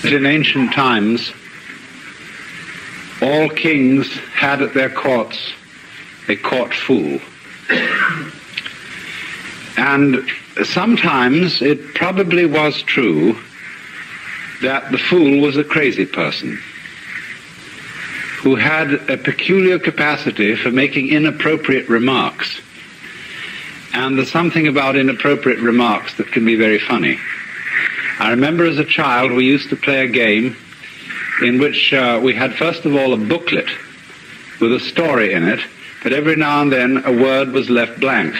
In ancient times, all kings had at their courts a court fool. And sometimes it probably was true that the fool was a crazy person who had a peculiar capacity for making inappropriate remarks. And there's something about inappropriate remarks that can be very funny. I remember as a child we used to play a game in which we had first of all a booklet with a story in it, but every now and then a word was left blank.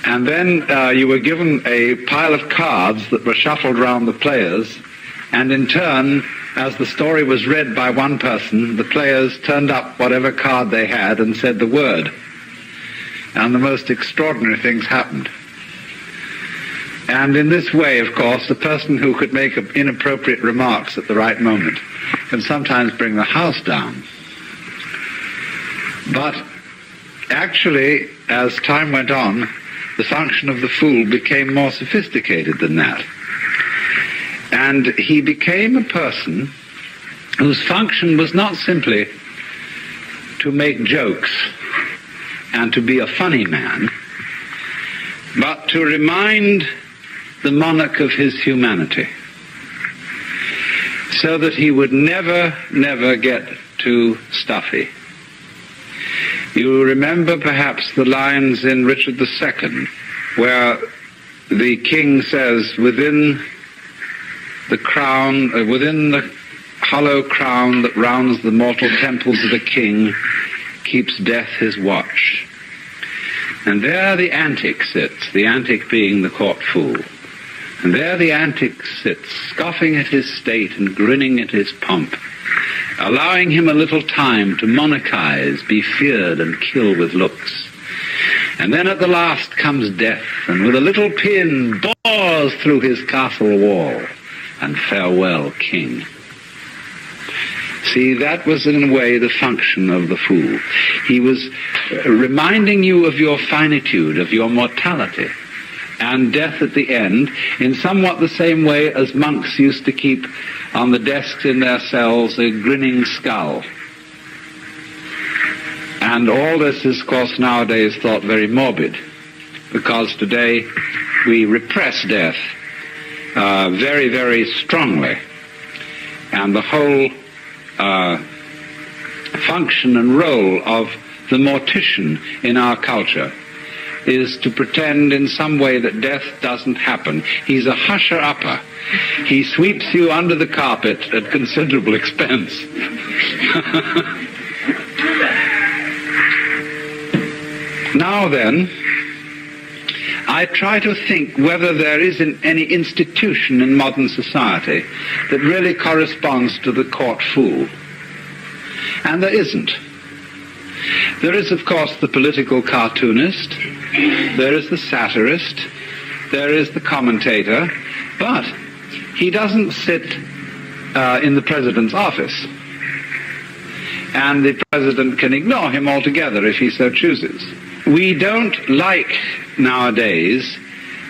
And then you were given a pile of cards that were shuffled around the players, and in turn, as the story was read by one person, the players turned up whatever card they had and said the word. And the most extraordinary things happened. And in this way, of course, the person who could make inappropriate remarks at the right moment can sometimes bring the house down. But actually, as time went on, the function of the fool became more sophisticated than that. And he became a person whose function was not simply to make jokes and to be a funny man, but to remind the monarch of his humanity, so that he would never get too stuffy. You remember perhaps the lines in Richard II, where the king says, within the hollow crown that rounds the mortal temples of a king, keeps death his watch. And there the antic sits, the antic being the court fool. And there the antic sits, scoffing at his state and grinning at his pomp, allowing him a little time to monarchize, be feared, and kill with looks. And then at the last comes death, and with a little pin bores through his castle wall, and farewell, king. See, that was in a way the function of the fool. He was reminding you of your finitude, of your mortality, and death at the end, in somewhat the same way as monks used to keep on the desks in their cells a grinning skull. And all this is, of course, nowadays thought very morbid, because today we repress death very, very strongly. And the whole function and role of the mortician in our culture is to pretend in some way that death doesn't happen. He's a husher-upper. He sweeps you under the carpet at considerable expense. Now then, I try to think whether there isn't any institution in modern society that really corresponds to the court fool. And there isn't. There is, of course, the political cartoonist, there is the satirist, there is the commentator, but he doesn't sit in the president's office. And the president can ignore him altogether if he so chooses. We don't like nowadays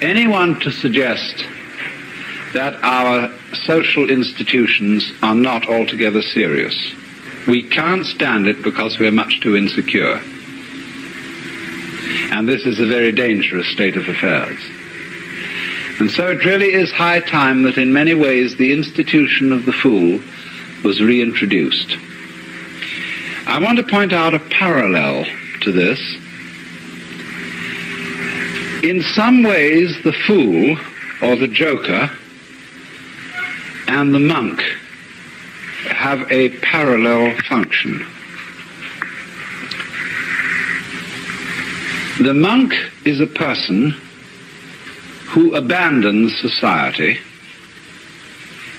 anyone to suggest that our social institutions are not altogether serious. We can't stand it because we're much too insecure. And this is a very dangerous state of affairs. And so it really is high time that in many ways the institution of the fool was reintroduced. I want to point out a parallel to this. In some ways, the fool, or the joker, and the monk have a parallel function. The monk is a person who abandons society.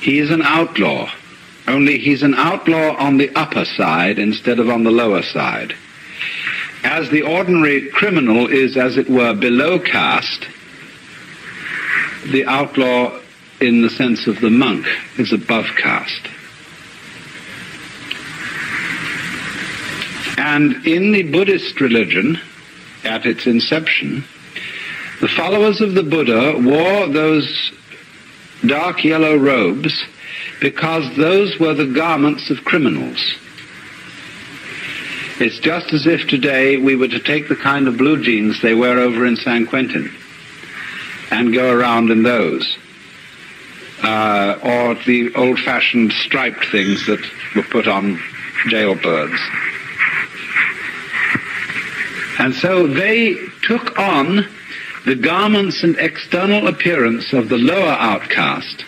He is an outlaw, only he's an outlaw on the upper side instead of on the lower side. As the ordinary criminal is, as it were, below caste, the outlaw, in the sense of the monk, is above caste. And in the Buddhist religion, at its inception, the followers of the Buddha wore those dark yellow robes because those were the garments of criminals. It's just as if today we were to take the kind of blue jeans they wear over in San Quentin and go around in those, or the old-fashioned striped things that were put on jailbirds. And so they took on the garments and external appearance of the lower outcast,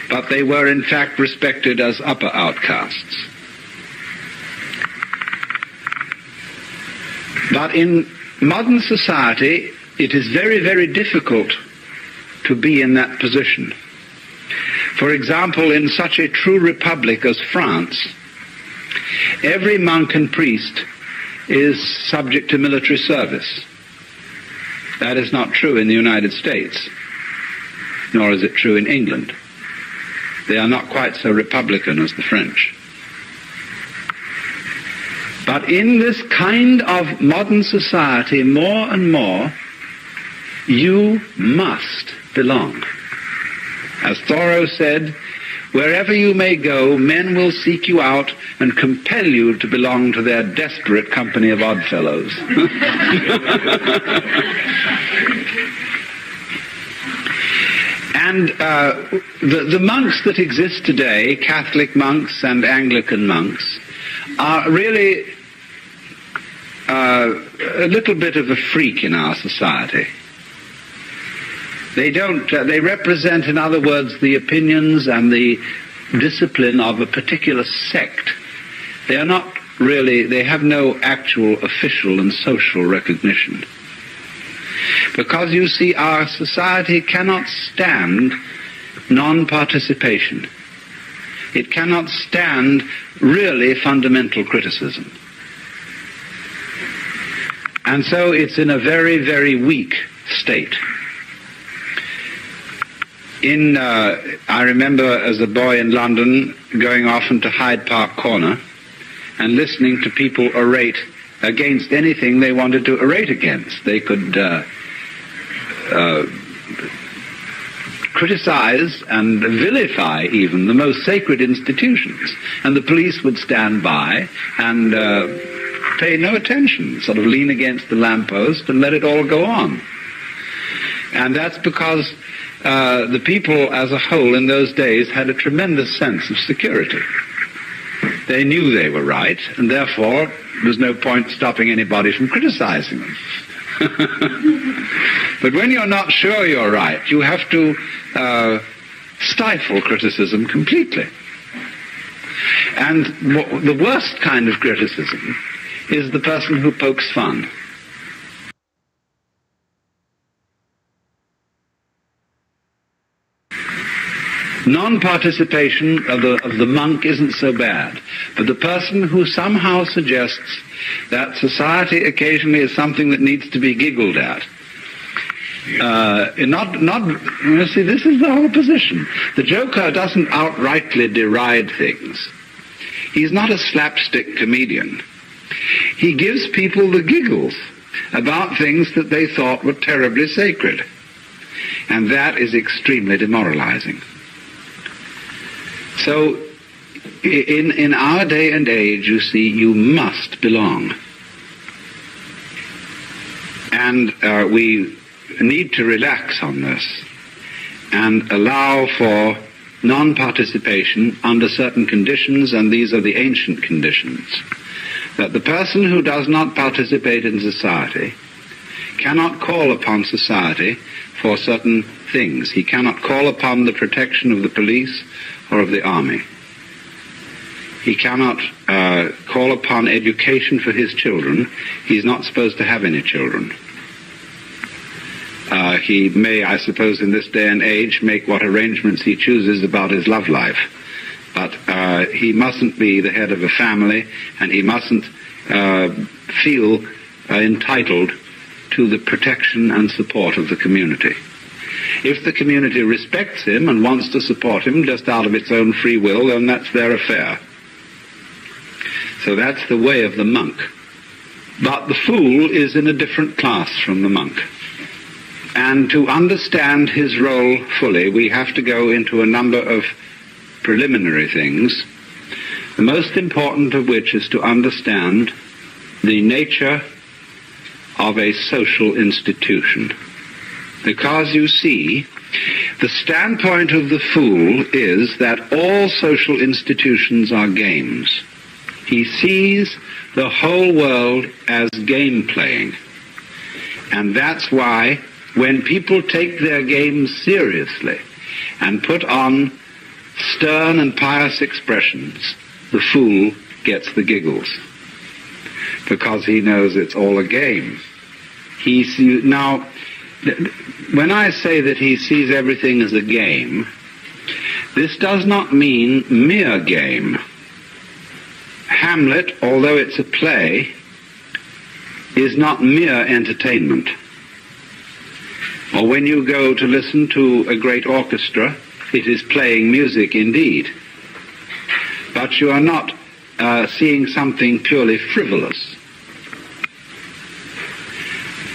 but they were in fact respected as upper outcasts. But in modern society, it is very, very difficult to be in that position. For example, in such a true republic as France, every monk and priest is subject to military service. That is not true in the United States, nor is it true in England. They are not quite so republican as the French. But in this kind of modern society, more and more, you must belong. As Thoreau said, wherever you may go, men will seek you out and compel you to belong to their desperate company of oddfellows. And the monks that exist today, Catholic monks and Anglican monks, are really a little bit of a freak in our society. They represent, in other words, the opinions and the discipline of a particular sect. They are not really, they have no actual official and social recognition. Because, you see, our society cannot stand non-participation. It cannot stand really fundamental criticism. And so it's in a very, very weak state. I remember as a boy in London going often to Hyde Park Corner and listening to people orate against anything they wanted to orate against. They could criticize and vilify even the most sacred institutions, and the police would stand by and pay no attention, sort of lean against the lamppost and let it all go on. And that's because the people as a whole in those days had a tremendous sense of security. They knew they were right, and therefore there was no point stopping anybody from criticizing them. But when you're not sure you're right, you have to stifle criticism completely. And the worst kind of criticism is the person who pokes fun. Non-participation of the monk isn't so bad, but the person who somehow suggests that society occasionally is something that needs to be giggled at. You see, this is the whole position. The joker doesn't outrightly deride things. He's not a slapstick comedian. He gives people the giggles about things that they thought were terribly sacred. And that is extremely demoralizing. So, in our day and age, you see, you must belong. And we need to relax on this and allow for non-participation under certain conditions, and these are the ancient conditions. That the person who does not participate in society cannot call upon society for certain things. He cannot call upon the protection of the police or of the army. He cannot call upon education for his children. He's not supposed to have any children. He may, I suppose, in this day and age, make what arrangements he chooses about his love life. But he mustn't be the head of a family, and he mustn't feel entitled to the protection and support of the community. If the community respects him and wants to support him just out of its own free will, then that's their affair. So that's the way of the monk. But the fool is in a different class from the monk. And to understand his role fully, we have to go into a number of preliminary things, the most important of which is to understand the nature of a social institution. Because, you see, the standpoint of the fool is that all social institutions are games. He sees the whole world as game playing. And that's why when people take their games seriously and put on stern and pious expressions, the fool gets the giggles, because he knows it's all a game. Now, when I say that he sees everything as a game, this does not mean mere game. Hamlet, although it's a play, is not mere entertainment. Or when you go to listen to a great orchestra, it is playing music indeed. But you are not seeing something purely frivolous.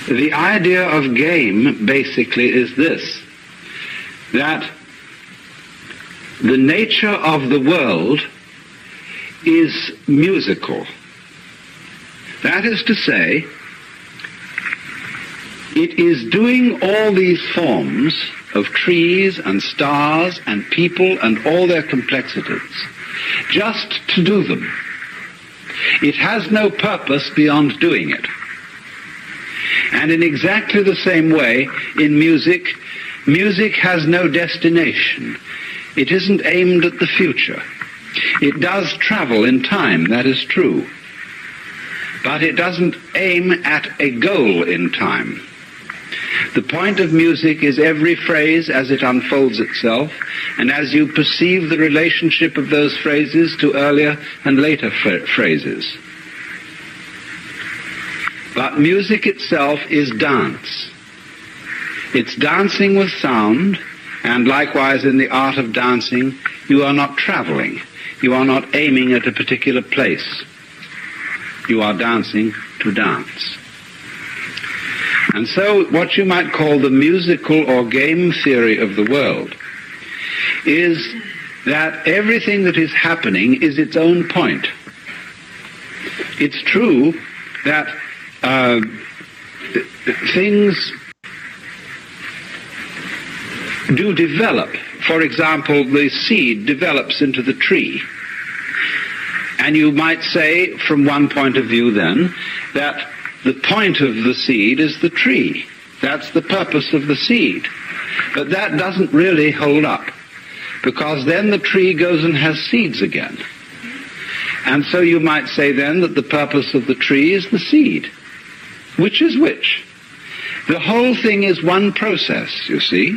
The idea of game basically is this, that the nature of the world is musical. That is to say, it is doing all these forms of trees and stars and people and all their complexities just to do them. It has no purpose beyond doing it. And in exactly the same way, in music, music has no destination. It isn't aimed at the future. It does travel in time, that is true. But it doesn't aim at a goal in time. The point of music is every phrase as it unfolds itself, and as you perceive the relationship of those phrases to earlier and later phrases. But music itself is dance. It's dancing with sound, and likewise in the art of dancing, you are not traveling. You are not aiming at a particular place. You are dancing to dance. And so what you might call the musical or game theory of the world is that everything that is happening is its own point. It's true that things do develop. For example, the seed develops into the tree. And you might say, from one point of view then, that the point of the seed is the tree. That's the purpose of the seed. But that doesn't really hold up, because then the tree goes and has seeds again. And so you might say then that the purpose of the tree is the seed. Which is which? The whole thing is one process, you see.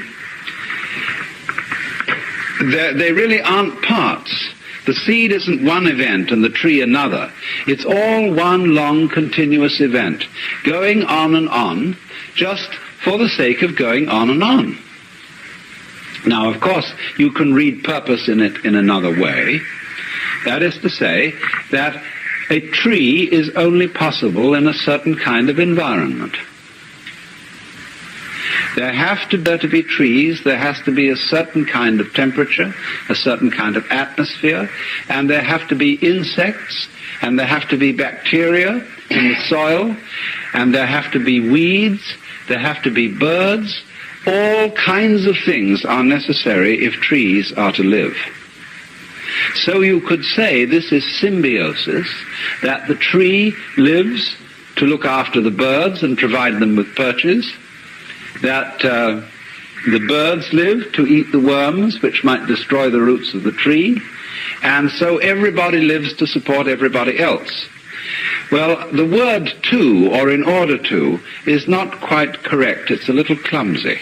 They really aren't parts. The seed isn't one event and the tree another. It's all one long continuous event, going on and on, just for the sake of going on and on. Now, of course, you can read purpose in it in another way. That is to say that a tree is only possible in a certain kind of environment. There have to be trees, there has to be a certain kind of temperature, a certain kind of atmosphere, and there have to be insects, and there have to be bacteria in the soil, and there have to be weeds, there have to be birds. All kinds of things are necessary if trees are to live. So you could say this is symbiosis, that the tree lives to look after the birds and provide them with perches, that the birds live to eat the worms which might destroy the roots of the tree, and so everybody lives to support everybody else. Well, the word to, or in order to, is not quite correct. It's a little clumsy.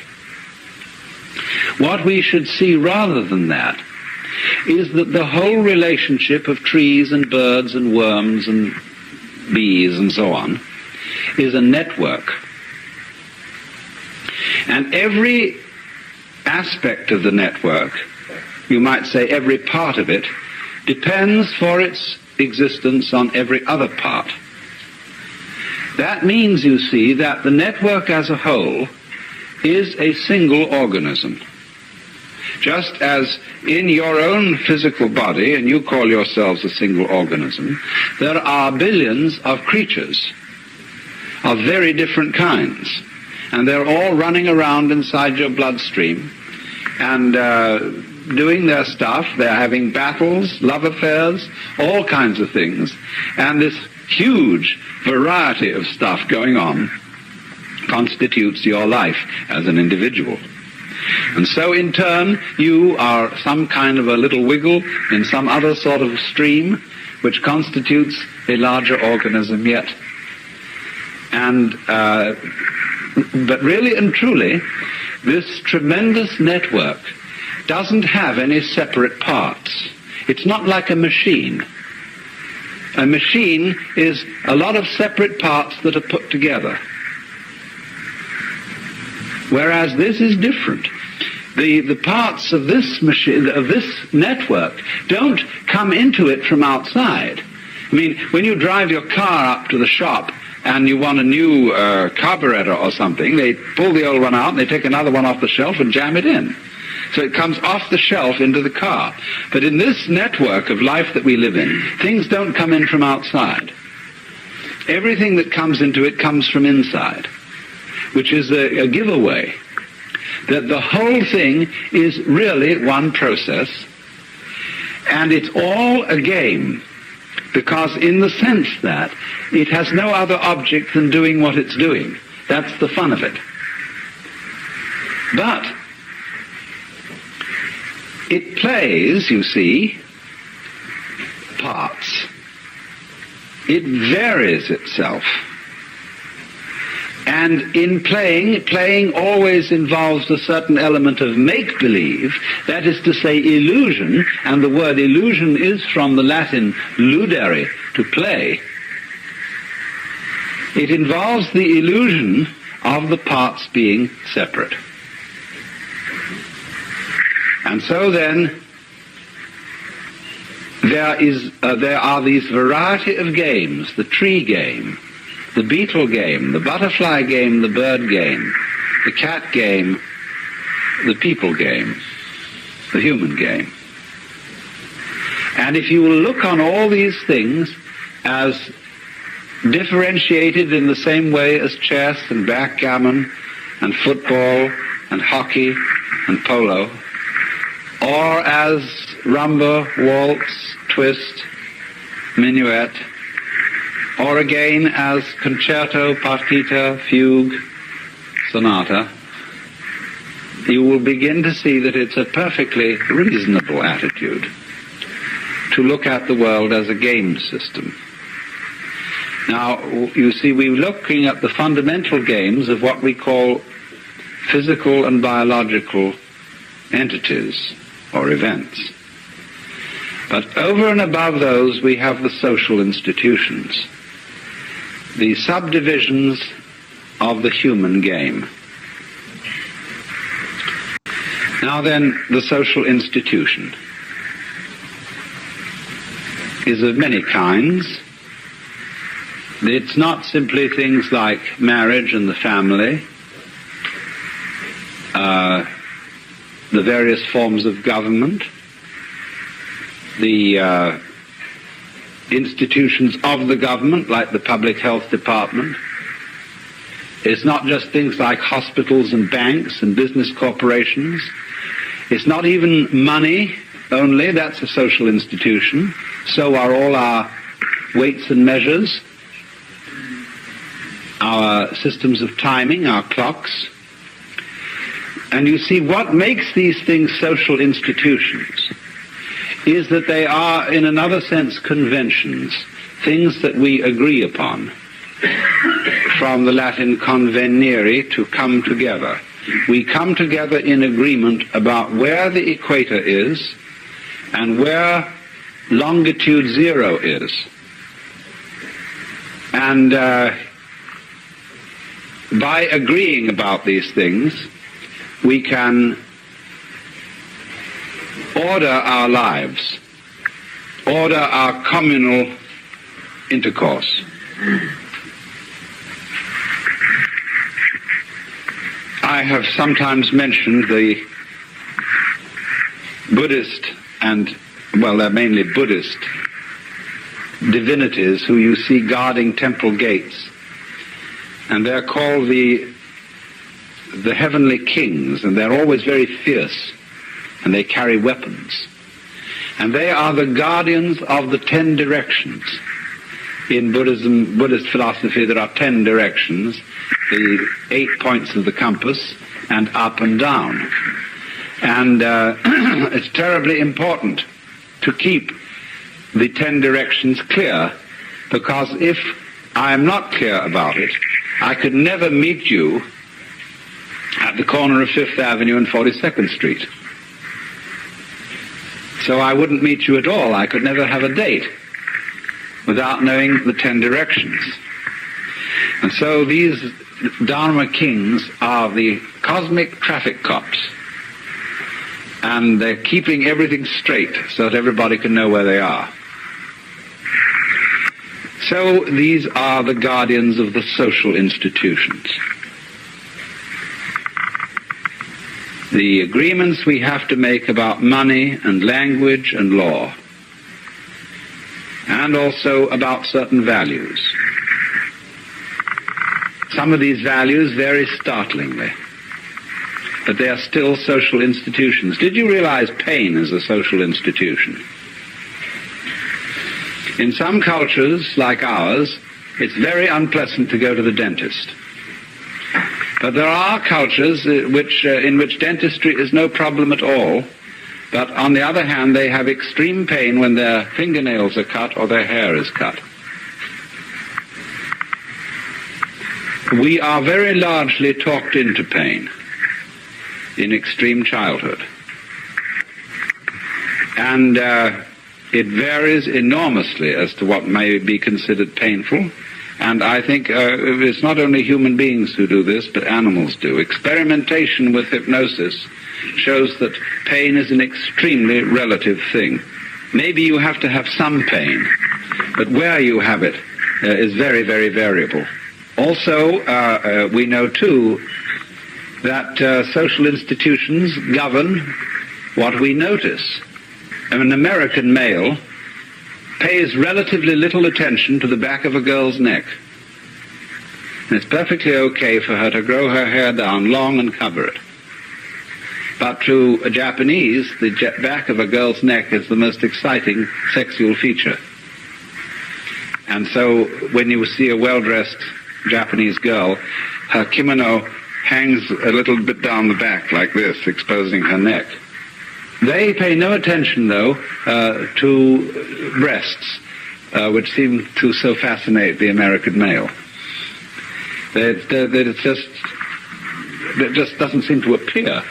What we should see rather than that is that the whole relationship of trees and birds and worms and bees and so on is a network. And every aspect of the network, you might say every part of it, depends for its existence on every other part. That means, you see, that the network as a whole is a single organism. Just as in your own physical body, and you call yourselves a single organism, there are billions of creatures of very different kinds, and they're all running around inside your bloodstream and doing their stuff. They're having battles, love affairs, all kinds of things, and this huge variety of stuff going on constitutes your life as an individual. And so in turn you are some kind of a little wiggle in some other sort of stream which constitutes a larger organism yet. And but really and truly, this tremendous network doesn't have any separate parts. It's not like a machine. A machine is a lot of separate parts that are put together. Whereas this is different. The parts of this machine, of this network, don't come into it from outside. I mean, when you drive your car up to the shop and you want a new carburetor or something, they pull the old one out and they take another one off the shelf and jam it in. So it comes off the shelf into the car. But in this network of life that we live in, things don't come in from outside. Everything that comes into it comes from inside, which is a giveaway that the whole thing is really one process, and it's all a game, because in the sense that it has no other object than doing what it's doing. That's the fun of it. But it plays, you see, parts. It varies itself. And in playing always involves a certain element of make-believe, that is to say illusion, and the word illusion is from the Latin ludere, to play. It involves the illusion of the parts being separate. And so then, there are these variety of games, the tree game, the beetle game, the butterfly game, the bird game, the cat game, the people game, the human game. And if you will look on all these things as differentiated in the same way as chess and backgammon and football and hockey and polo, or as rumba, waltz, twist, minuet, or again as concerto, partita, fugue, sonata, you will begin to see that it's a perfectly reasonable attitude to look at the world as a game system. Now, you see, we're looking at the fundamental games of what we call physical and biological entities or events. But over and above those, we have the social institutions, the subdivisions of the human game. Now then, the social institution is of many kinds. It's not simply things like marriage and the family, the various forms of government, the institutions of the government, like the public health department. It's not just things like hospitals and banks and business corporations. It's not even money only. That's a social institution. So are all our weights and measures, our systems of timing, our clocks. And you see, what makes these things social institutions is that they are, in another sense, conventions, things that we agree upon. From the Latin convenire, to come together. We come together in agreement about where the equator is and where longitude 0 is. And by agreeing about these things, we can order our lives, order our communal intercourse. I have sometimes mentioned the Buddhist they're mainly Buddhist divinities who you see guarding temple gates. And they're called the heavenly kings, and they're always very fierce, and they carry weapons. And they are the guardians of the 10 directions. In Buddhist philosophy, there are 10 directions, the 8 points of the compass, and up and down. And it's terribly important to keep the 10 directions clear, because if I am not clear about it, I could never meet you at the corner of 5th Avenue and 42nd Street. So I wouldn't meet you at all. I could never have a date without knowing the 10 directions. And so these Dharma kings are the cosmic traffic cops. And they're keeping everything straight so that everybody can know where they are. So these are the guardians of the social institutions. The agreements we have to make about money and language and law, and also about certain values. Some of these values vary startlingly, but they are still social institutions. Did you realize pain is a social institution? In some cultures, like ours, it's very unpleasant to go to the dentist. But there are cultures in which dentistry is no problem at all, but on the other hand, they have extreme pain when their fingernails are cut or their hair is cut. We are very largely talked into pain in extreme childhood. And it varies enormously as to what may be considered painful. And I think it's not only human beings who do this, but animals do. Experimentation with hypnosis shows that pain is an extremely relative thing. Maybe you have to have some pain, but where you have it is very, very variable. Also, we know, too, that social institutions govern what we notice. An American male pays relatively little attention to the back of a girl's neck. And it's perfectly okay for her to grow her hair down long and cover it. But to a Japanese, the back of a girl's neck is the most exciting sexual feature. And so when you see a well-dressed Japanese girl, her kimono hangs a little bit down the back like this, exposing her neck. They pay no attention, though, to breasts, which seem to so fascinate the American male. It just doesn't seem to appear.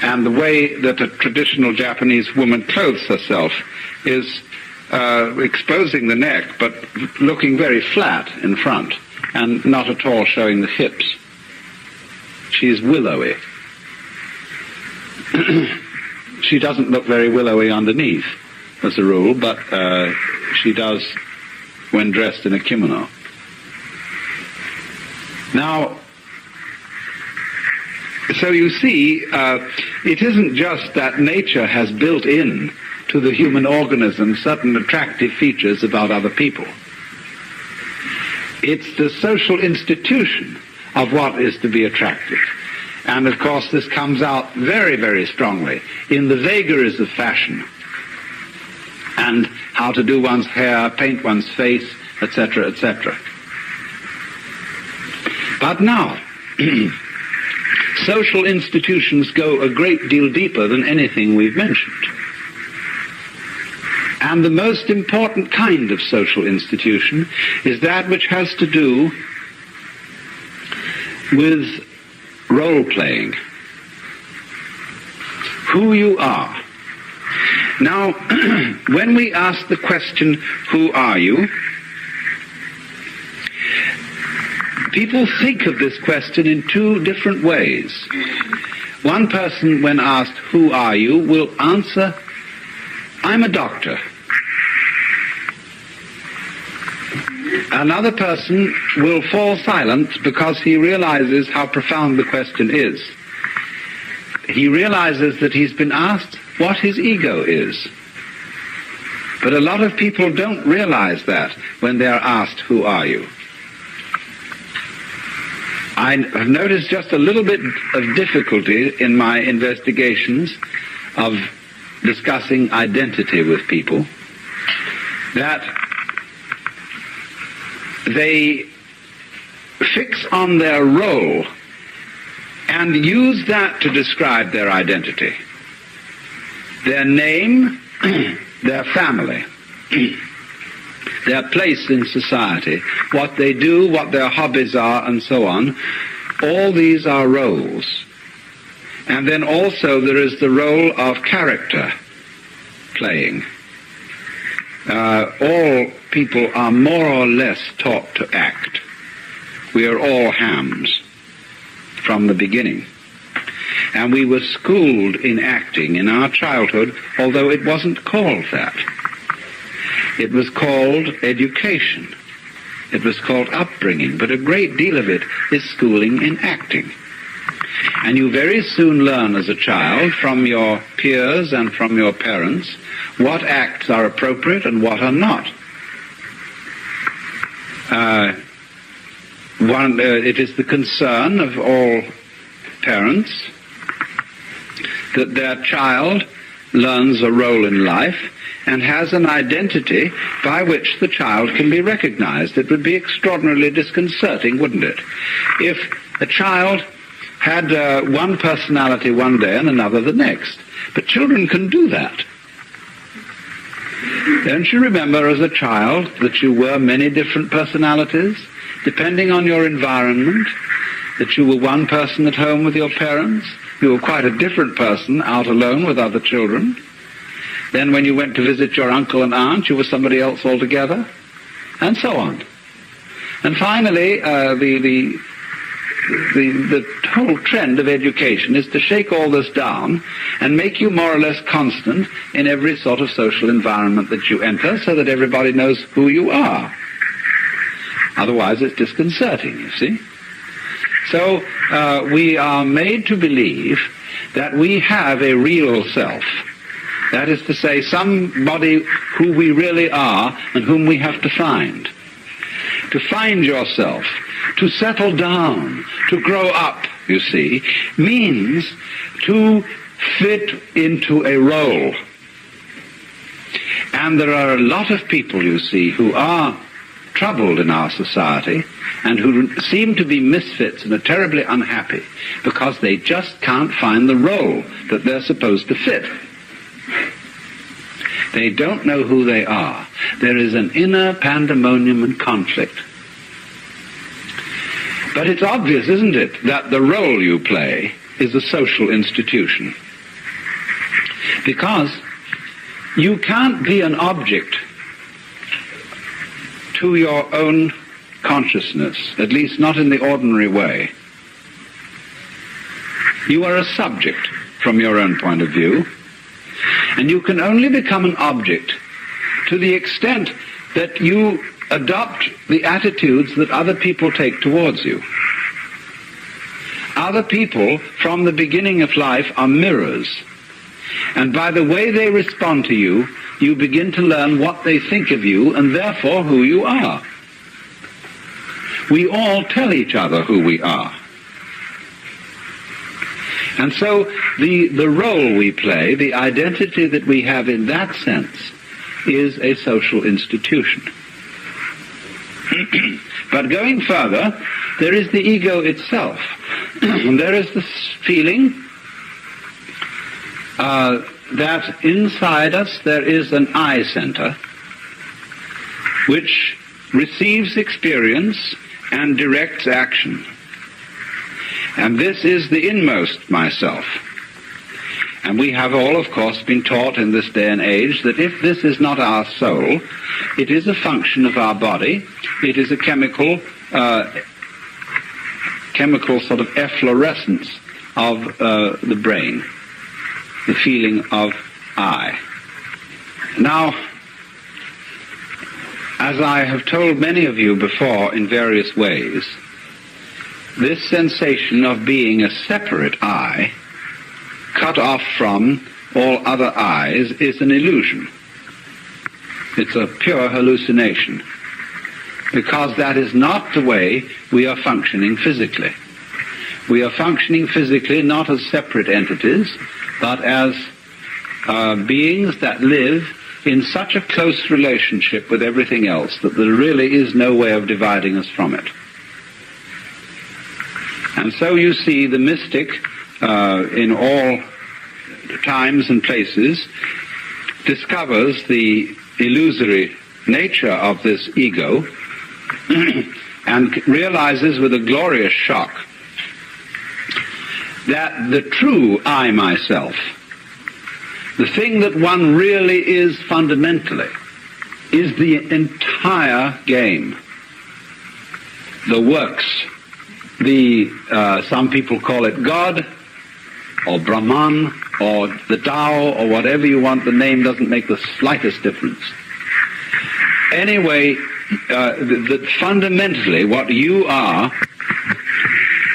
And the way that a traditional Japanese woman clothes herself is exposing the neck, but looking very flat in front, and not at all showing the hips. She's willowy. She doesn't look very willowy underneath, as a rule, but she does when dressed in a kimono. Now, so you see, it isn't just that nature has built in to the human organism certain attractive features about other people. It's the social institution of what is to be attractive. And of course this comes out very, very strongly in the vagaries of fashion and how to do one's hair, paint one's face, etc., etc. But now, social institutions go a great deal deeper than anything we've mentioned. And the most important kind of social institution is that which has to do with role-playing. Who you are. Now, when we ask the question, who are you? People think of this question in two different ways. One person, when asked, who are you, will answer, I'm a doctor. another person will fall silent because he realizes how profound the question is. He realizes that he's been asked what his ego is. But a lot of people don't realize that when they are asked, who are you? I have noticed just a little bit of difficulty in my investigations of discussing identity with people, that they fix on their role and use that to describe their identity. Their name, their family, their place in society, what they do, what their hobbies are, and so on. All these are roles. And then also there is the role of character playing. All people are more or less taught to act. We are all hams from the beginning. And we were schooled in acting in our childhood, although it wasn't called that. It was called education. It was called upbringing, but a great deal of it is schooling in acting. And you very soon learn as a child from your peers and from your parents what acts are appropriate and what are not. It is the concern of all parents that their child learns a role in life and has an identity by which the child can be recognized. It would be extraordinarily disconcerting, wouldn't it, if a child had one personality one day and another the next. But children can do that. Don't you remember as a child that you were many different personalities, depending on your environment, that you were one person at home with your parents, you were quite a different person out alone with other children. Then when you went to visit your uncle and aunt, you were somebody else altogether, and so on. And finally, the whole trend of education is to shake all this down and make you more or less constant in every sort of social environment that you enter, so that everybody knows who you are. Otherwise it's disconcerting, you see. So we are made to believe that we have a real self. That is to say, somebody who we really are and whom we have to find. To find yourself, to settle down, to grow up, you see, means to fit into a role. And there are a lot of people, you see, who are troubled in our society and who seem to be misfits and are terribly unhappy because they just can't find the role that they're supposed to fit. They don't know who they are. There is an inner pandemonium and conflict. But it's obvious, isn't it, that the role you play is a social institution. Because you can't be an object to your own consciousness, at least not in the ordinary way. You are a subject from your own point of view, and you can only become an object to the extent that you adopt the attitudes that other people take towards you. Other people, from the beginning of life, are mirrors. And by the way they respond to you, you begin to learn what they think of you and therefore who you are. We all tell each other who we are. And so the role we play, the identity that we have in that sense, is a social institution. But going further, there is the ego itself. And there is this feeling that inside us there is an I center which receives experience and directs action. And this is the inmost myself. And we have all, of course, been taught in this day and age that if this is not our soul, it is a function of our body. It is a chemical sort of efflorescence of the brain, the feeling of I. Now, As I have told many of you before in various ways, this sensation of being a separate I, cut off from all other eyes, is an illusion. It's a pure hallucination, because that is not the way we are functioning physically. We are functioning physically not as separate entities, but as beings that live in such a close relationship with everything else that there really is no way of dividing us from it. And so you see the mystic in all times and places discovers the illusory nature of this ego and realizes with a glorious shock that the true I myself, the thing that one really is fundamentally, is the entire game. The works, some people call it God, or Brahman, or the Tao, or whatever you want. The name doesn't make the slightest difference. Anyway, that fundamentally what you are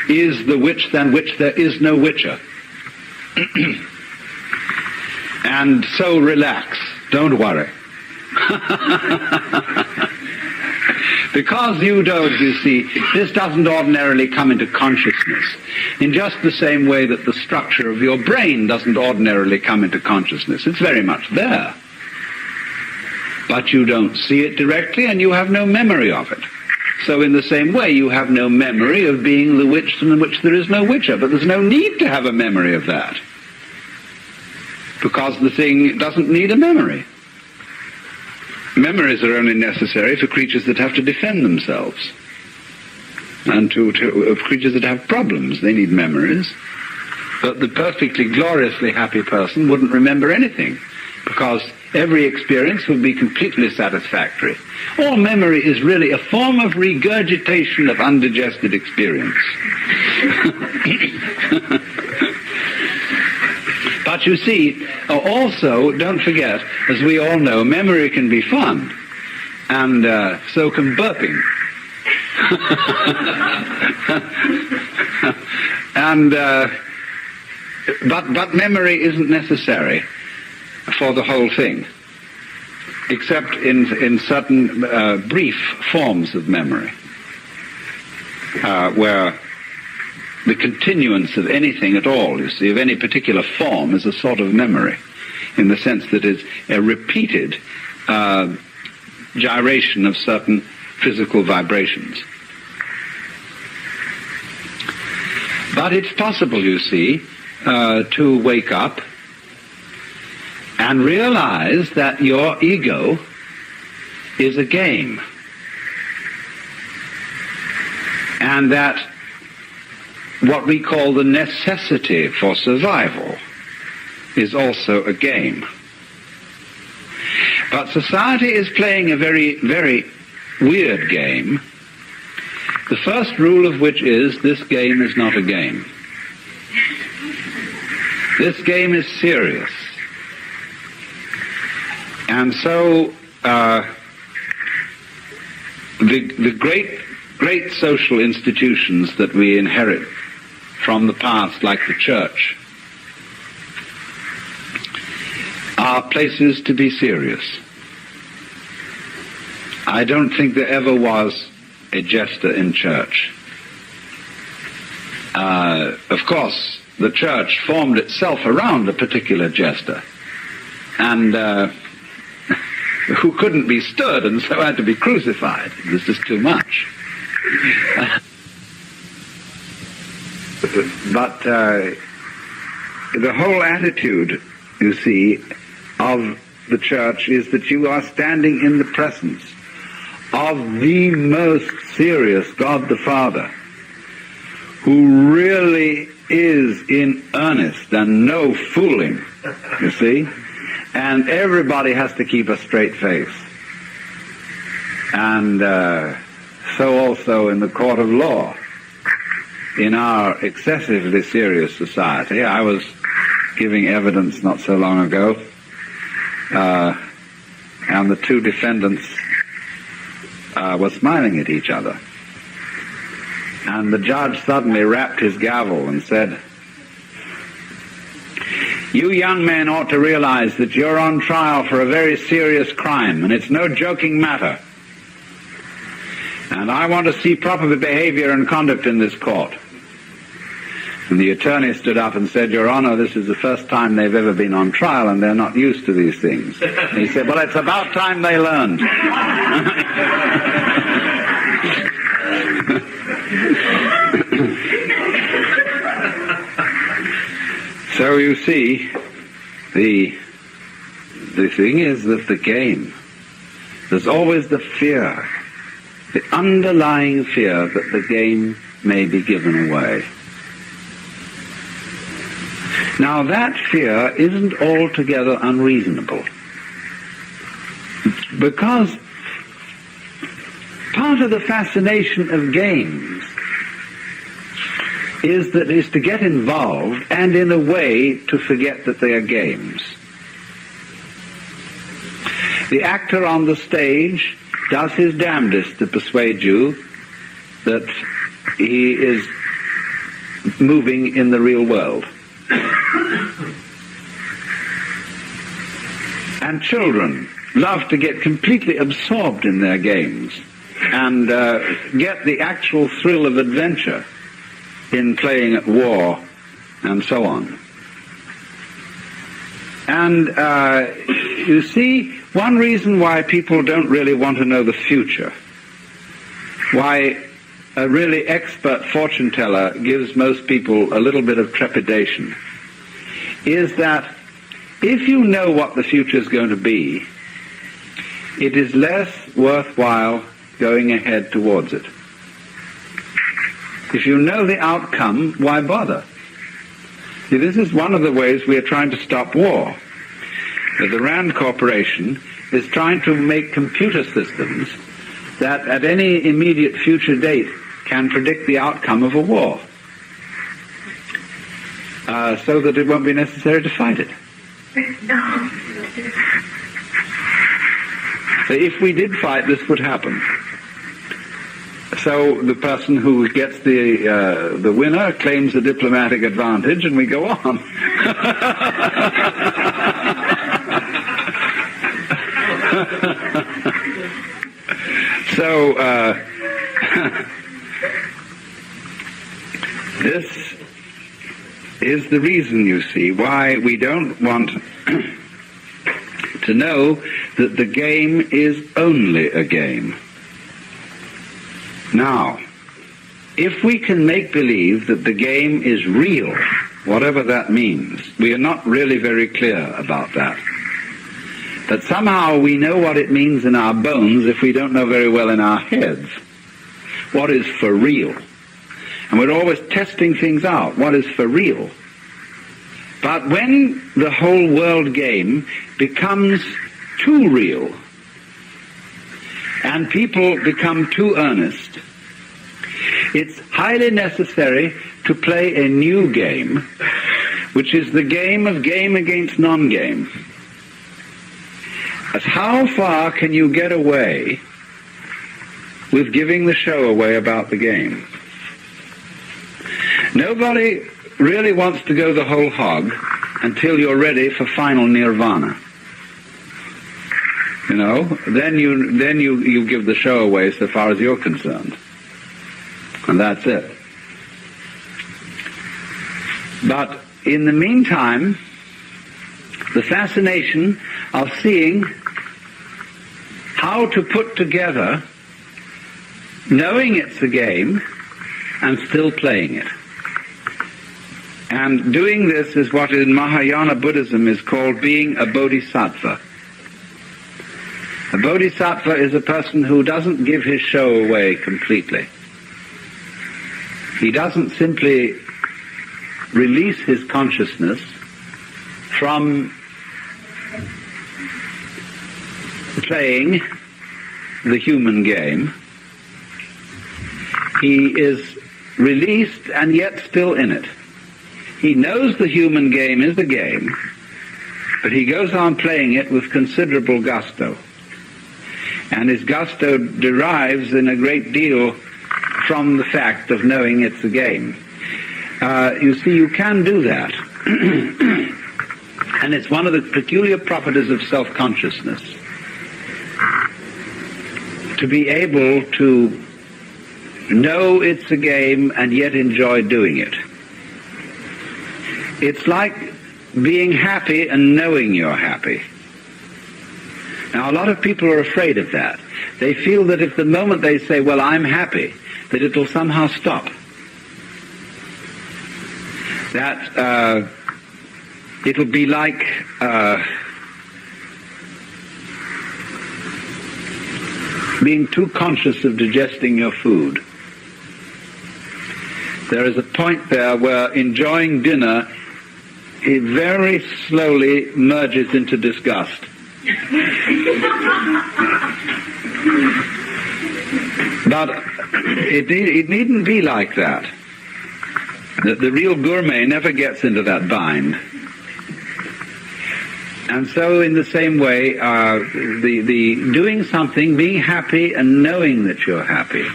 is the which than which there is no whicher. And so relax, don't worry. Because you don't, you see, this doesn't ordinarily come into consciousness in just the same way that the structure of your brain doesn't ordinarily come into consciousness. It's very much there. But you don't see it directly, and you have no memory of it. So in the same way, you have no memory of being the which than which there is no whicher. But there's no need to have a memory of that, because the thing doesn't need a memory. Memories are only necessary for creatures that have to defend themselves. And to creatures that have problems, they need memories. But the perfectly gloriously happy person wouldn't remember anything, because every experience would be completely satisfactory. All memory is really a form of regurgitation of undigested experience. But you see, also, don't forget, as we all know, memory can be fun, and so can burping. But memory isn't necessary for the whole thing, except in certain brief forms of memory, where the continuance of anything at all, you see, of any particular form, is a sort of memory, in the sense that it's a repeated gyration of certain physical vibrations. But it's possible, you see, to wake up and realize that your ego is a game, and that what we call the necessity for survival is also a game. But society is playing a very, very weird game, the first rule of which is this game is not a game. This game is serious. And so the great social institutions that we inherit from the past, like the church, are places to be serious. I don't think there ever was a jester in church. Of course, the church formed itself around a particular jester, and who couldn't be stood and so had to be crucified. It was just too much. But the whole attitude, you see, of the church is that you are standing in the presence of the most serious God the Father, who really is in earnest and no fooling, you see. And everybody has to keep a straight face. And so also in the court of law. In our excessively serious society, I was giving evidence not so long ago, and the two defendants were smiling at each other. And the judge suddenly rapped his gavel and said, "You young men ought to realize that you're on trial for a very serious crime, and it's no joking matter. And I want to see proper behavior and conduct in this court." And the attorney stood up and said, "Your Honor, this is the first time they've ever been on trial, and they're not used to these things." And he said, "Well, it's about time they learned." So you see, the thing is that the game, there's always the fear, the underlying fear that the game may be given away. Now that fear isn't altogether unreasonable, because part of the fascination of games is to get involved and in a way to forget that they are games. The actor on the stage does his damnedest to persuade you that he is moving in the real world. And children love to get completely absorbed in their games and get the actual thrill of adventure in playing at war and so on. And you see, one reason why people don't really want to know the future, why a really expert fortune teller gives most people a little bit of trepidation, is that if you know what the future is going to be, it is less worthwhile going ahead towards it. If you know the outcome, why bother? See, this is one of the ways we are trying to stop war. The Rand Corporation is trying to make computer systems that at any immediate future date can predict the outcome of a war, so that it won't be necessary to fight it. So if we did fight, this would happen. So the person who gets the winner claims the diplomatic advantage, and we go on. So this is the reason, you see, why we don't want to know that the game is only a game. Now, if we can make believe that the game is real, whatever that means, we are not really very clear about that. That somehow we know what it means in our bones if we don't know very well in our heads what is for real. And we're always testing things out, what is for real. But when the whole world game becomes too real, and people become too earnest, it's highly necessary to play a new game, which is the game of game against non-game. As how far can you get away with giving the show away about the game? Nobody really wants to go the whole hog until you're ready for final nirvana. You know, then you give the show away so far as you're concerned. And that's it. But in the meantime, the fascination of seeing how to put together, knowing it's a game, and still playing it. And doing this is what in Mahayana Buddhism is called being a bodhisattva. A bodhisattva is a person who doesn't give his show away completely. He doesn't simply release his consciousness from playing the human game. He is released and yet still in it. He knows the human game is a game, but he goes on playing it with considerable gusto. And his gusto derives in a great deal from the fact of knowing it's a game. You see, you can do that. And it's one of the peculiar properties of self-consciousness, to be able to know it's a game and yet enjoy doing it. It's like being happy and knowing you're happy. Now, a lot of people are afraid of that. They feel that if the moment they say, well, I'm happy, that it'll somehow stop. That it'll be like being too conscious of digesting your food. There is a point there where enjoying dinner, it very slowly merges into disgust. But it needn't be like that. The real gourmet never gets into that bind. And so in the same way, the doing something, being happy and knowing that you're happy,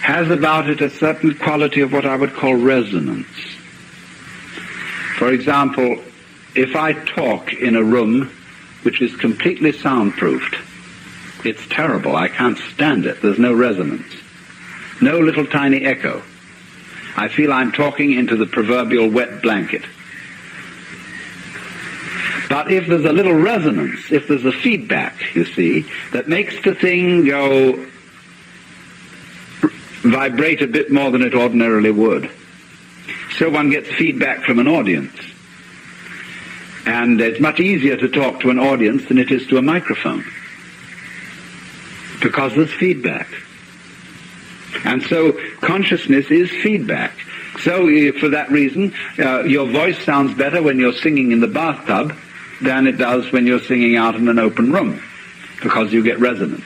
has about it a certain quality of what I would call resonance. For example, if I talk in a room which is completely soundproofed, it's terrible. I can't stand it. There's no resonance. No little tiny echo. I feel I'm talking into the proverbial wet blanket. But if there's a little resonance, if there's a feedback, you see, that makes the thing go vibrate a bit more than it ordinarily would, so one gets feedback from an audience. And it's much easier to talk to an audience than it is to a microphone, because there's feedback. And so consciousness is feedback. So for that reason, your voice sounds better when you're singing in the bathtub than it does when you're singing out in an open room, because you get resonance.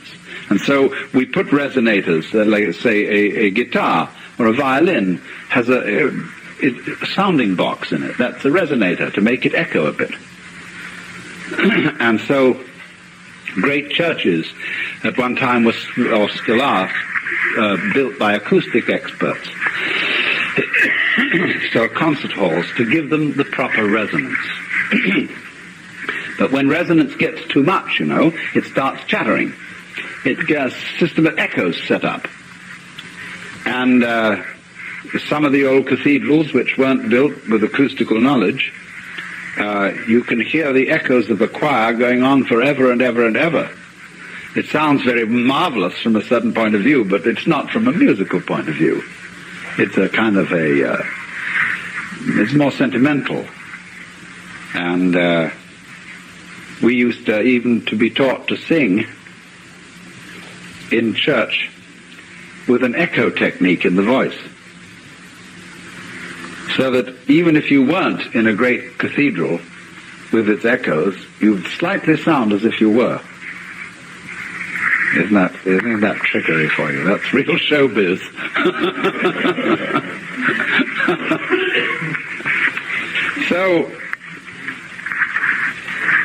And so we put resonators, like say a guitar or a violin has a sounding box in it. That's a resonator to make it echo a bit. And so great churches at one time was, or still are, built by acoustic experts. So concert halls, to give them the proper resonance. But when resonance gets too much, it starts chattering. It gets a system of echoes set up. And some of the old cathedrals, which weren't built with acoustical knowledge, you can hear the echoes of the choir going on forever and ever and ever. It sounds very marvelous from a certain point of view, but it's not from a musical point of view. It's a kind of it's more sentimental. And we used even to be taught to sing in church with an echo technique in the voice, so that even if you weren't in a great cathedral with its echoes, you'd slightly sound as if you were. Isn't that trickery for you? That's real showbiz. So,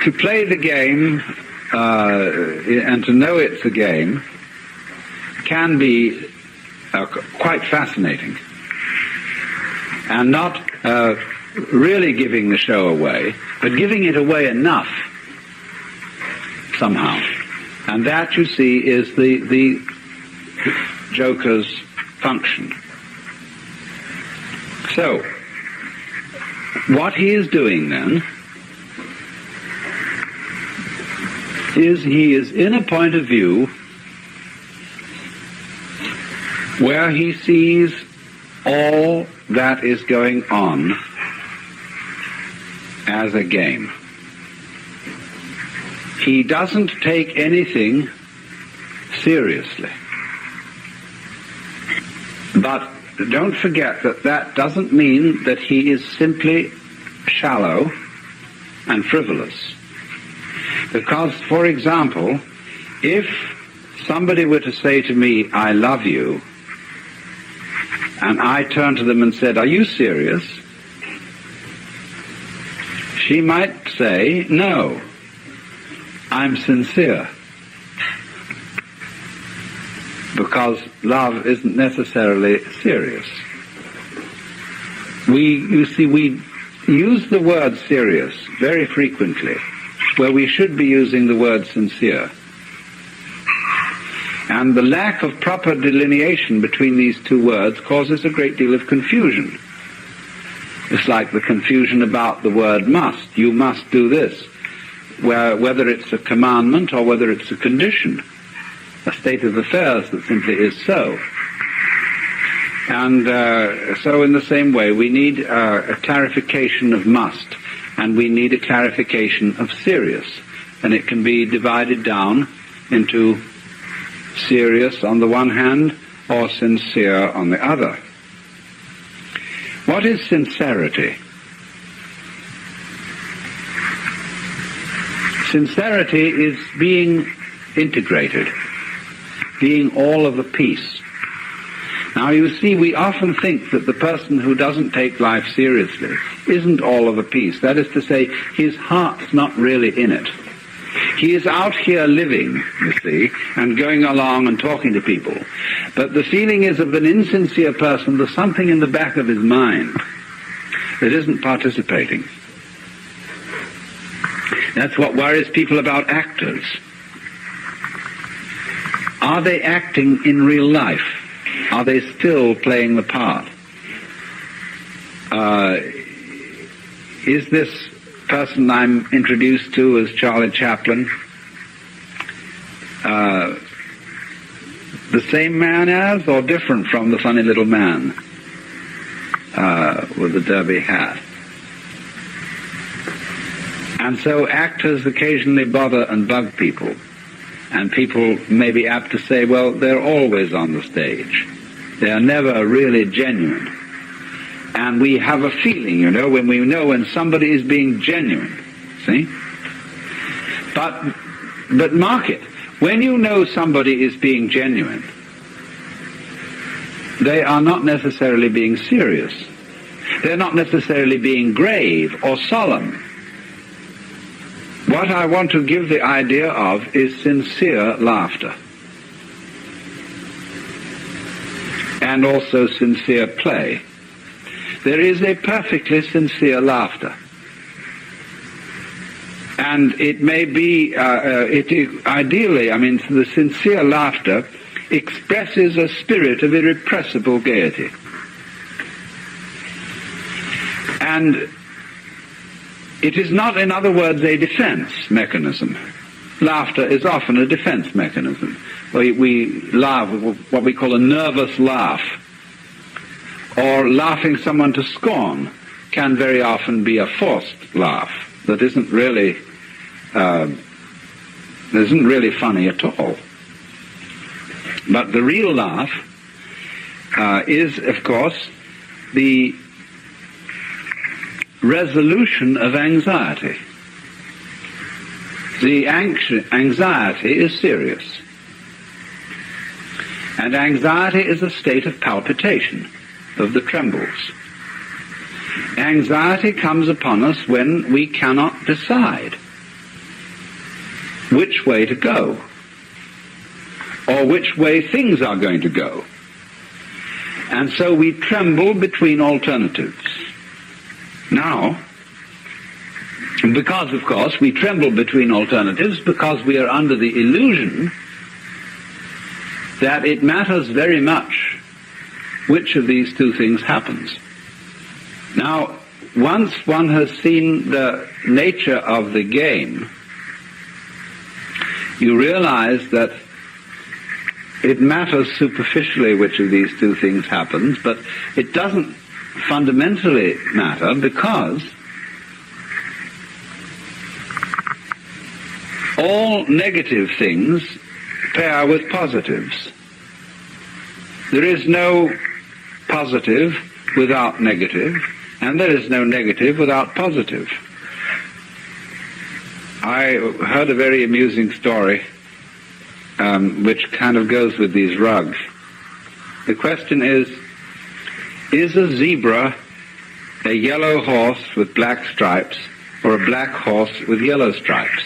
to play the game and to know it's a game can be quite fascinating, and not really giving the show away, but giving it away enough somehow. And that, you see, is the Joker's function. So, what he is doing then is he is in a point of view where he sees all that is going on as a game. He doesn't take anything seriously. But don't forget that doesn't mean that he is simply shallow and frivolous. Because, for example, if somebody were to say to me, I love you, and I turned to them and said, are you serious? She might say, no, I'm sincere. because love isn't necessarily serious. We use the word serious very frequently, where we should be using the word sincere. And the lack of proper delineation between these two words causes a great deal of confusion. It's like the confusion about the word must. You must do this, whether it's a commandment or whether it's a condition, a state of affairs that simply is so. And so in the same way, we need a clarification of must, and we need a clarification of serious. And it can be divided down into serious on the one hand, or sincere on the other. What is sincerity? Sincerity is being integrated, being all of a piece. Now you see, we often think that the person who doesn't take life seriously isn't all of a piece. That is to say, his heart's not really in it. He is out here living, you see, and going along and talking to people. But the feeling is of an insincere person, there's something in the back of his mind that isn't participating. That's what worries people about actors. Are they acting in real life? Are they still playing the part? Is this person I'm introduced to as Charlie Chaplin the same man as, or different from the funny little man with the derby hat? And so actors occasionally bother and bug people, and people may be apt to say, well, they're always on the stage. They are never really genuine. And we have a feeling, you know, when we know when somebody is being genuine, see? But mark it, when you know somebody is being genuine, they are not necessarily being serious. They're not necessarily being grave or solemn. What I want to give the idea of is sincere laughter. And also sincere play. There is a perfectly sincere laughter. And it may be, ideally, I mean, the sincere laughter expresses a spirit of irrepressible gaiety. And it is not, in other words, a defense mechanism. Laughter is often a defense mechanism. We laugh, what we call a nervous laugh, or laughing someone to scorn can very often be a forced laugh that isn't really funny at all. But the real laugh is, of course, the resolution of anxiety. The anxiety is serious. And anxiety is a state of palpitation, of the trembles. Anxiety comes upon us when we cannot decide which way to go, or which way things are going to go. And so we tremble between alternatives. Now, because, of course, we tremble between alternatives because we are under the illusion that it matters very much which of these two things happens. Now, once one has seen the nature of the game, you realize that it matters superficially which of these two things happens, but it doesn't fundamentally matter because all negative things pair with positives. There is no positive without negative, and there is no negative without positive. I heard a very amusing story which kind of goes with these rugs. The question is a zebra a yellow horse with black stripes or a black horse with yellow stripes?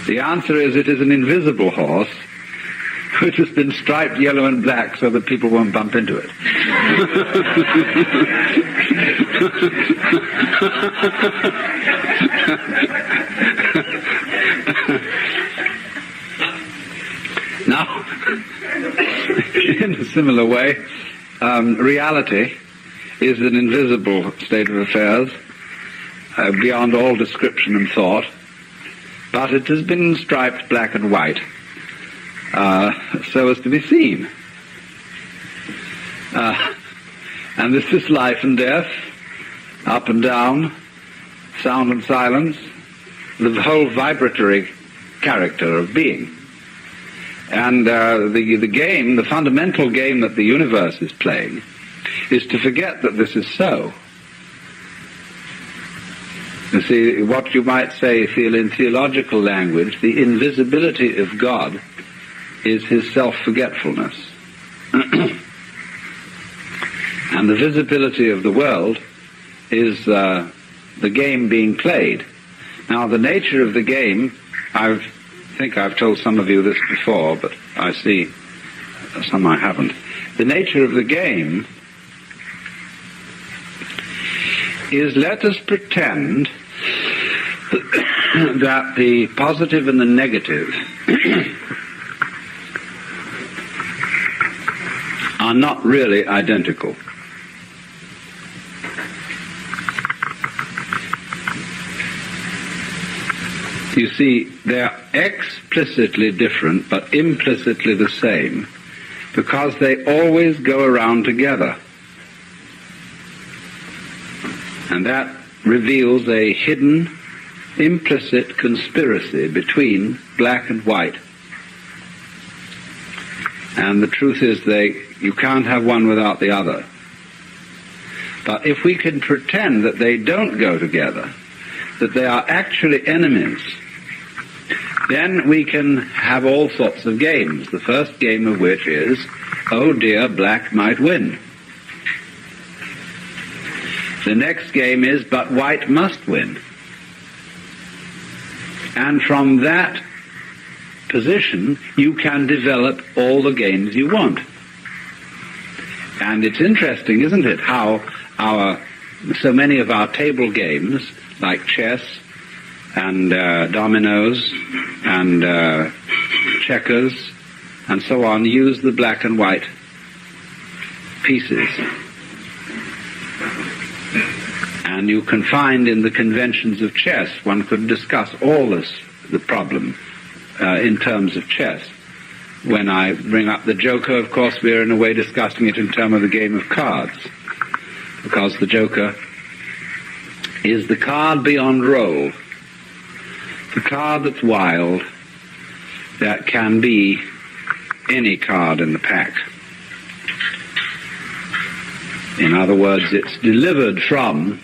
The answer is it is an invisible horse which has been striped yellow and black so that people won't bump into it. Now, in a similar way, reality is an invisible state of affairs, beyond all description and thought, but it has been striped black and white, so as to be seen. And this is life and death, up and down, sound and silence, the whole vibratory character of being. And the game, the fundamental game that the universe is playing, is to forget that this is so. You see, what you might say in theological language, the invisibility of God is his self-forgetfulness. And the visibility of the world is the game being played. Now, the nature of the game, I think I've told some of you this before, but I see some I haven't. The nature of the game is, let us pretend that the positive and the negative are not really identical. You see, they're explicitly different but implicitly the same because they always go around together. And that reveals a hidden, implicit conspiracy between black and white. And the truth is you can't have one without the other. But if we can pretend that they don't go together, that they are actually enemies, then we can have all sorts of games. The first game of which is, oh dear, black might win. The next game is, but white must win. And from that position, you can develop all the games you want. And it's interesting, isn't it, how so many of our table games, like chess and dominoes and checkers and so on, use the black and white pieces. And you can find in the conventions of chess, one could discuss all the problem in terms of chess. When I bring up the joker, of course, we're in a way discussing it in terms of the game of cards, because the joker is the card beyond roll, the card that's wild, that can be any card in the pack. In other words, it's delivered from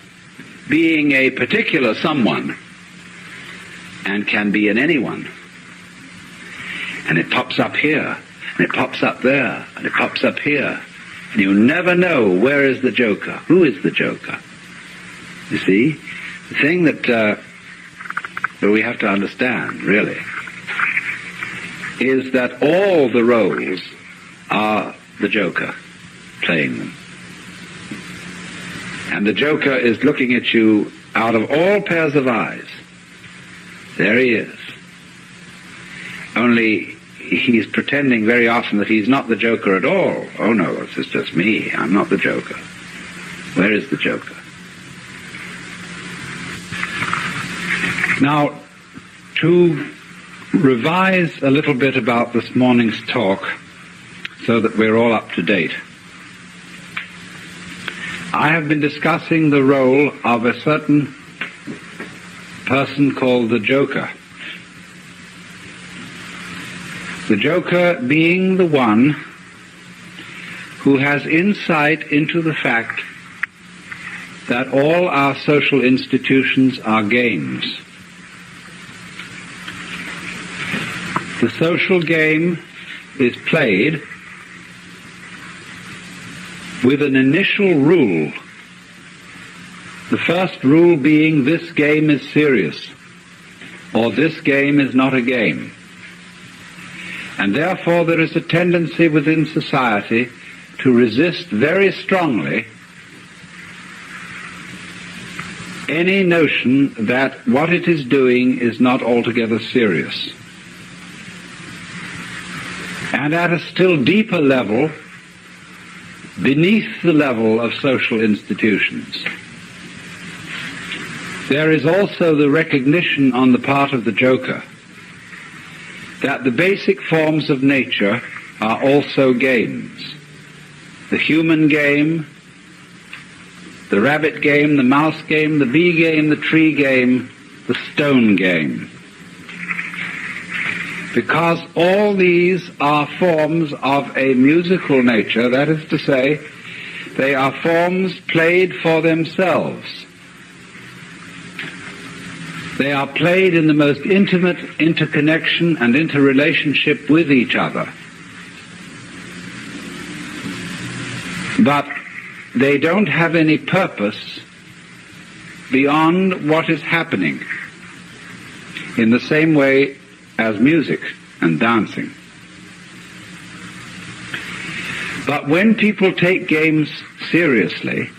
being a particular someone and can be in anyone. And it pops up here, and it pops up there, and it pops up here. And you never know, where is the joker? Who is the joker? You see? The thing that we have to understand, really, is that all the roles are the joker playing them. And the joker is looking at you out of all pairs of eyes. There he is. Only he's pretending very often that he's not the joker at all. Oh no, it's just me. I'm not the joker. Where is the joker? Now, to revise a little bit about this morning's talk so that we're all up to date, I have been discussing the role of a certain person called the joker. The joker being the one who has insight into the fact that all our social institutions are games. The social game is played with an initial rule. The first rule being, this game is serious, or this game is not a game. And therefore there is a tendency within society to resist very strongly any notion that what it is doing is not altogether serious. And at a still deeper level, beneath the level of social institutions, there is also the recognition on the part of the joker that the basic forms of nature are also games. The human game, the rabbit game, the mouse game, the bee game, the tree game, the stone game. Because all these are forms of a musical nature, that is to say, they are forms played for themselves. They are played in the most intimate interconnection and interrelationship with each other. But they don't have any purpose beyond what is happening, in the same way as music and dancing. But when people take games seriously,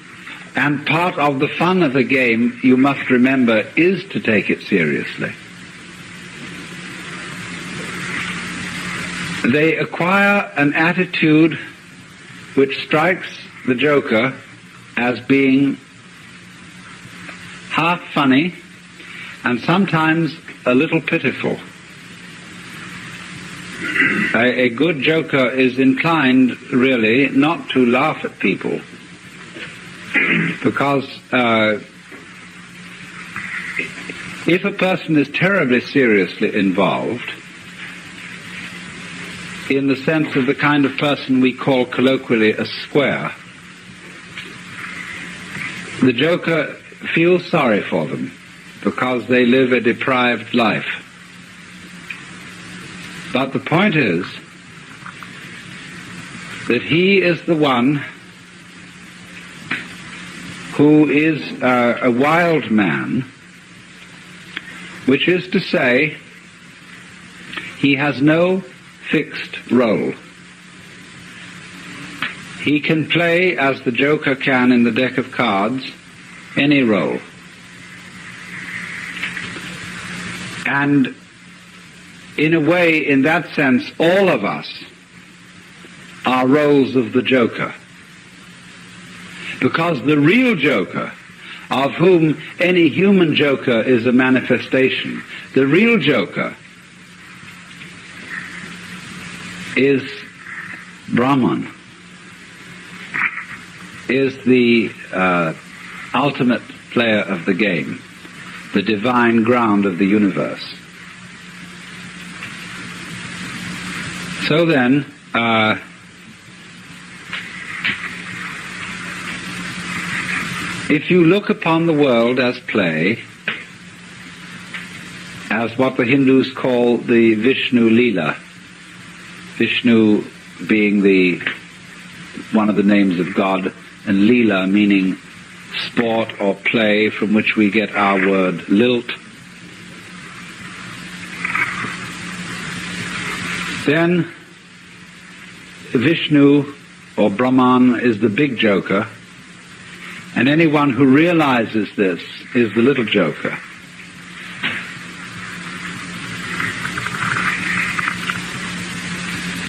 and part of the fun of a game, you must remember, is to take it seriously, they acquire an attitude which strikes the joker as being half funny and sometimes a little pitiful. A good joker is inclined, really, not to laugh at people, because if a person is terribly seriously involved, in the sense of the kind of person we call colloquially a square, the joker feels sorry for them because they live a deprived life. But the point is that he is the one who is a wild man, which is to say, he has no fixed role. He can play, as the joker can in the deck of cards, any role. And in a way, in that sense, all of us are roles of the joker. Because the real joker, of whom any human joker is a manifestation, the real joker is Brahman, is the ultimate player of the game, the divine ground of the universe. So then, if you look upon the world as play, as what the Hindus call the Vishnu Leela, Vishnu being one of the names of God, and Leela meaning sport or play, from which we get our word lilt, then Vishnu or Brahman is the big joker, and anyone who realizes this is the little joker.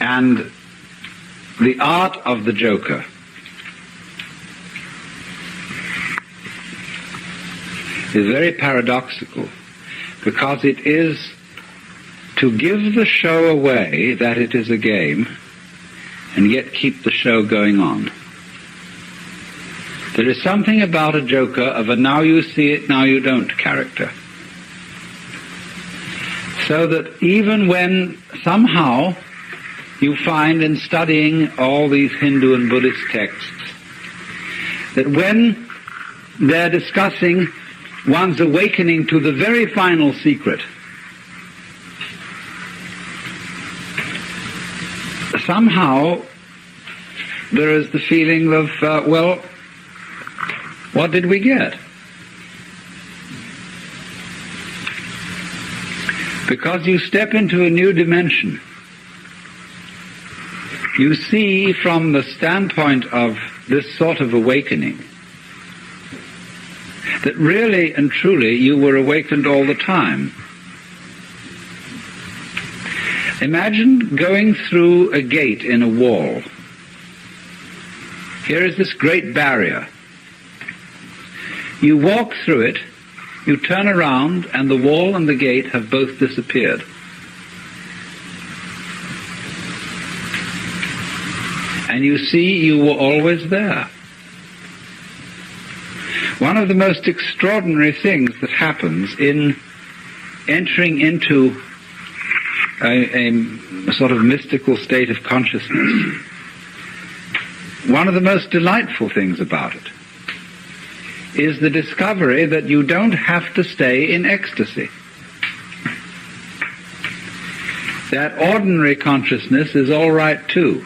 And the art of the joker is very paradoxical, because it is to give the show away that it is a game and yet keep the show going on. There is something about a joker of a now you see it, now you don't character. So that even when somehow you find in studying all these Hindu and Buddhist texts that when they're discussing one's awakening to the very final secret, somehow there is the feeling of, well, what did we get? Because you step into a new dimension. You see, from the standpoint of this sort of awakening, that really and truly you were awakened all the time. Imagine going through a gate in a wall. Here is this great barrier. You walk through it, you turn around, and the wall and the gate have both disappeared. And you see you were always there. One of the most extraordinary things that happens in entering into a sort of mystical state of consciousness, one of the most delightful things about it is the discovery that you don't have to stay in ecstasy. That ordinary consciousness is all right too.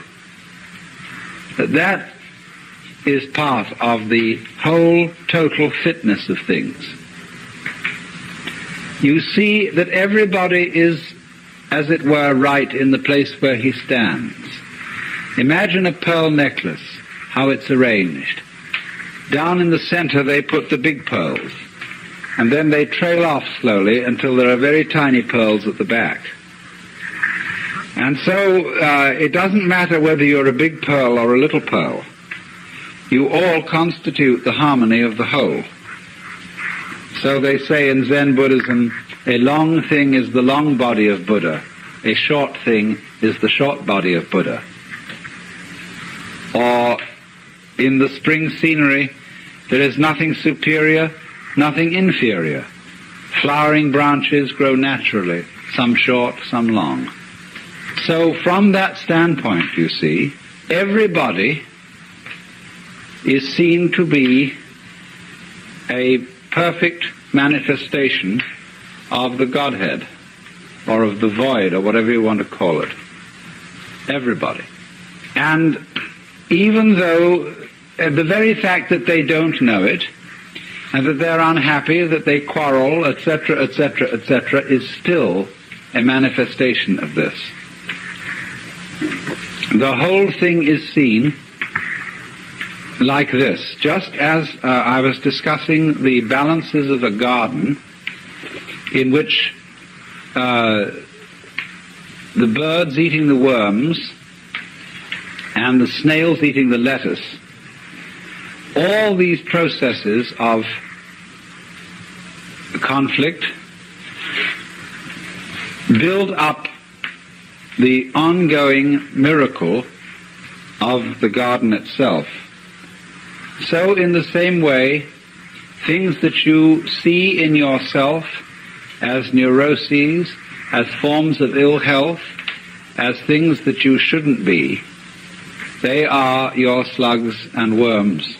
That is part of the whole total fitness of things. You see that everybody is, as it were, right in the place where he stands. Imagine a pearl necklace, how it's arranged. Down in the center they put the big pearls, and then they trail off slowly until there are very tiny pearls at the back. And so it doesn't matter whether you're a big pearl or a little pearl. You all constitute the harmony of the whole. So they say in Zen Buddhism, a long thing is the long body of Buddha, a short thing is the short body of Buddha. Or in the spring scenery, there is nothing superior, nothing inferior. Flowering branches grow naturally, some short, some long. So from that standpoint, you see, everybody is seen to be a perfect manifestation of the Godhead, or of the void, or whatever you want to call it. Everybody. And even though the very fact that they don't know it, and that they're unhappy, that they quarrel, etc., etc., etc., is still a manifestation of this. The whole thing is seen like this. Just as I was discussing the balances of a garden in which the birds eating the worms and the snails eating the lettuce, all these processes of conflict build up the ongoing miracle of the garden itself. So in the same way, things that you see in yourself as neuroses, as forms of ill health, as things that you shouldn't be, they are your slugs and worms.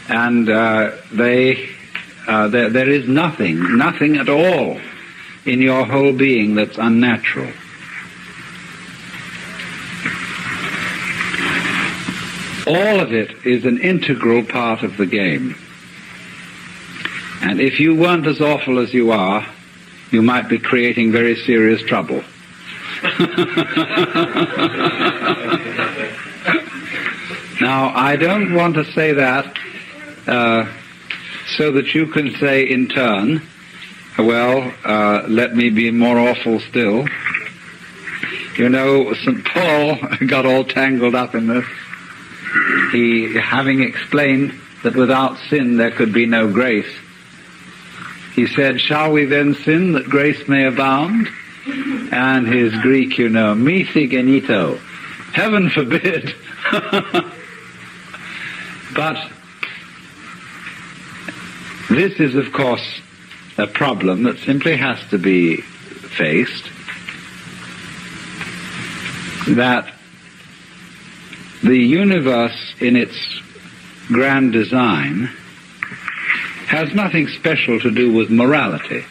And there is nothing at all in your whole being that's unnatural. All of it is an integral part of the game. And if you weren't as awful as you are, you might be creating very serious trouble. Now, I don't want to say that so that you can say in turn, well, let me be more awful still. You know, St. Paul got all tangled up in this. He, having explained that without sin there could be no grace, he said, shall we then sin that grace may abound? And his Greek, you know, mithi genito, heaven forbid. But this is, of course, a problem that simply has to be faced, that the universe in its grand design has nothing special to do with morality,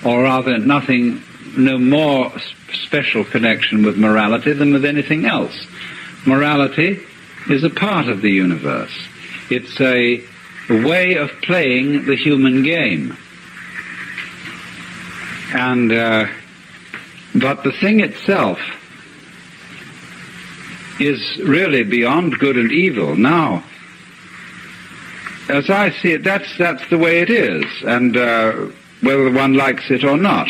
or rather no more special connection with morality than with anything else. Morality is a part of the universe. It's a way of playing the human game. And but the thing itself is really beyond good and evil. Now, as I see it, that's the way it is, and whether one likes it or not,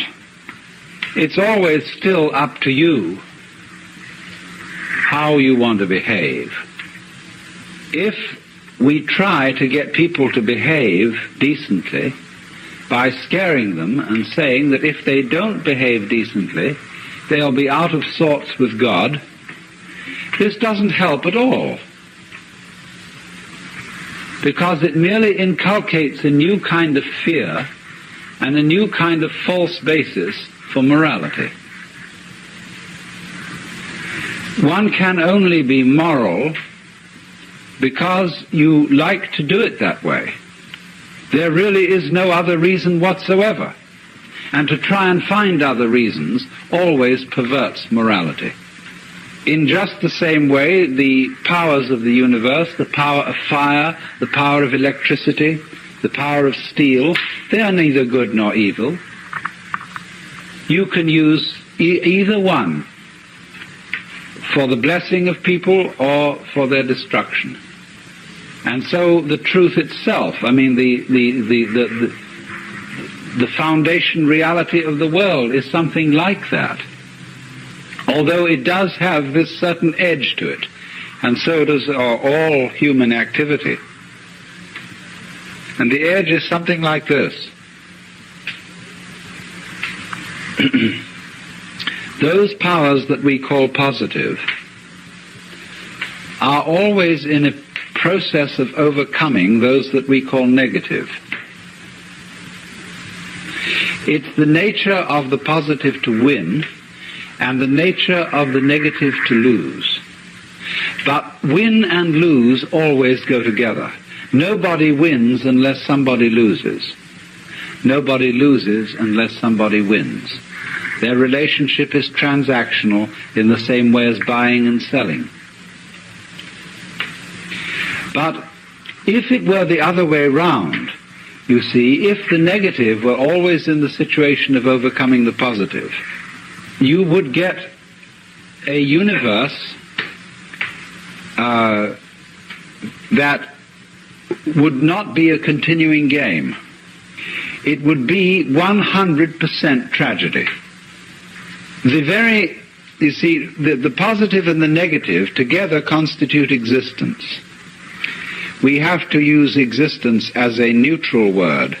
it's always still up to you how you want to behave. If we try to get people to behave decently by scaring them and saying that if they don't behave decently, they'll be out of sorts with God, this doesn't help at all, because it merely inculcates a new kind of fear and a new kind of false basis for morality. One can only be moral because you like to do it that way. There really is no other reason whatsoever. And to try and find other reasons always perverts morality. In just the same way, the powers of the universe, the power of fire, the power of electricity, the power of steel, they are neither good nor evil. You can use either one for the blessing of people or for their destruction. And so the truth itself, I mean the foundation reality of the world is something like that. Although it does have this certain edge to it, and so does all human activity. And the edge is something like this. Those powers that we call positive are always in a process of overcoming those that we call negative. It's the nature of the positive to win and the nature of the negative to lose. But win and lose always go together. Nobody wins unless somebody loses. Nobody loses unless somebody wins. Their relationship is transactional in the same way as buying and selling. But if it were the other way round, you see, if the negative were always in the situation of overcoming the positive, you would get a universe that would not be a continuing game. It would be 100% tragedy. You see, the positive and the negative together constitute existence. We have to use existence as a neutral word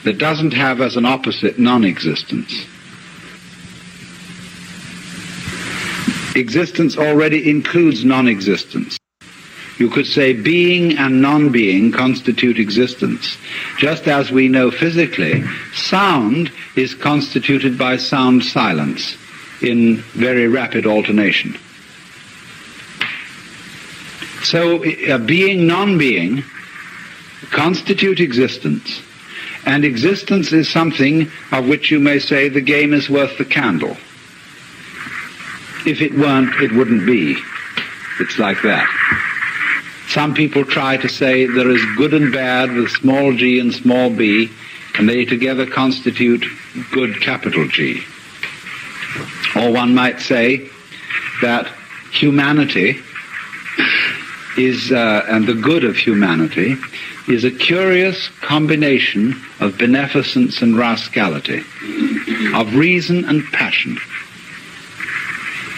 that doesn't have as an opposite non-existence. Existence already includes non-existence. You could say being and non-being constitute existence. Just as we know physically, sound is constituted by sound silence in very rapid alternation. So being, non-being constitute existence, and existence is something of which you may say the game is worth the candle. If it weren't, it wouldn't be. It's like that. Some people try to say there is good and bad with small g and small b, and they together constitute good capital G. Or one might say that humanity is, and the good of humanity, is a curious combination of beneficence and rascality, of reason and passion.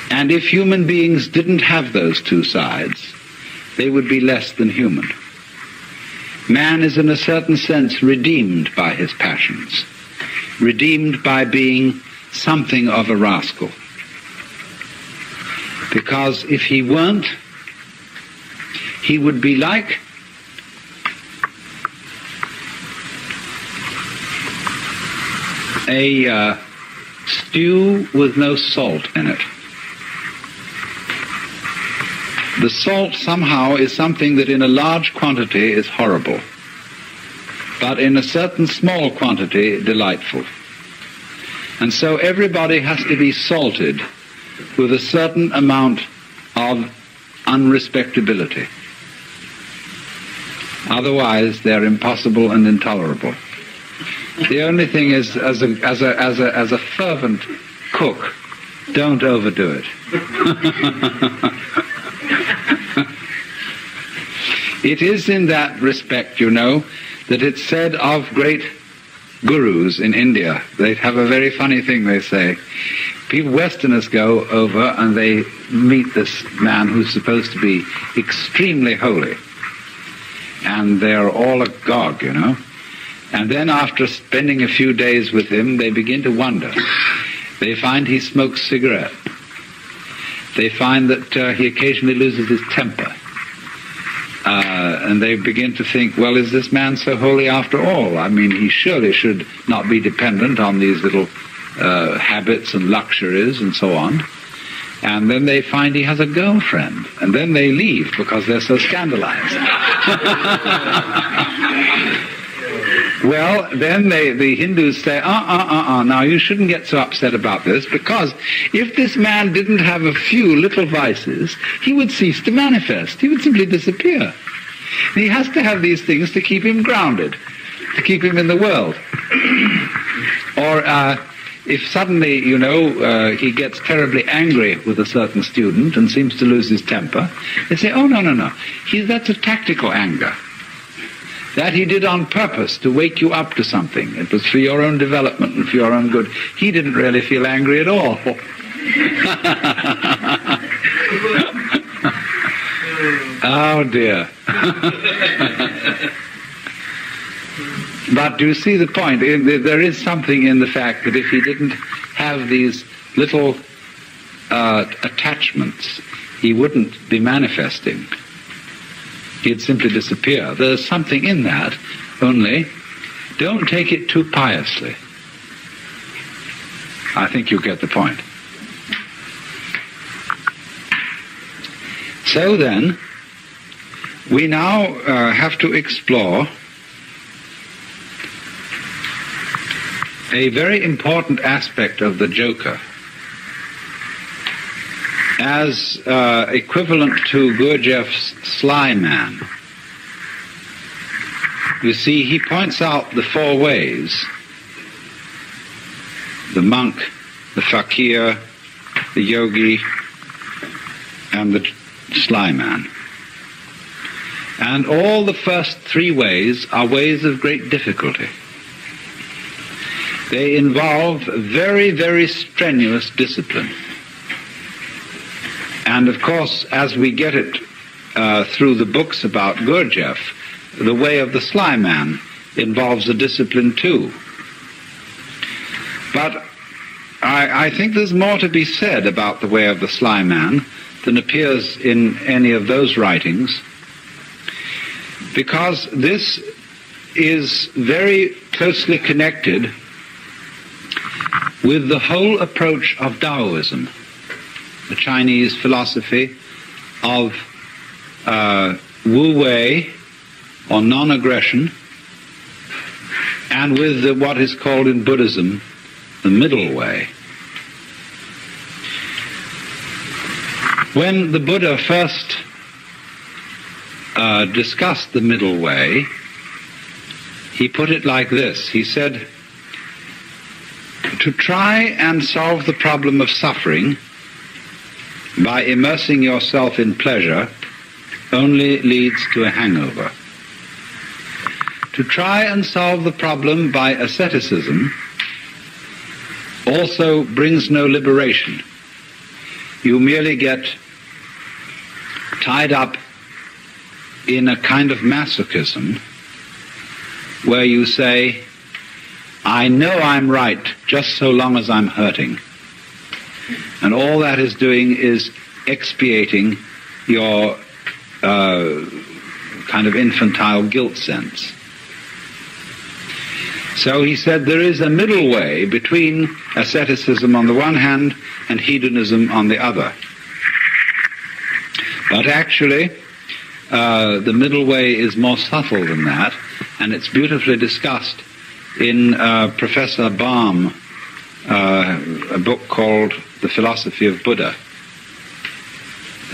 And if human beings didn't have those two sides, they would be less than human. Man is in a certain sense redeemed by his passions, redeemed by being something of a rascal. Because if he weren't, he would be like a stew with no salt in it. The salt somehow is something that in a large quantity is horrible, but in a certain small quantity delightful. And so everybody has to be salted with a certain amount of unrespectability. Otherwise, they're impossible and intolerable. The only thing is, as a fervent cook, don't overdo it. It is in that respect, you know, that it's said of great gurus in India. They have a very funny thing they say. People, Westerners, go over and they meet this man who's supposed to be extremely holy. And they're all agog, you know. And then after spending a few days with him, they begin to wonder. They find he smokes cigarette. They find that he occasionally loses his temper. And they begin to think, well, is this man so holy after all? I mean, he surely should not be dependent on these little habits and luxuries and so on. And then they find he has a girlfriend. And then they leave because they're so scandalized. Well, then the Hindus say, now you shouldn't get so upset about this, because if this man didn't have a few little vices, he would cease to manifest. He would simply disappear. And he has to have these things to keep him grounded, to keep him in the world. Or if suddenly, you know, he gets terribly angry with a certain student and seems to lose his temper, they say, oh, no, that's a tactical anger. That he did on purpose to wake you up to something. It was for your own development and for your own good. He didn't really feel angry at all. Oh dear. But do you see the point? There is something in the fact that if he didn't have these little attachments, he wouldn't be manifesting. He'd simply disappear. There's something in that, only don't take it too piously. I think you get the point. So then, we now have to explore a very important aspect of the Joker as equivalent to Gurdjieff's Sly Man. You see, he points out the four ways: the monk, the fakir, the yogi, and the Sly Man. And all the first three ways are ways of great difficulty. They involve very, very strenuous discipline. And of course, as we get it through the books about Gurdjieff, the way of the Sly Man involves a discipline too. But I think there's more to be said about the way of the Sly Man than appears in any of those writings, because this is very closely connected with the whole approach of Taoism, the Chinese philosophy of wu-wei, or non-aggression, and with what is called in Buddhism the middle way. When the Buddha first discussed the middle way, he put it like this. He said, to try and solve the problem of suffering by immersing yourself in pleasure only leads to a hangover. To try and solve the problem by asceticism also brings no liberation. You merely get tied up in a kind of masochism where you say, I know I'm right just so long as I'm hurting. And all that is doing is expiating your kind of infantile guilt sense. So he said there is a middle way between asceticism on the one hand and hedonism on the other. But actually, the middle way is more subtle than that, and it's beautifully discussed in Professor Baum, a book called The Philosophy of Buddha.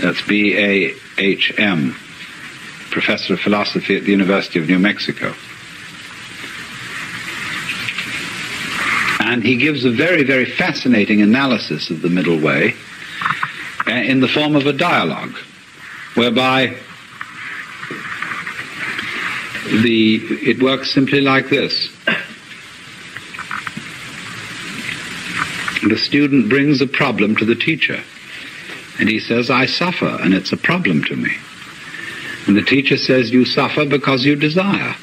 That's B-A-H-M, Professor of Philosophy at the University of New Mexico. And he gives a very, very fascinating analysis of the middle way in the form of a dialogue, whereby It works simply like this. The student brings a problem to the teacher, and he says, I suffer, and it's a problem to me. And the teacher says, you suffer because you desire.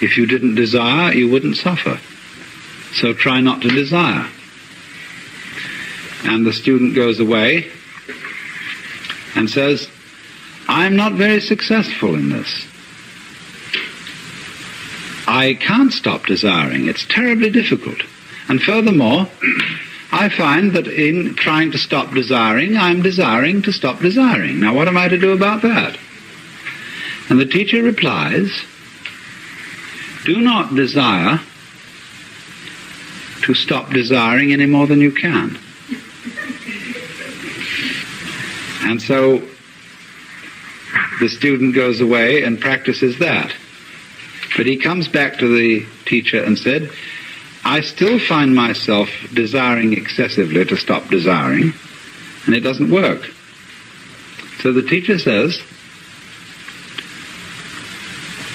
If you didn't desire, you wouldn't suffer. So try not to desire. And the student goes away and says, I'm not very successful in this. I can't stop desiring. It's terribly difficult. And furthermore, I find that in trying to stop desiring, I'm desiring to stop desiring. Now, what am I to do about that? And the teacher replies, do not desire to stop desiring any more than you can. And so the student goes away and practices that. But he comes back to the teacher and said, I still find myself desiring excessively to stop desiring, and it doesn't work. So the teacher says,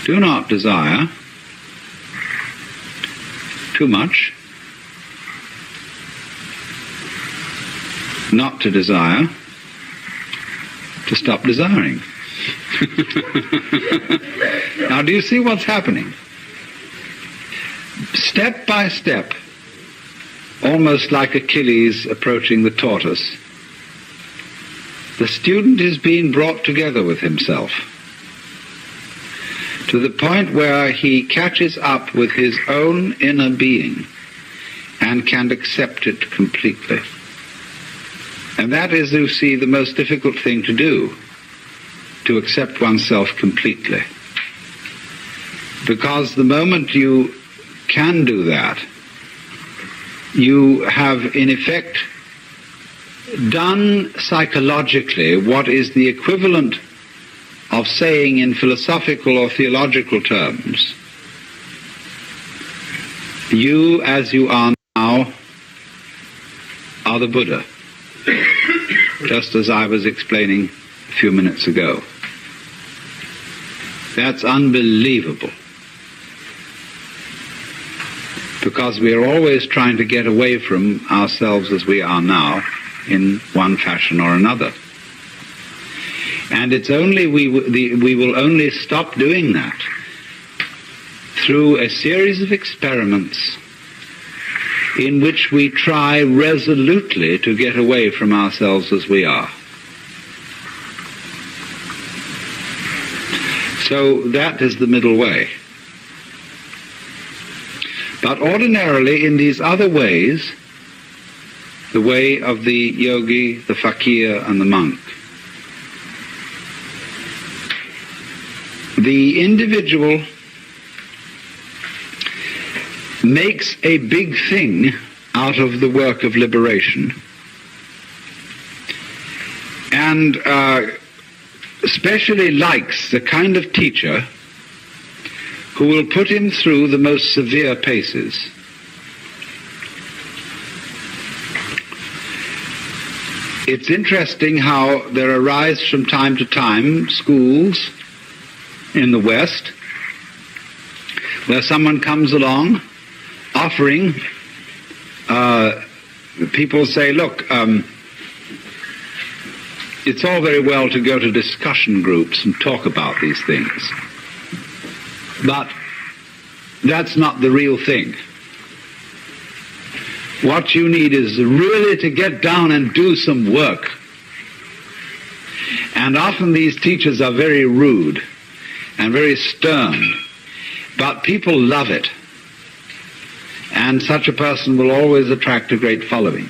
do not desire too much, not to desire, to stop desiring. Now, do you see what's happening? Step by step, almost like Achilles approaching the tortoise, the student is being brought together with himself to the point where he catches up with his own inner being and can accept it completely. And that is, you see, the most difficult thing to do, to accept oneself completely. Because the moment you can do that, you have in effect done psychologically what is the equivalent of saying in philosophical or theological terms, you as you are now are the Buddha, just as I was explaining a few minutes ago. That's unbelievable. Because we are always trying to get away from ourselves as we are now in one fashion or another. And it's only we will only stop doing that through a series of experiments in which we try resolutely to get away from ourselves as we are. So that is the middle way. But ordinarily in these other ways, the way of the yogi, the fakir, and the monk, the individual makes a big thing out of the work of liberation, and especially likes the kind of teacher who will put him through the most severe paces. It's interesting how there arise from time to time schools in the West where someone comes along offering, people say, look, it's all very well to go to discussion groups and talk about these things, but that's not the real thing. What you need is really to get down and do some work. And often these teachers are very rude and very stern, but people love it. And such a person will always attract a great following.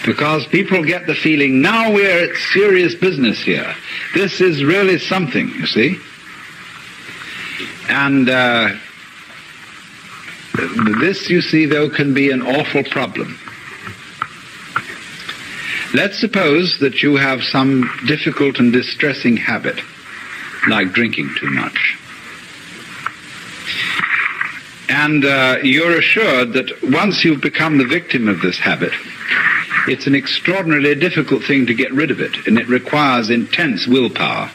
Because people get the feeling, now we're at serious business here. This is really something, you see. And this, you see, though, can be an awful problem. Let's suppose that you have some difficult and distressing habit, like drinking too much. And you're assured that once you've become the victim of this habit, it's an extraordinarily difficult thing to get rid of it, and it requires intense willpower.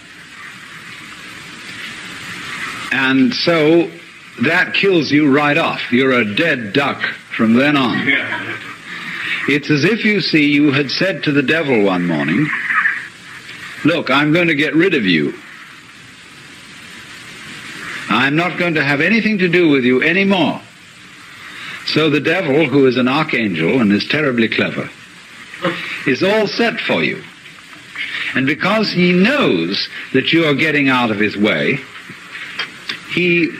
And so that kills you right off. You're a dead duck from then on. It's as if you had said to the devil one morning, look, I'm going to get rid of you. I'm not going to have anything to do with you anymore. So the devil, who is an archangel and is terribly clever, is all set for you. And because he knows that you are getting out of his way, he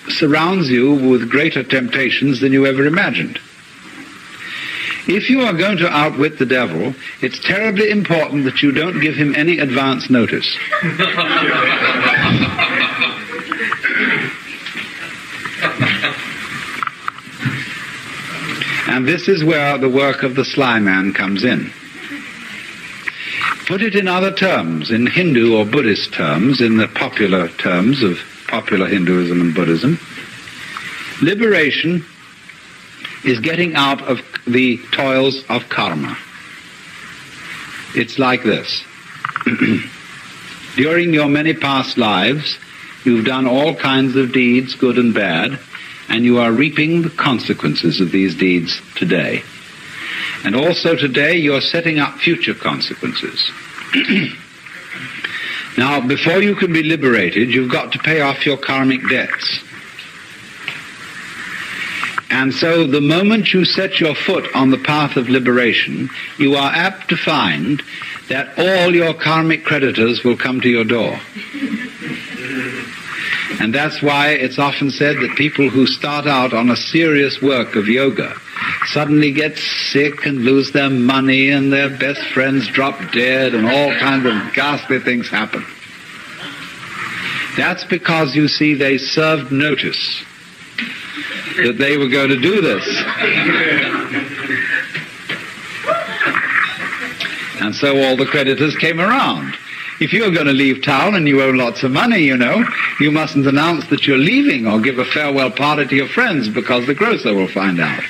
surrounds you with greater temptations than you ever imagined. If you are going to outwit the devil, it's terribly important that you don't give him any advance notice. And this is where the work of the sly man comes in. Put it in other terms, in Hindu or Buddhist terms, in the popular terms of popular Hinduism and Buddhism, liberation is getting out of the toils of karma. It's like this. During your many past lives, you've done all kinds of deeds, good and bad, and you are reaping the consequences of these deeds today. And also today you're setting up future consequences. Now, before you can be liberated, you've got to pay off your karmic debts. And so the moment you set your foot on the path of liberation, you are apt to find that all your karmic creditors will come to your door. And that's why it's often said that people who start out on a serious work of yoga suddenly get sick and lose their money and their best friends drop dead and all kinds of ghastly things happen. That's because, you see, they served notice that they were going to do this. And so all the creditors came around. If you're going to leave town and you owe lots of money, you mustn't announce that you're leaving or give a farewell party to your friends, because the grocer will find out.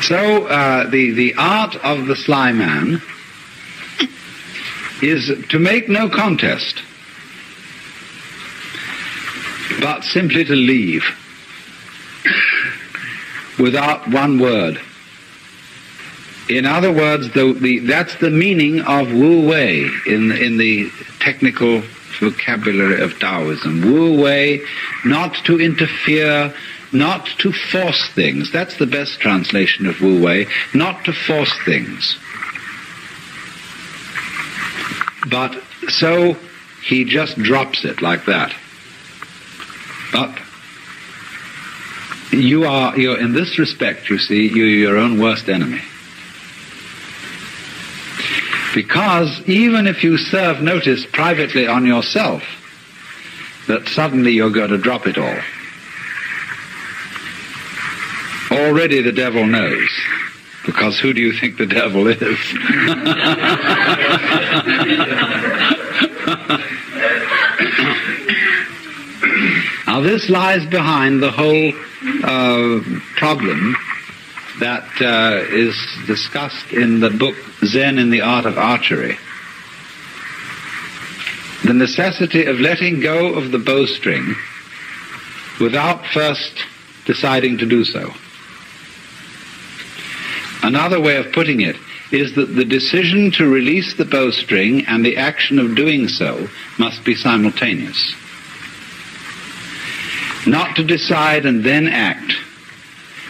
So the art of the sly man is to make no contest, but simply to leave without one word. In other words, that's the meaning of Wu Wei in the technical vocabulary of Taoism. Wu Wei, not to interfere, not to force things. That's the best translation of Wu Wei, not to force things. But so he just drops it like that. But you're in this respect, you see, you're your own worst enemy. Because even if you serve notice privately on yourself that suddenly you're going to drop it all, already the devil knows. Because who do you think the devil is? Now this lies behind the whole problem that is discussed in the book Zen in the Art of Archery. The necessity of letting go of the bowstring without first deciding to do so. Another way of putting it is that the decision to release the bowstring and the action of doing so must be simultaneous. Not to decide and then act,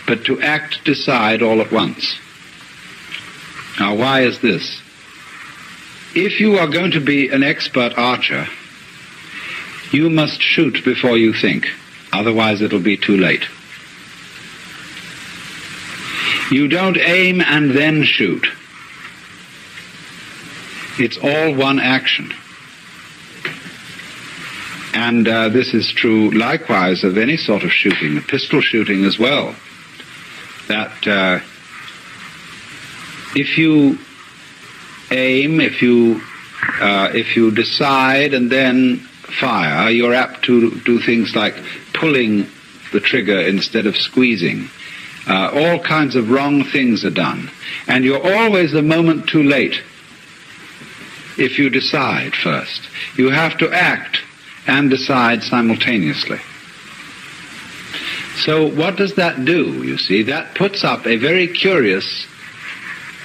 but to act, decide all at once. Now, why is this? If you are going to be an expert archer, you must shoot before you think, otherwise it'll be too late. You don't aim and then shoot. It's all one action. And this is true likewise of any sort of shooting, pistol shooting as well. That if you aim, if you decide and then fire, you're apt to do things like pulling the trigger instead of squeezing. All kinds of wrong things are done. And you're always a moment too late. if you decide first. You have to act and decide simultaneously. So what does that do, you see? That puts up a very curious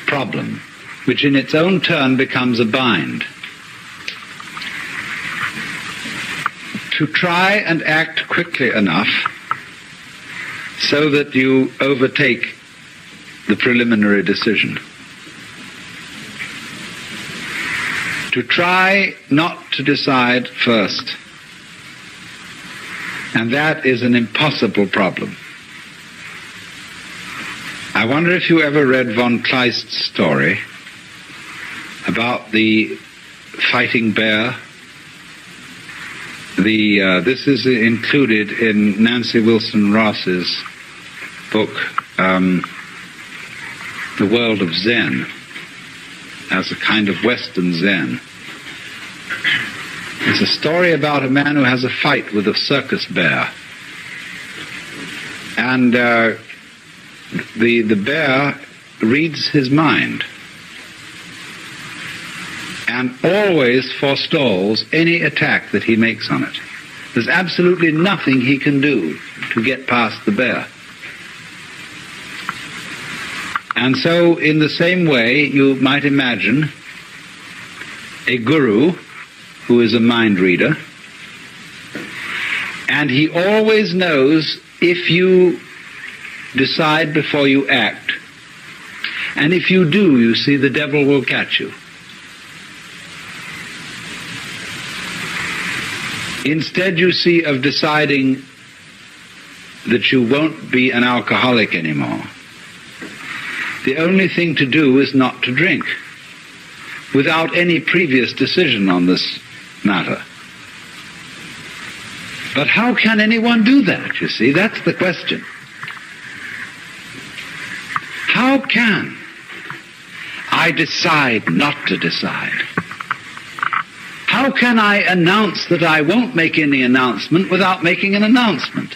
problem, which in its own turn becomes a bind. To try and act quickly enough so that you overtake the preliminary decision. To try not to decide first. And that is an impossible problem. I wonder if you ever read von Kleist's story about the fighting bear. This is included in Nancy Wilson Ross's book, The World of Zen, as a kind of Western Zen. It's a story about a man who has a fight with a circus bear. And the bear reads his mind and always forestalls any attack that he makes on it. There's absolutely nothing he can do to get past the bear. And so, in the same way, you might imagine a guru who is a mind reader, and he always knows if you decide before you act, and if you do, you see, the devil will catch you. Instead, you see, of deciding that you won't be an alcoholic anymore, the only thing to do is not to drink, without any previous decision on this matter. But how can anyone do that, you see? That's the question. How can I decide not to decide? How can I announce that I won't make any announcement without making an announcement?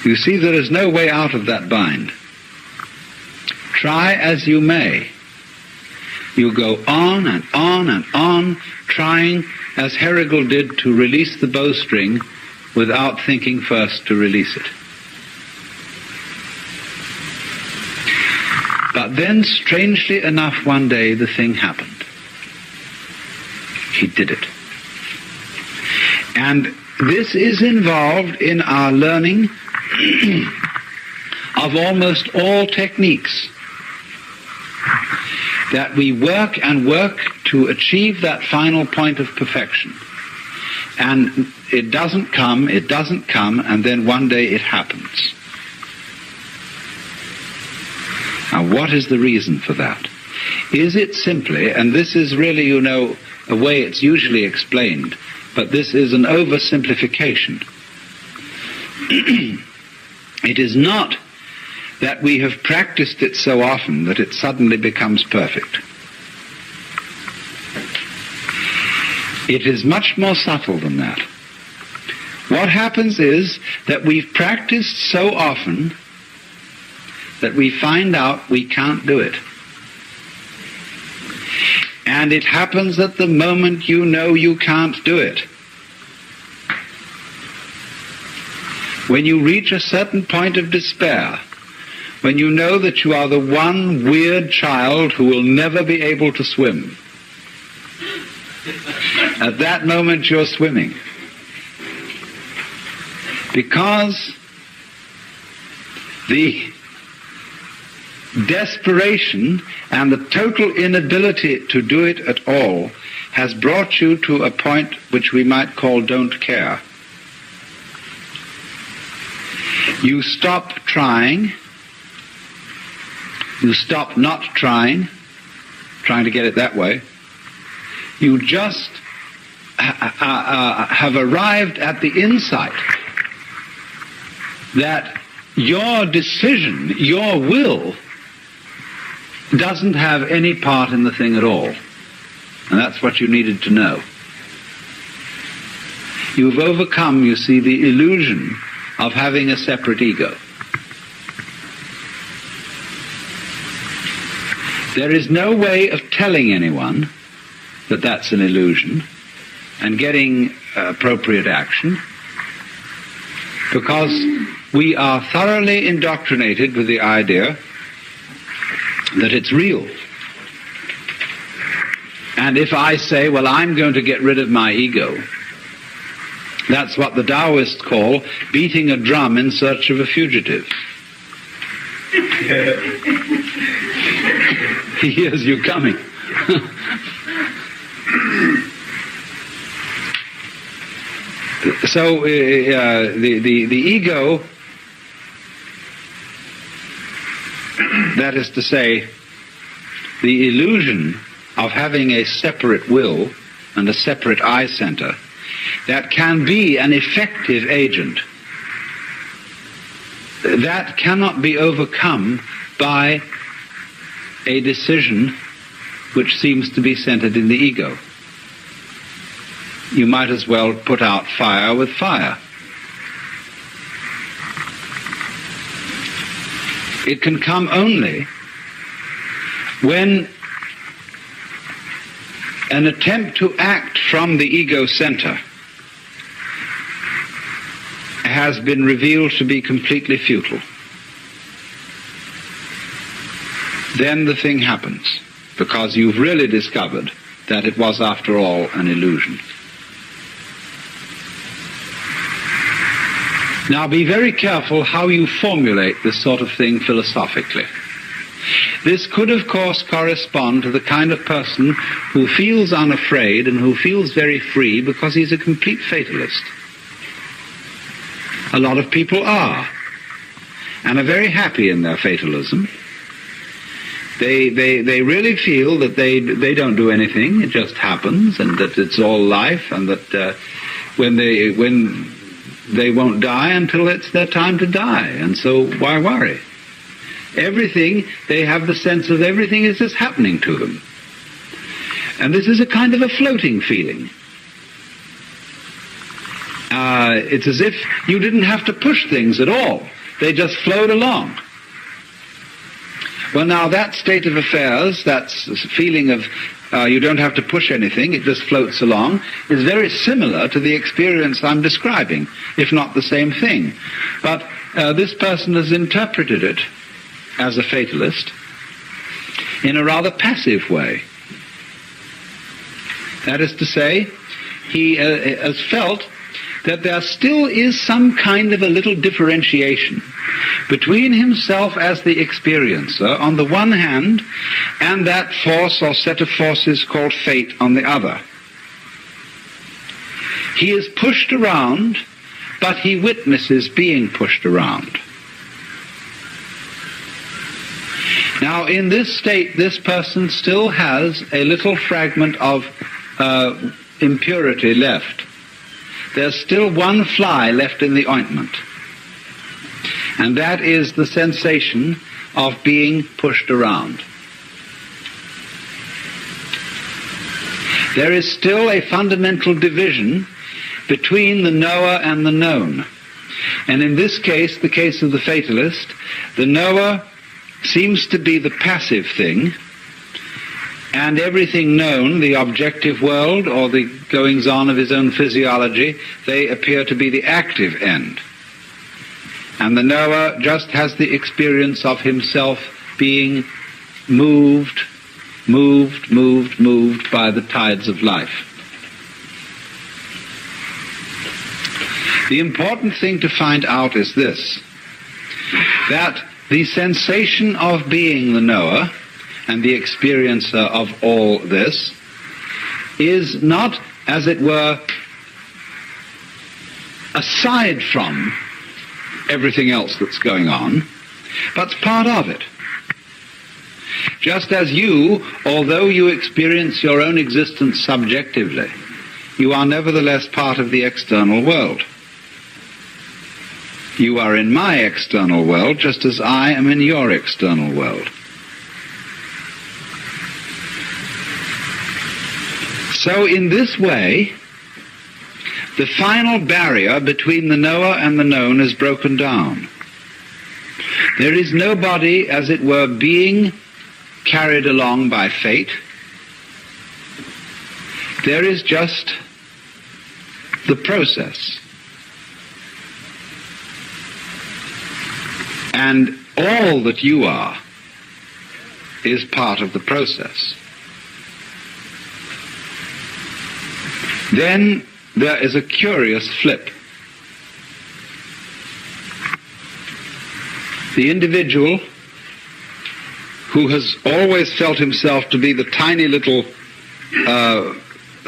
You see, there is no way out of that bind. Try as you may. You go on and on and on, trying, as Herigel did, to release the bowstring without thinking first to release it. But then, strangely enough, one day the thing happened. He did it. And this is involved in our learning of almost all techniques. That we work and work to achieve that final point of perfection. And it doesn't come, and then one day it happens. Now, what is the reason for that? Is it simply, and this is really, you know, a way it's usually explained, but this is an oversimplification. It is not that we have practiced it so often that it suddenly becomes perfect. It is much more subtle than that. What happens is that we've practiced so often that we find out we can't do it. And it happens at the moment you know you can't do it. When you reach a certain point of despair, when you know that you are the one weird child who will never be able to swim, at that moment you're swimming. Because the desperation and the total inability to do it at all has brought you to a point which we might call don't care. You stop trying. You stop not trying to get it that way. You just have arrived at the insight that your decision, your will, doesn't have any part in the thing at all. And that's what you needed to know. You've overcome, you see, the illusion of having a separate ego. There is no way of telling anyone that that's an illusion and getting appropriate action, because we are thoroughly indoctrinated with the idea that it's real. And if I say, well, I'm going to get rid of my ego, that's what the Taoists call beating a drum in search of a fugitive. He hears you coming. So the ego, that is to say, the illusion of having a separate will and a separate eye center that can be an effective agent, that cannot be overcome by a decision which seems to be centered in the ego. You might as well put out fire with fire. It can come only when an attempt to act from the ego center has been revealed to be completely futile. Then the thing happens, because you've really discovered that it was, after all, an illusion. Now, be very careful how you formulate this sort of thing philosophically. This could, of course, correspond to the kind of person who feels unafraid and who feels very free because he's a complete fatalist. A lot of people are, and are very happy in their fatalism. They really feel that they don't do anything, it just happens, and that it's all life, and that when they won't die until it's their time to die, and so why worry? Everything, they have the sense of everything is just happening to them. And this is a kind of a floating feeling. It's as if you didn't have to push things at all. They just flowed along. Well, now that state of affairs, that feeling of you don't have to push anything, it just floats along, is very similar to the experience I'm describing, if not the same thing. But this person has interpreted it as a fatalist in a rather passive way. That is to say, he has felt that there still is some kind of a little differentiation between himself as the experiencer on the one hand and that force or set of forces called fate on the other. He is pushed around, but he witnesses being pushed around. Now, in this state, this person still has a little fragment of impurity left. There's still one fly left in the ointment. And that is the sensation of being pushed around. There is still a fundamental division between the knower and the known. And in this case, the case of the fatalist, the knower seems to be the passive thing, and everything known, the objective world or the goings-on of his own physiology, they appear to be the active end. And the knower just has the experience of himself being moved by the tides of life. The important thing to find out is this, that the sensation of being the knower and the experiencer of all this is not, as it were, aside from everything else that's going on, but it's part of it. Just as you, although you experience your own existence subjectively, you are nevertheless part of the external world. You are in my external world just as I am in your external world. So in this way, the final barrier between the knower and the known is broken down. There is nobody, as it were, being carried along by fate. There is just the process. And all that you are is part of the process. Then there is a curious flip. The individual who has always felt himself to be the tiny little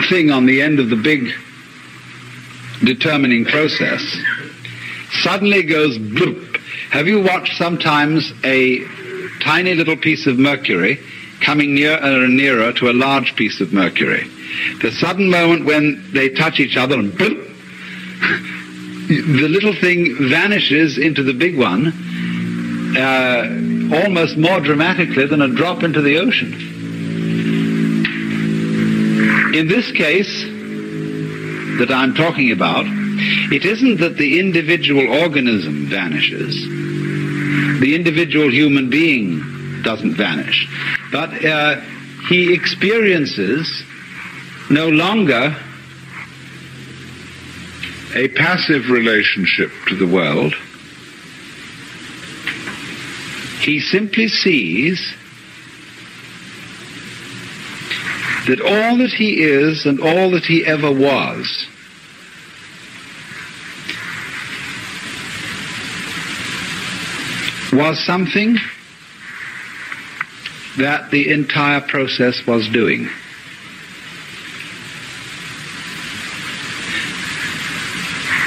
thing on the end of the big determining process suddenly goes bloop. Have you watched sometimes a tiny little piece of mercury coming nearer and nearer to a large piece of mercury? The sudden moment when they touch each other and bloop, the little thing vanishes into the big one, almost more dramatically than a drop into the ocean. In this case that I'm talking about, it isn't that the individual organism vanishes. The individual human being doesn't vanish. But he experiences no longer a passive relationship to the world. He simply sees that all that he is and all that he ever was something that the entire process was doing.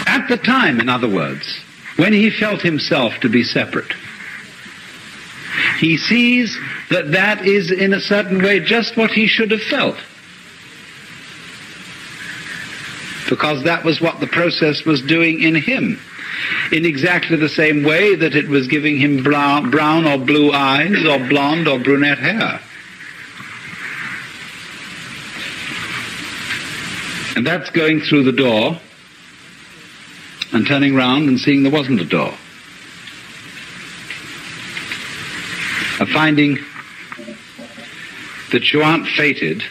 At the time, in other words, when he felt himself to be separate, he sees that that is in a certain way just what he should have felt, because that was what the process was doing in him, in exactly the same way that it was giving him brown or blue eyes or blonde or brunette hair. And that's going through the door and turning round and seeing there wasn't a door. Of finding that you aren't fated,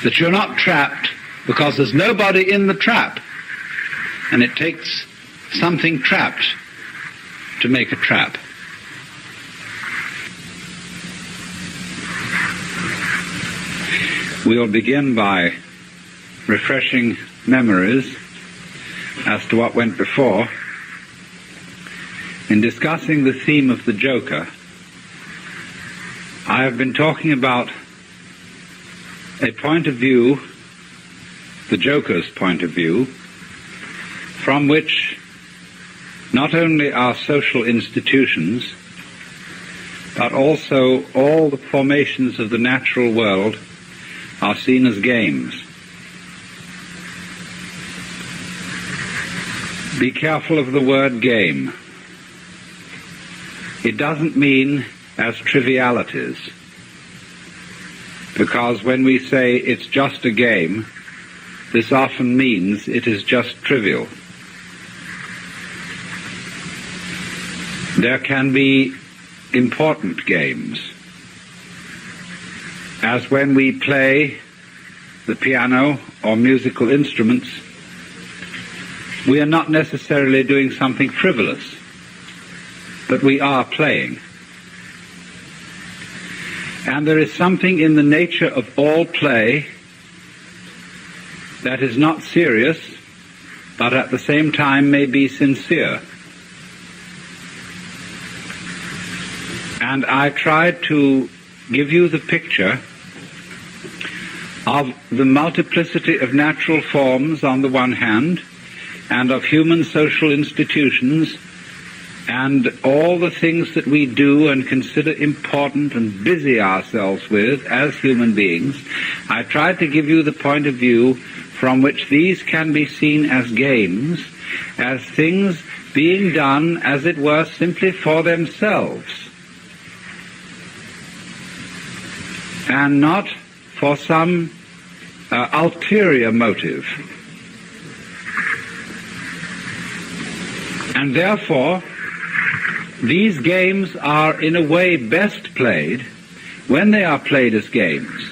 that you're not trapped because there's nobody in the trap, and it takes something trapped to make a trap. We'll begin by refreshing memories as to what went before. In discussing the theme of the Joker, I have been talking about a point of view, the Joker's point of view, from which not only our social institutions, but also all the formations of the natural world are seen as games. Be careful of the word game. It doesn't mean as trivialities, because when we say it's just a game, this often means it is just trivial. There can be important games, as when we play the piano or musical instruments, we are not necessarily doing something frivolous, but we are playing. And there is something in the nature of all play that is not serious, but at the same time may be sincere. And I tried to give you the picture of the multiplicity of natural forms on the one hand, and of human social institutions, and all the things that we do and consider important and busy ourselves with as human beings. I tried to give you the point of view from which these can be seen as games, as things being done, as it were, simply for themselves, and not for some ulterior motive. And therefore, these games are in a way best played when they are played as games.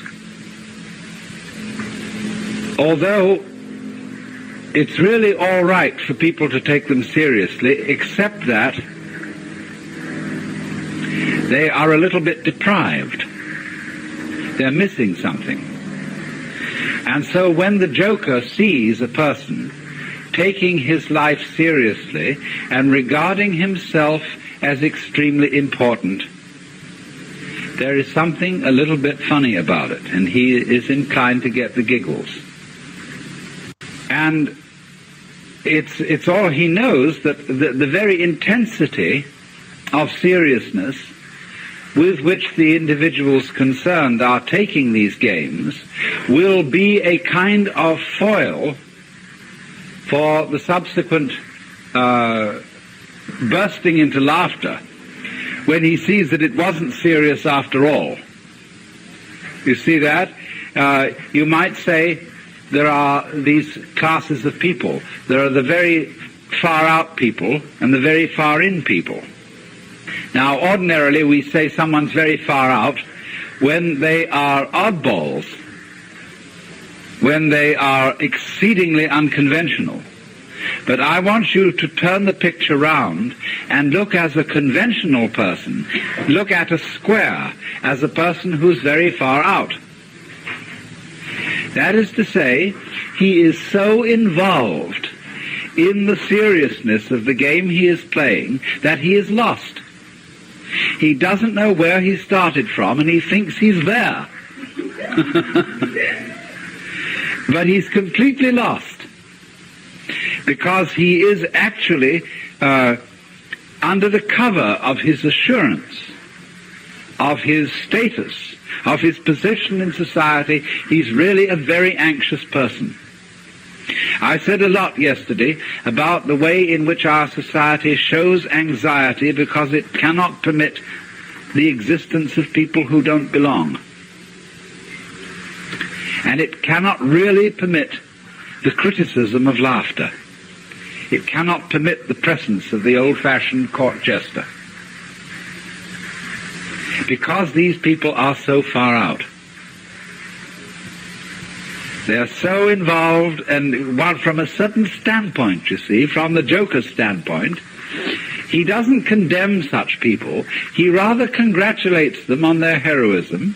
Although it's really all right for people to take them seriously, except that they are a little bit deprived. They're missing something. And so when the joker sees a person taking his life seriously and regarding himself as extremely important, there is something a little bit funny about it, and he is inclined to get the giggles. And it's all he knows, that the very intensity of seriousness with which the individuals concerned are taking these games will be a kind of foil for the subsequent bursting into laughter when he sees that it wasn't serious after all. You see that? You might say there are these classes of people. There are the very far out people and the very far in people. Now, ordinarily we say someone's very far out when they are oddballs, when they are exceedingly unconventional. But I want you to turn the picture round and look as a conventional person. Look at a square as a person who's very far out. That is to say, he is so involved in the seriousness of the game he is playing that he is lost. He doesn't know where he started from, and he thinks he's there. But he's completely lost, because he is actually under the cover of his assurance, of his status, of his position in society. He's really a very anxious person. I said a lot yesterday about the way in which our society shows anxiety because it cannot permit the existence of people who don't belong. And it cannot really permit the criticism of laughter. It cannot permit the presence of the old-fashioned court jester, because these people are so far out. They are so involved, and from a certain standpoint, you see, from the joker's standpoint, he doesn't condemn such people. He rather congratulates them on their heroism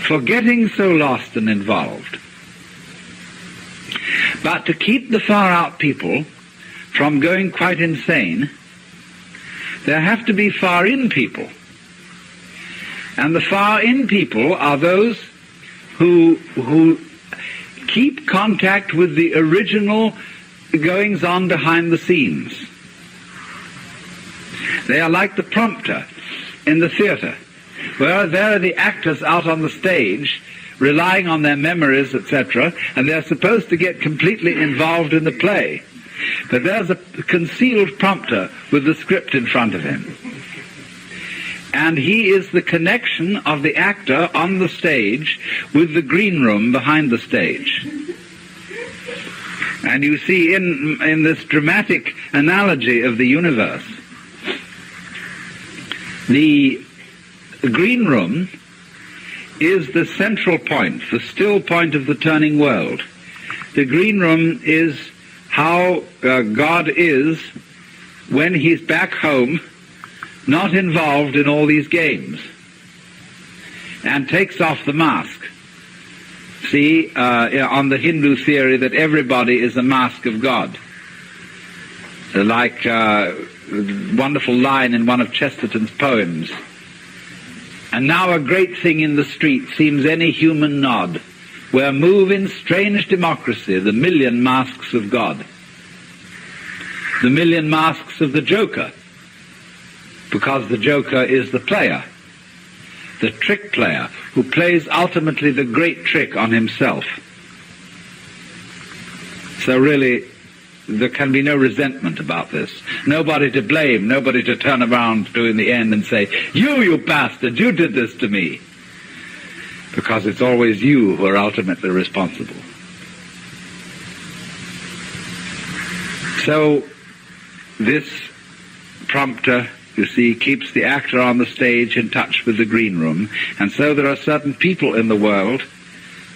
for getting so lost and involved. But to keep the far-out people from going quite insane, there have to be far-in people. And the far-in people are those who keep contact with the original goings-on behind the scenes. They are like the prompter in the theater, where there are the actors out on the stage relying on their memories, etc., and they're supposed to get completely involved in the play. But there's a concealed prompter with the script in front of him. And he is the connection of the actor on the stage with the green room behind the stage. And you see in this dramatic analogy of the universe, the green room is the central point, the still point of the turning world. The green room is how God is when he's back home, not involved in all these games, and takes off the mask. See, on the Hindu theory that everybody is a mask of God. Like a wonderful line in one of Chesterton's poems. And now a great thing in the street seems any human nod, where move in strange democracy the million masks of God. The million masks of the joker, because the joker is the player, the trick player, who plays ultimately the great trick on himself. So really, there can be no resentment about this. Nobody to blame, nobody to turn around to in the end and say, you bastard, you did this to me. Because it's always you who are ultimately responsible. So, this prompter, you see, keeps the actor on the stage in touch with the green room. And so there are certain people in the world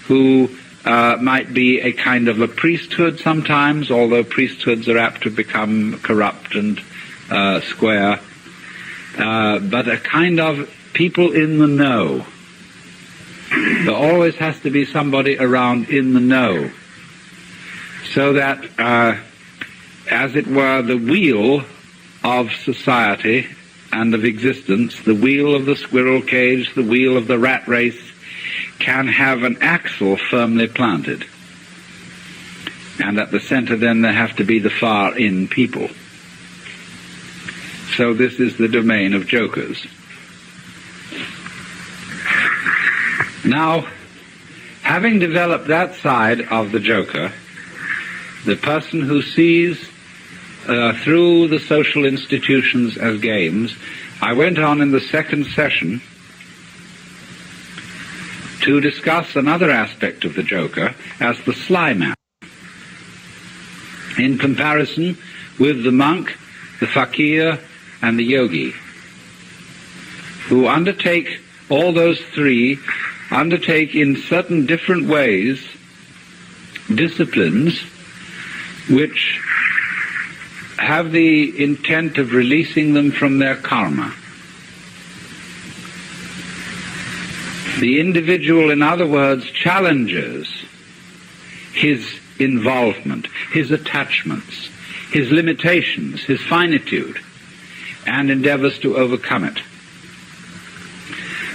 who might be a kind of a priesthood sometimes, although priesthoods are apt to become corrupt and square, but a kind of people in the know. There always has to be somebody around in the know, so that, as it were, the wheel of society and of existence, the wheel of the squirrel cage, the wheel of the rat race, can have an axle firmly planted. And at the center then there have to be the far in people. So this is the domain of jokers. Now, having developed that side of the joker, the person who sees through the social institutions as games, I went on in the second session to discuss another aspect of the joker as the sly man, in comparison with the monk, the fakir, and the yogi, who undertake, all those three, undertake in certain different ways disciplines which have the intent of releasing them from their karma. The individual, in other words, challenges his involvement, his attachments, his limitations, his finitude, and endeavors to overcome it.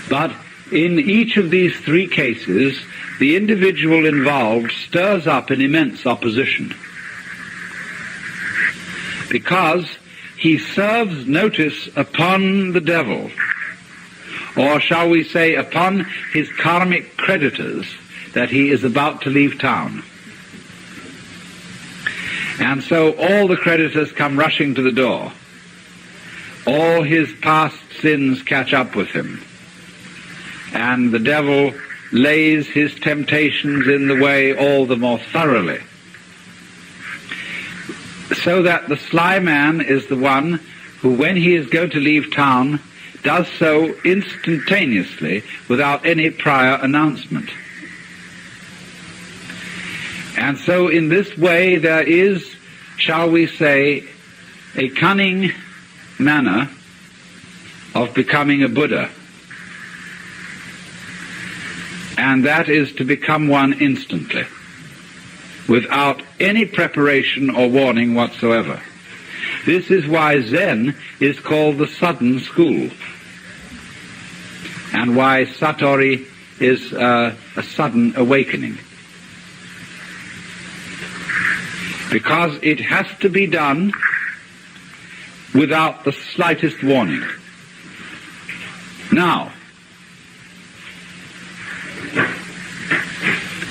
But in each of these three cases, the individual involved stirs up an immense opposition, because he serves notice upon the devil, or shall we say upon his karmic creditors, that he is about to leave town. And so all the creditors come rushing to the door. All his past sins catch up with him. And the devil lays his temptations in the way all the more thoroughly. So that the sly man is the one who, when he is going to leave town, does so instantaneously without any prior announcement. And so in this way there is, shall we say, a cunning manner of becoming a Buddha. And that is to become one instantly, without any preparation or warning whatsoever. This is why Zen is called the sudden school, and why Satori is a sudden awakening. Because it has to be done without the slightest warning. Now,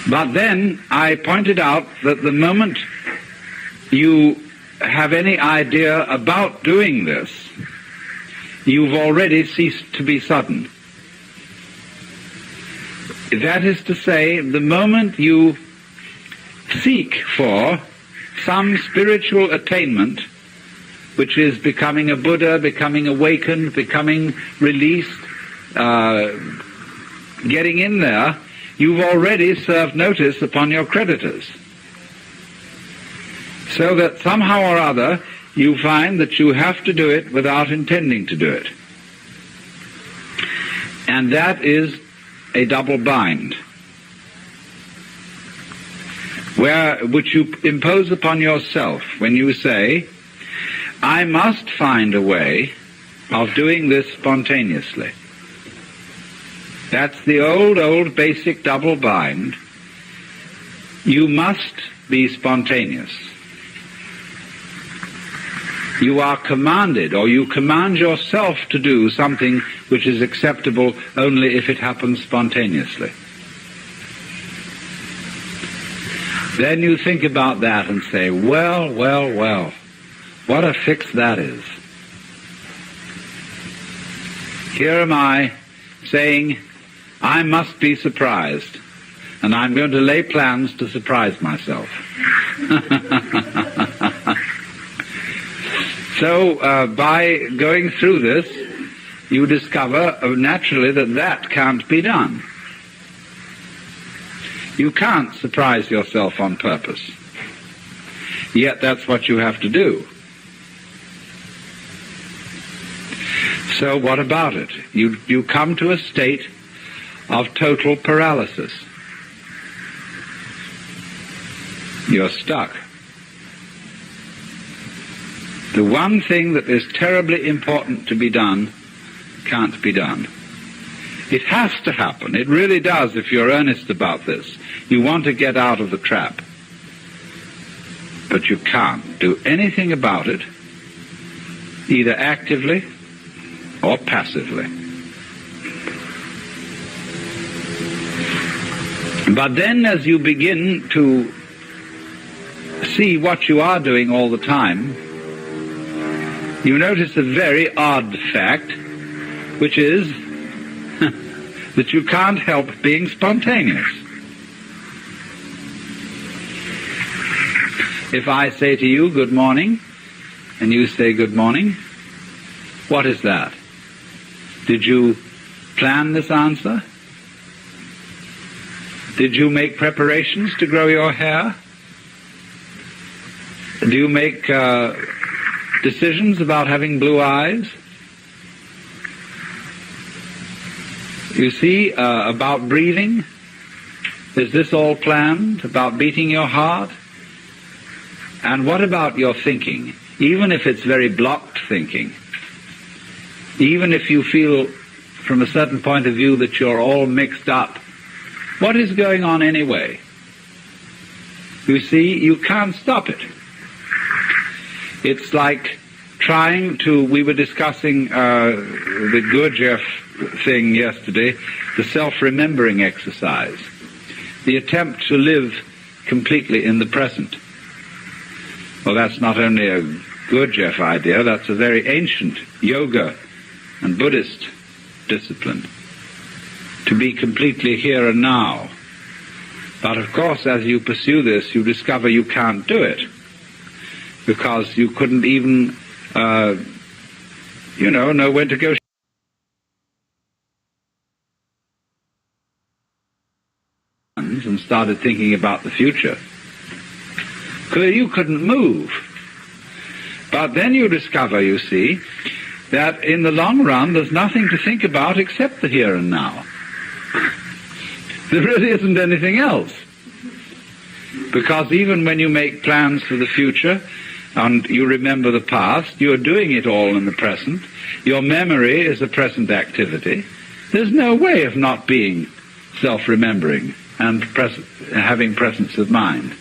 but then I pointed out that the moment you have any idea about doing this, you've already ceased to be sudden. That is to say, the moment you seek for some spiritual attainment, which is becoming a Buddha, becoming awakened, becoming released, getting in there, you've already served notice upon your creditors. So that somehow or other you find that you have to do it without intending to do it. And that is a double bind, which you impose upon yourself when you say, I must find a way of doing this spontaneously. That's the old basic double bind. You must be spontaneous. You are commanded, or you command yourself to do something which is acceptable only if it happens spontaneously. Then you think about that and say, well, what a fix that is. Here am I saying, I must be surprised, and I'm going to lay plans to surprise myself. So by going through this, you discover naturally that can't be done. You can't surprise yourself on purpose. Yet that's what you have to do. So what about it? You come to a state of total paralysis. You're stuck. The one thing that is terribly important to be done can't be done. It has to happen. It really does if you're earnest about this. You want to get out of the trap. But you can't do anything about it, either actively or passively. But then as you begin to see what you are doing all the time, you notice a very odd fact, which is that you can't help being spontaneous. If I say to you, good morning, and you say good morning, what is that? Did you plan this answer? Did you make preparations to grow your hair? Do you make decisions about having blue eyes? You see, about breathing? Is this all planned? About beating your heart? And what about your thinking? Even if it's very blocked thinking, even if you feel from a certain point of view that you're all mixed up, what is going on anyway? You see, you can't stop it. It's like trying to, we were discussing the Gurdjieff thing yesterday, the self-remembering exercise, the attempt to live completely in the present. Well, that's not only a Gurdjieff idea, that's a very ancient yoga and Buddhist discipline, to be completely here and now. But of course, as you pursue this, you discover you can't do it, because you couldn't even, know when to go and started thinking about the future. You couldn't move. But then you discover, you see, that in the long run there's nothing to think about except the here and now. There really isn't anything else. Because even when you make plans for the future and you remember the past, you're doing it all in the present. Your memory is a present activity. There's no way of not being self-remembering and having presence of mind.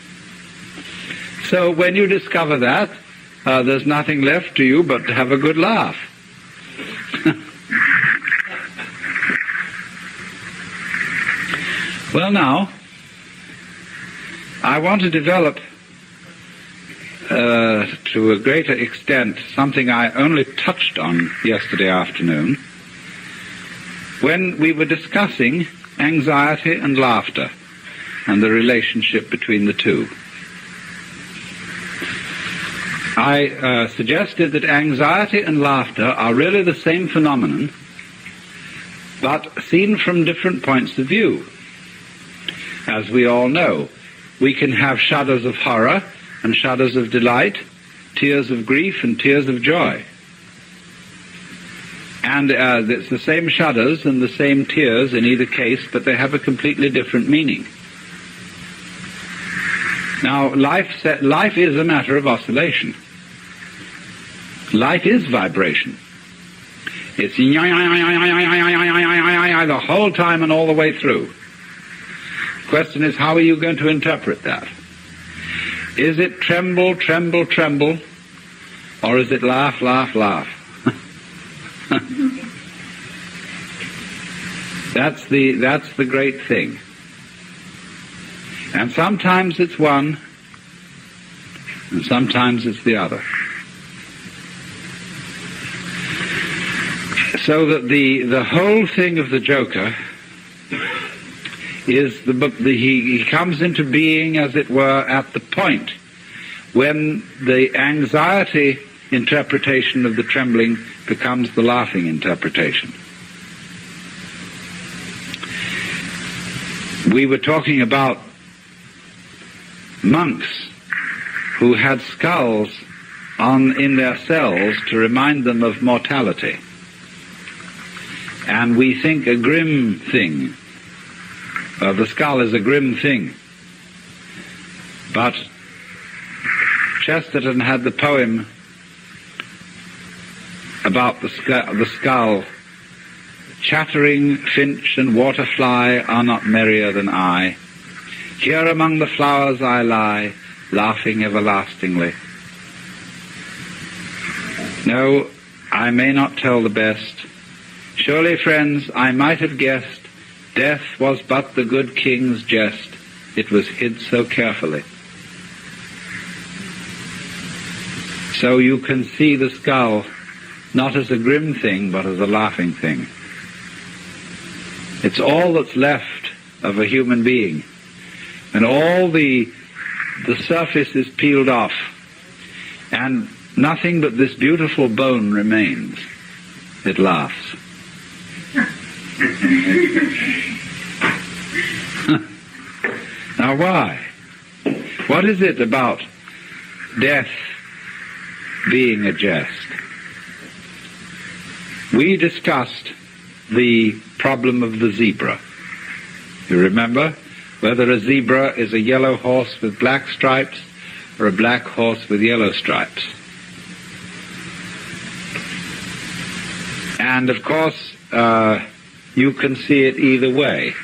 So when you discover that, there's nothing left to you but to have a good laugh. Well, now, I want to develop to a greater extent something I only touched on yesterday afternoon when we were discussing anxiety and laughter and the relationship between the two. I suggested that anxiety and laughter are really the same phenomenon, but seen from different points of view. As we all know, we can have shudders of horror and shudders of delight, tears of grief and tears of joy. And it's the same shudders and the same tears in either case, but they have a completely different meaning. Now, life is a matter of oscillation. Life is vibration. It's the whole time and all the way through. The question is, how are you going to interpret that? Is it tremble, tremble, tremble, or is it laugh, laugh, laugh? That's the great thing. And sometimes it's one, and sometimes it's the other. So that the whole thing of the Joker is he comes into being, as it were, at the point when the anxiety interpretation of the trembling becomes the laughing interpretation. We were talking about monks who had skulls in their cells to remind them of mortality. And we think a grim thing. The skull is a grim thing. But Chesterton had the poem about the skull. Chattering finch and waterfly are not merrier than I. Here among the flowers I lie, laughing everlastingly. No, I may not tell the best. Surely, friends, I might have guessed death was but the good king's jest. It was hid so carefully. So you can see the skull not as a grim thing, but as a laughing thing. It's all that's left of a human being. And all the surface is peeled off. And nothing but this beautiful bone remains. It laughs. Now why? What is it about death being a jest? We discussed the problem of the zebra. You remember whether a zebra is a yellow horse with black stripes or a black horse with yellow stripes. And of course, you can see it either way.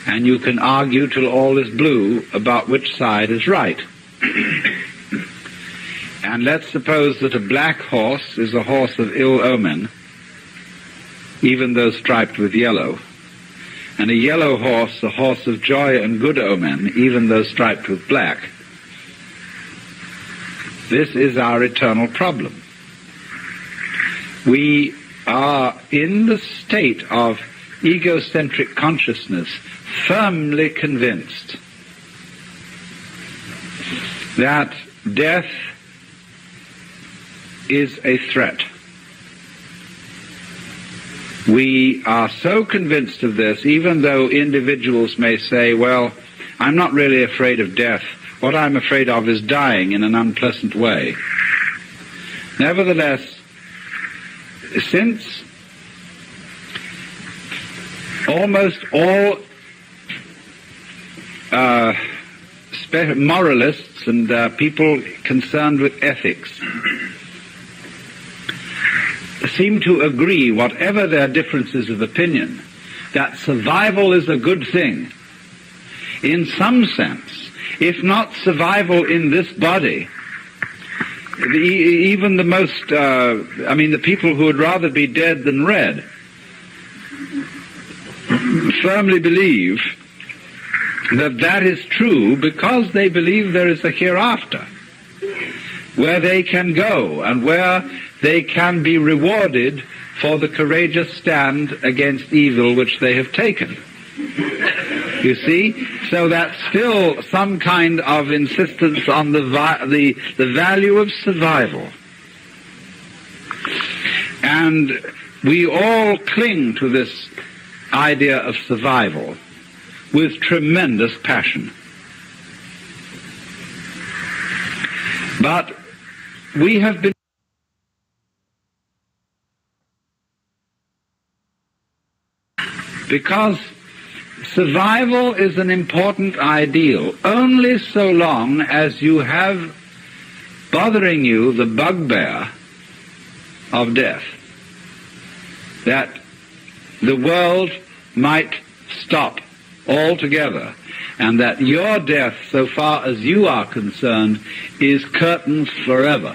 And you can argue till all is blue about which side is right. And let's suppose that a black horse is a horse of ill omen, even though striped with yellow, and a yellow horse a horse of joy and good omen, even though striped with black. This is our eternal problem. We are in the state of egocentric consciousness, firmly convinced that death is a threat. We are so convinced of this, even though individuals may say, well, I'm not really afraid of death. What I'm afraid of is dying in an unpleasant way. Nevertheless, since almost all moralists and people concerned with ethics seem to agree, whatever their differences of opinion, that survival is a good thing. In some sense, if not survival in this body, even the most, the people who would rather be dead than red, firmly believe that that is true because they believe there is a hereafter, where they can go and where they can be rewarded for the courageous stand against evil which they have taken. You see? So that's still some kind of insistence on the value of survival. And we all cling to this idea of survival with tremendous passion. But we have been because survival is an important ideal only so long as you have bothering you the bugbear of death, that the world might stop altogether, and that your death, so far as you are concerned, is curtains forever.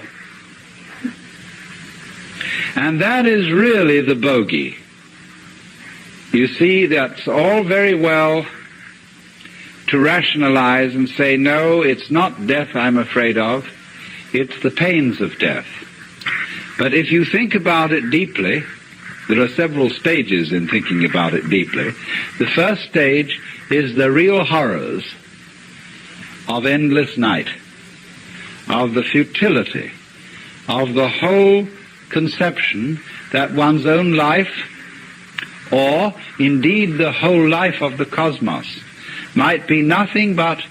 And that is really the bogey. You see, that's all very well to rationalize and say, no, it's not death I'm afraid of, it's the pains of death. But if you think about it deeply, there are several stages in thinking about it deeply. The first stage is the real horrors of endless night, of the futility of the whole conception that one's own life, or indeed the whole life of the cosmos, might be nothing but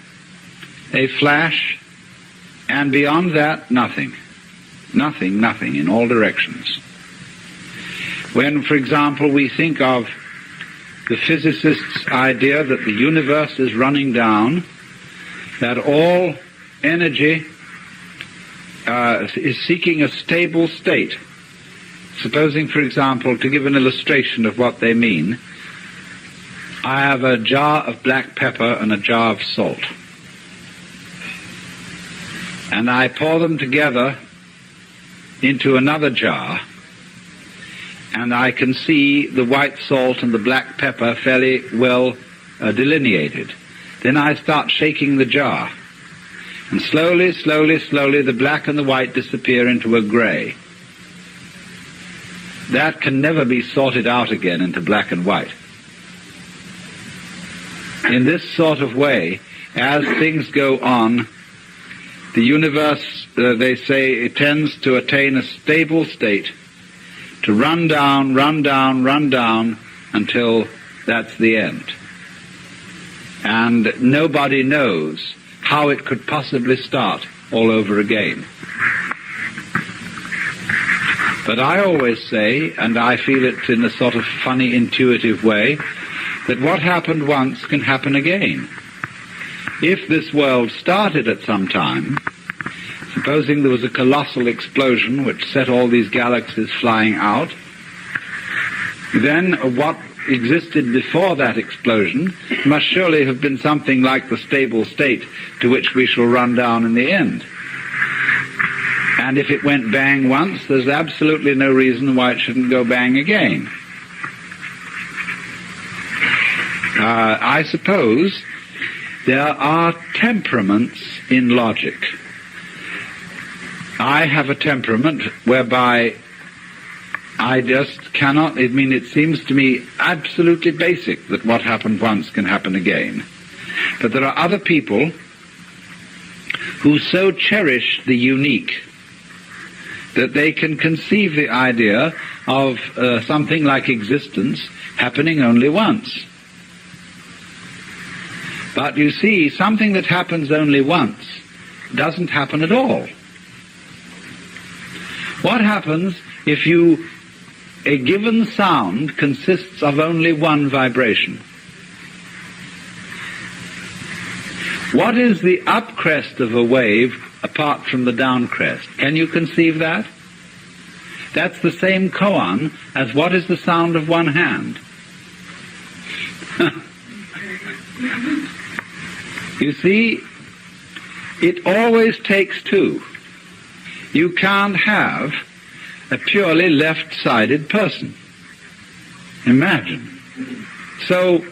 a flash, and beyond that, nothing. Nothing, nothing, in all directions. When, for example, we think of the physicist's idea that the universe is running down, that all energy is seeking a stable state. Supposing, for example, to give an illustration of what they mean, I have a jar of black pepper and a jar of salt. And I pour them together into another jar, and I can see the white salt and the black pepper fairly well delineated. Then I start shaking the jar, and slowly, slowly, slowly the black and the white disappear into a gray. That can never be sorted out again into black and white. In this sort of way, as things go on, the universe, they say, it tends to attain a stable state, to run down, run down, run down, until that's the end. And nobody knows how it could possibly start all over again. But I always say, and I feel it in a sort of funny, intuitive way, that what happened once can happen again. If this world started at some time, supposing there was a colossal explosion which set all these galaxies flying out, then what existed before that explosion must surely have been something like the stable state to which we shall run down in the end. And if it went bang once, there's absolutely no reason why it shouldn't go bang again. I suppose there are temperaments in logic. I have a temperament whereby I just cannot, it seems to me absolutely basic that what happened once can happen again. But there are other people who so cherish the unique that they can conceive the idea of something like existence happening only once. But you see, something that happens only once doesn't happen at all. What happens if a given sound consists of only one vibration? What is the upcrest of a wave apart from the downcrest? Can you conceive that? That's the same koan as what is the sound of one hand. You see, it always takes two. You can't have a purely left-sided person. Imagine. So,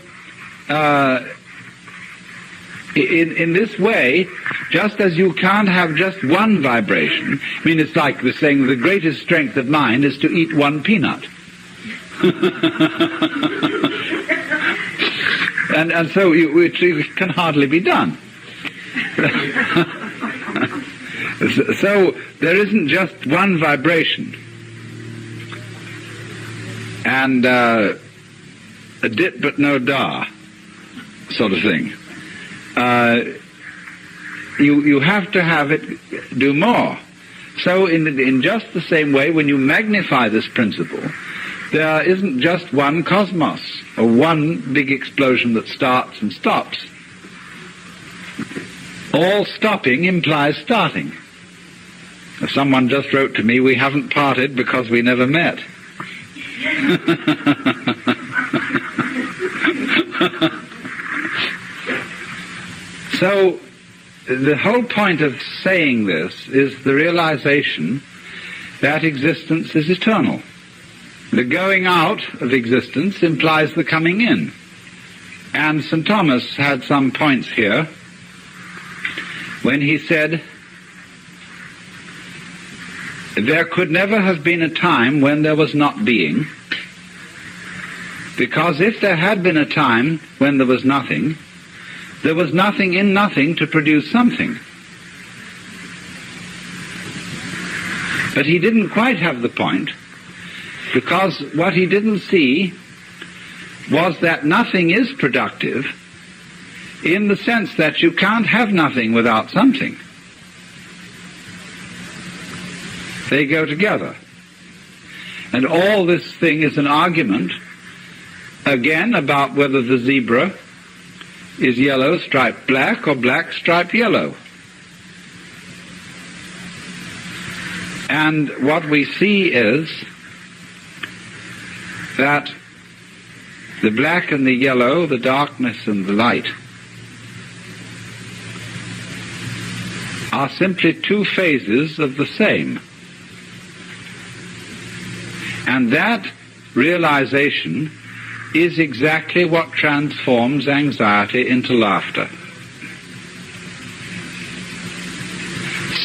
in this way, just as you can't have just one vibration, it's like the saying, the greatest strength of mind is to eat one peanut. and so it can hardly be done. So there isn't just one vibration. And a dit but no da sort of thing. You have to have it do more. So in just the same way, when you magnify this principle, there isn't just one cosmos, or one big explosion that starts and stops. All stopping implies starting. Someone just wrote to me, we haven't parted because we never met. So, the whole point of saying this is the realization that existence is eternal. The going out of existence implies the coming in. And St. Thomas had some points here when he said, there could never have been a time when there was not being, because if there had been a time when there was nothing in nothing to produce something. But he didn't quite have the point, because what he didn't see was that nothing is productive in the sense that you can't have nothing without something. They go together. And all this thing is an argument, again, about whether the zebra is yellow striped black or black striped yellow. And what we see is that the black and the yellow, the darkness and the light, are simply two phases of the same. And that realization is exactly what transforms anxiety into laughter.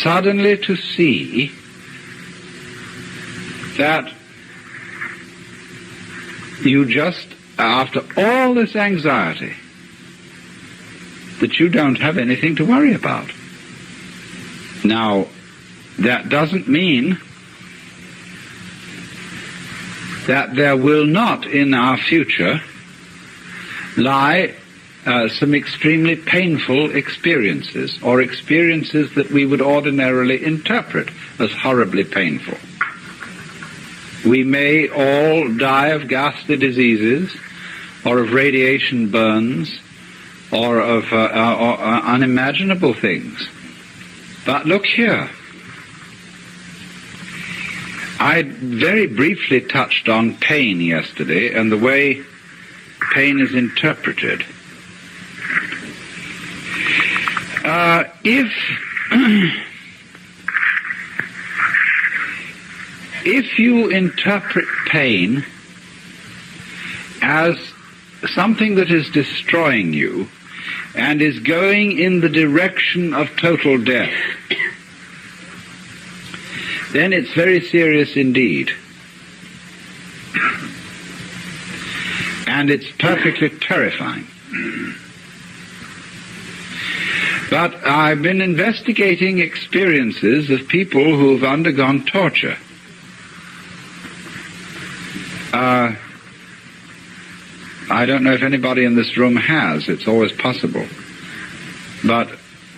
Suddenly to see that you just, after all this anxiety, that you don't have anything to worry about. Now, that doesn't mean that there will not in our future lie some extremely painful experiences, or experiences that we would ordinarily interpret as horribly painful. We may all die of ghastly diseases, or of radiation burns, or of unimaginable things. But look here. I very briefly touched on pain yesterday and the way pain is interpreted. If you interpret pain as something that is destroying you and is going in the direction of total death, then it's very serious indeed. And it's perfectly terrifying. But I've been investigating experiences of people who've undergone torture. I don't know if anybody in this room has. It's always possible. But,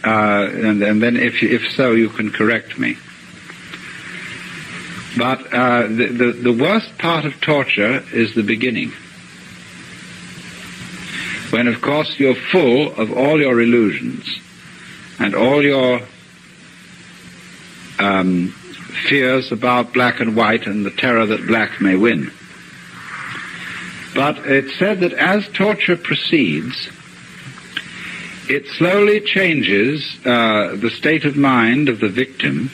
and then if so, you can correct me. But the worst part of torture is the beginning. When, of course, you're full of all your illusions and all your fears about black and white and the terror that black may win. But it's said that as torture proceeds, it slowly changes the state of mind of the victim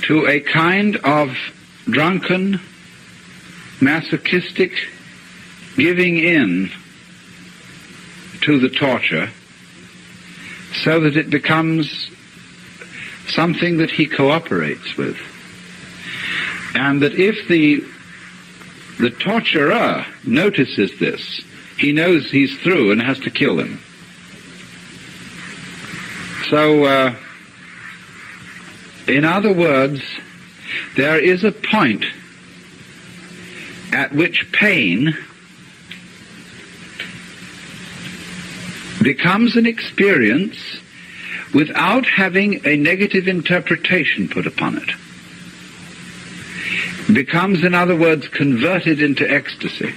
to a kind of drunken, masochistic giving in to the torture, so that it becomes something that he cooperates with. And that if the torturer notices this, he knows he's through and has to kill him. So, in other words, there is a point at which pain becomes an experience without having a negative interpretation put upon it. Becomes, in other words, converted into ecstasy.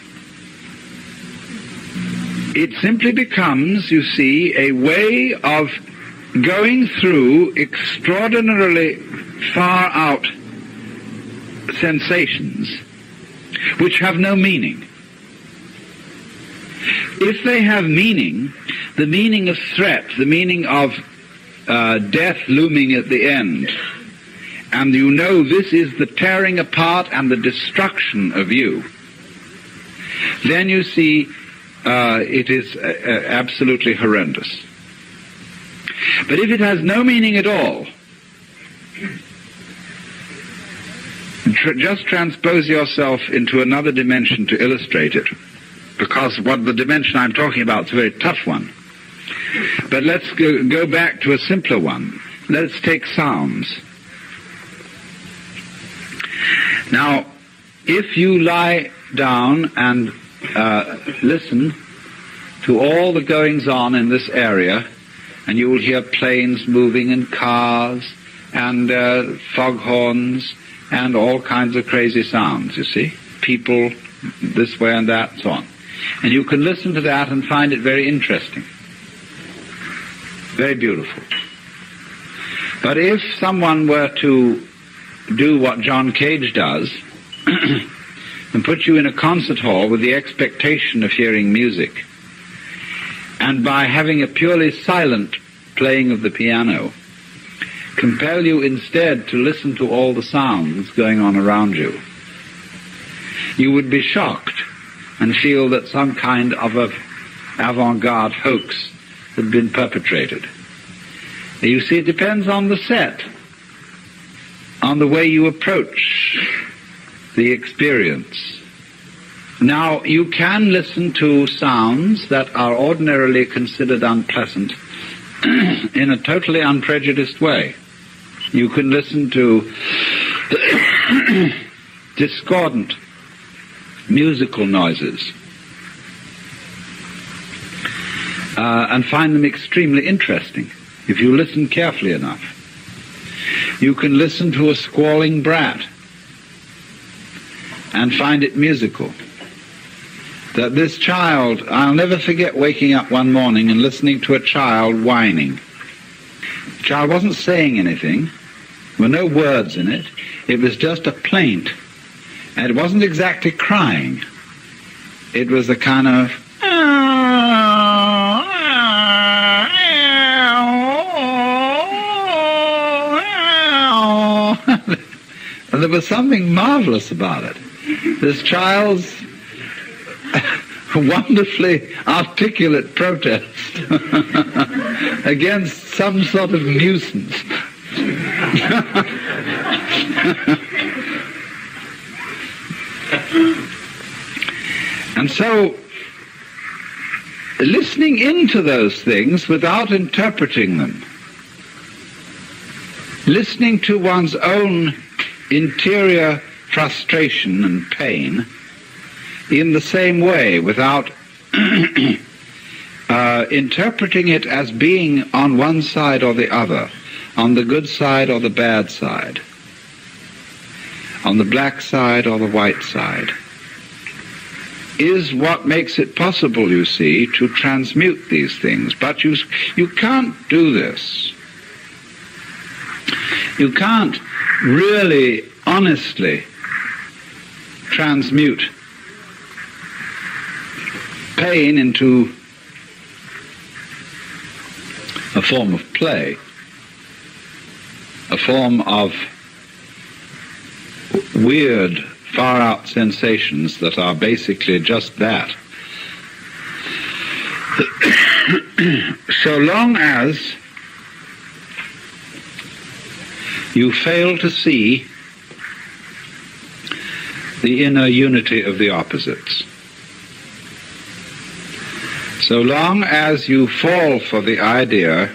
It simply becomes, you see, a way of going through extraordinarily far out sensations which have no meaning. If they have meaning, the meaning of threat, the meaning of death looming at the end, and you know this is the tearing apart and the destruction of you, then you see it is absolutely horrendous. But if it has no meaning at all, just transpose yourself into another dimension to illustrate it, because what the dimension I'm talking about is a very tough one. But let's go back to a simpler one. Let's take sounds. Now, if you lie down and listen to all the goings-on in this area, and you will hear planes moving and cars and foghorns and all kinds of crazy sounds, you see, people this way and that, and so on. And you can listen to that and find it very interesting, very beautiful. But if someone were to do what John Cage does and put you in a concert hall with the expectation of hearing music, and by having a purely silent playing of the piano, compel you instead to listen to all the sounds going on around you, you would be shocked and feel that some kind of an avant-garde hoax had been perpetrated. You see, it depends on the set, on the way you approach the experience. Now, you can listen to sounds that are ordinarily considered unpleasant in a totally unprejudiced way. You can listen to discordant musical noises and find them extremely interesting if you listen carefully enough. You can listen to a squalling brat and find it musical. That this child, I'll never forget waking up one morning and listening to a child whining. The child wasn't saying anything. There were no words in it. It was just a plaint. And it wasn't exactly crying. It was a kind of... And there was something marvelous about it. This child's wonderfully articulate protest against some sort of nuisance. And so, listening into those things without interpreting them, listening to one's own interior frustration and pain in the same way, without interpreting it as being on one side or the other, on the good side or the bad side, on the black side or the white side, is what makes it possible, you see, to transmute these things. But you can't do this. You can't really, honestly transmute pain into a form of play, a form of weird, far-out sensations that are basically just that. So long as you fail to see the inner unity of the opposites, so long as you fall for the idea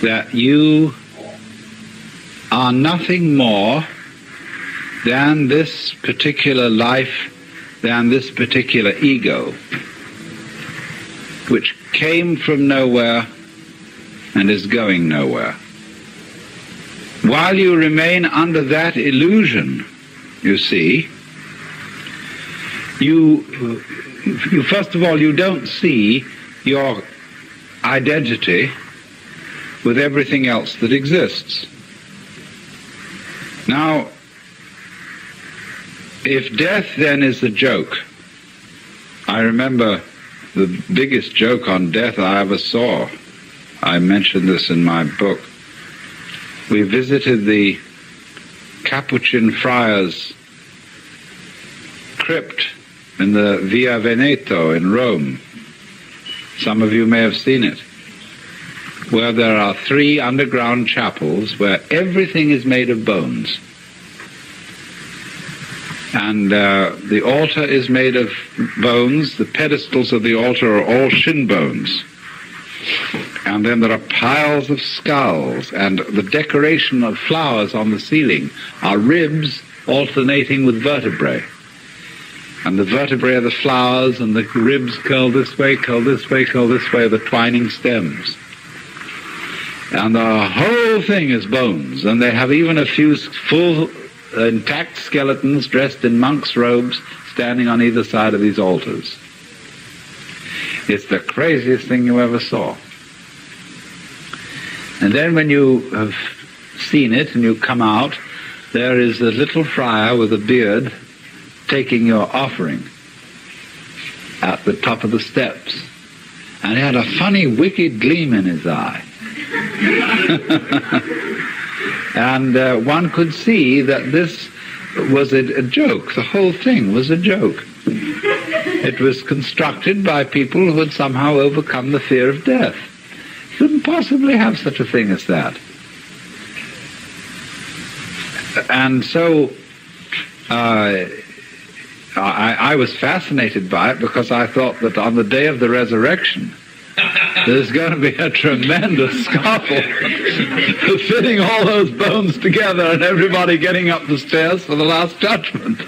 that you are nothing more than this particular life, than this particular ego, which came from nowhere and is going nowhere. While you remain under that illusion, you see, you first of all, you don't see your identity with everything else that exists. Now, if death then is a joke, I remember the biggest joke on death I ever saw. I mentioned this in my book. We visited the Capuchin friars' crypt in the Via Veneto in Rome. Some of you may have seen it, where there are 3 underground chapels where everything is made of bones. And the altar is made of bones. The pedestals of the altar are all shin bones. And then there are piles of skulls, and the decoration of flowers on the ceiling are ribs alternating with vertebrae. And the vertebrae are the flowers, and the ribs curl this way, curl this way, curl this way, the twining stems. And the whole thing is bones, and they have even a few full intact skeletons dressed in monks' robes standing on either side of these altars. It's the craziest thing you ever saw. And then when you have seen it and you come out, there is a little friar with a beard taking your offering at the top of the steps. And he had a funny, wicked gleam in his eye. And one could see that this was a joke. The whole thing was a joke. It was constructed by people who had somehow overcome the fear of death. Couldn't possibly have such a thing as that. And so I was fascinated by it because I thought that on the day of the resurrection there's going to be a tremendous scuffle fitting all those bones together and everybody getting up the stairs for the Last Judgment.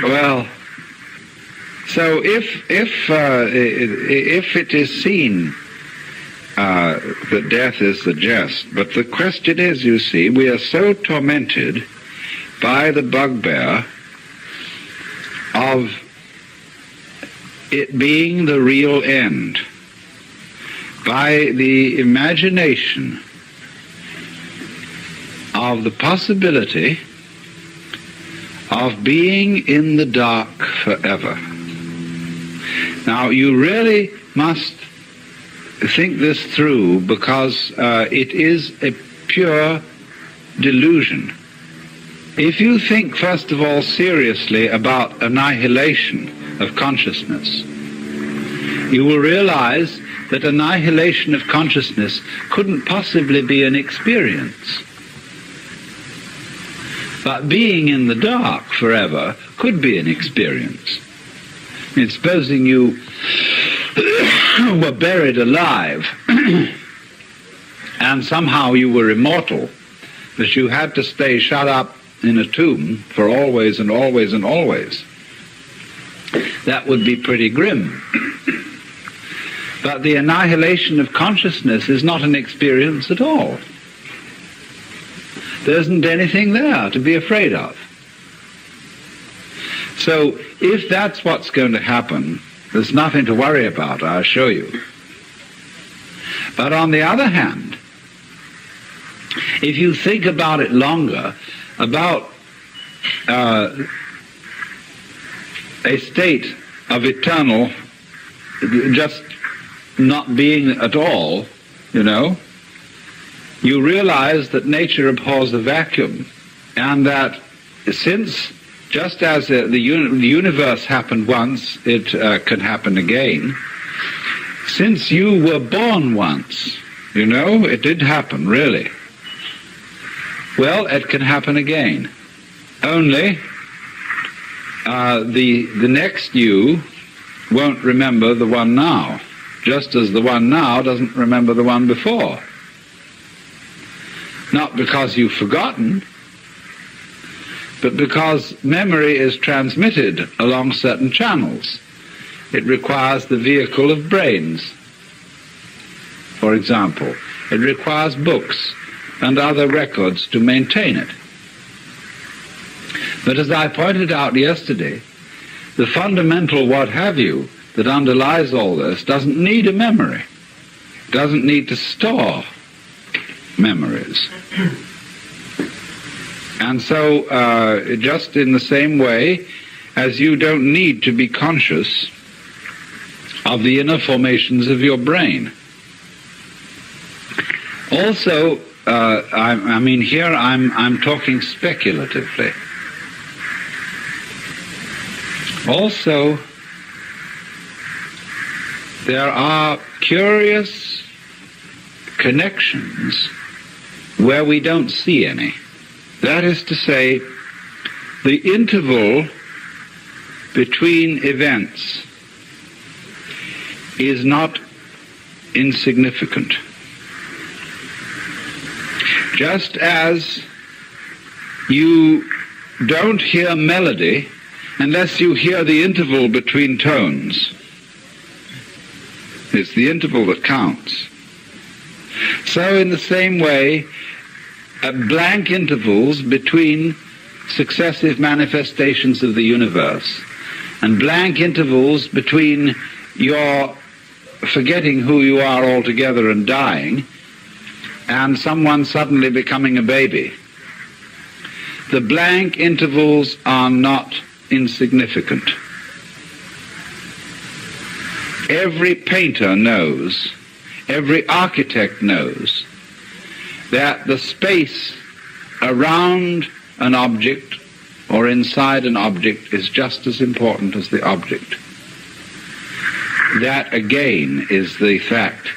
Well, so if it is seen that death is the jest, but the question is, you see, we are so tormented by the bugbear of it being the real end, by the imagination of the possibility of being in the dark forever. Now, you really must think this through, because it is a pure delusion. If you think, first of all, seriously about annihilation of consciousness, you will realize that annihilation of consciousness couldn't possibly be an experience. But being in the dark forever could be an experience. I mean, supposing you were buried alive and somehow you were immortal, that you had to stay shut up in a tomb for always and always and always. That would be pretty grim. But the annihilation of consciousness is not an experience at all. There isn't anything there to be afraid of. So if that's what's going to happen, there's nothing to worry about, I assure you. But on the other hand, if you think about it longer, about a state of eternal just not being at all, you realize that nature abhors a vacuum, and that since, just as the universe happened once, it can happen again. Since you were born once, it did happen, really. Well, it can happen again. Only the next you won't remember the one now, just as the one now doesn't remember the one before. Not because you've forgotten, but because memory is transmitted along certain channels. It requires the vehicle of brains. For example, it requires books and other records to maintain it. But as I pointed out yesterday, the fundamental what-have-you that underlies all this doesn't need a memory. It doesn't need to store memories. And so, just in the same way as you don't need to be conscious of the inner formations of your brain. Also, here I'm talking speculatively. Also, there are curious connections where we don't see any. That is to say, the interval between events is not insignificant. Just as you don't hear melody unless you hear the interval between tones. It's the interval that counts. So in the same way, blank intervals between successive manifestations of the universe and blank intervals between your forgetting who you are altogether and dying and someone suddenly becoming a baby. The blank intervals are not insignificant. Every painter knows, every architect knows that the space around an object or inside an object is just as important as the object. That, again, is the fact.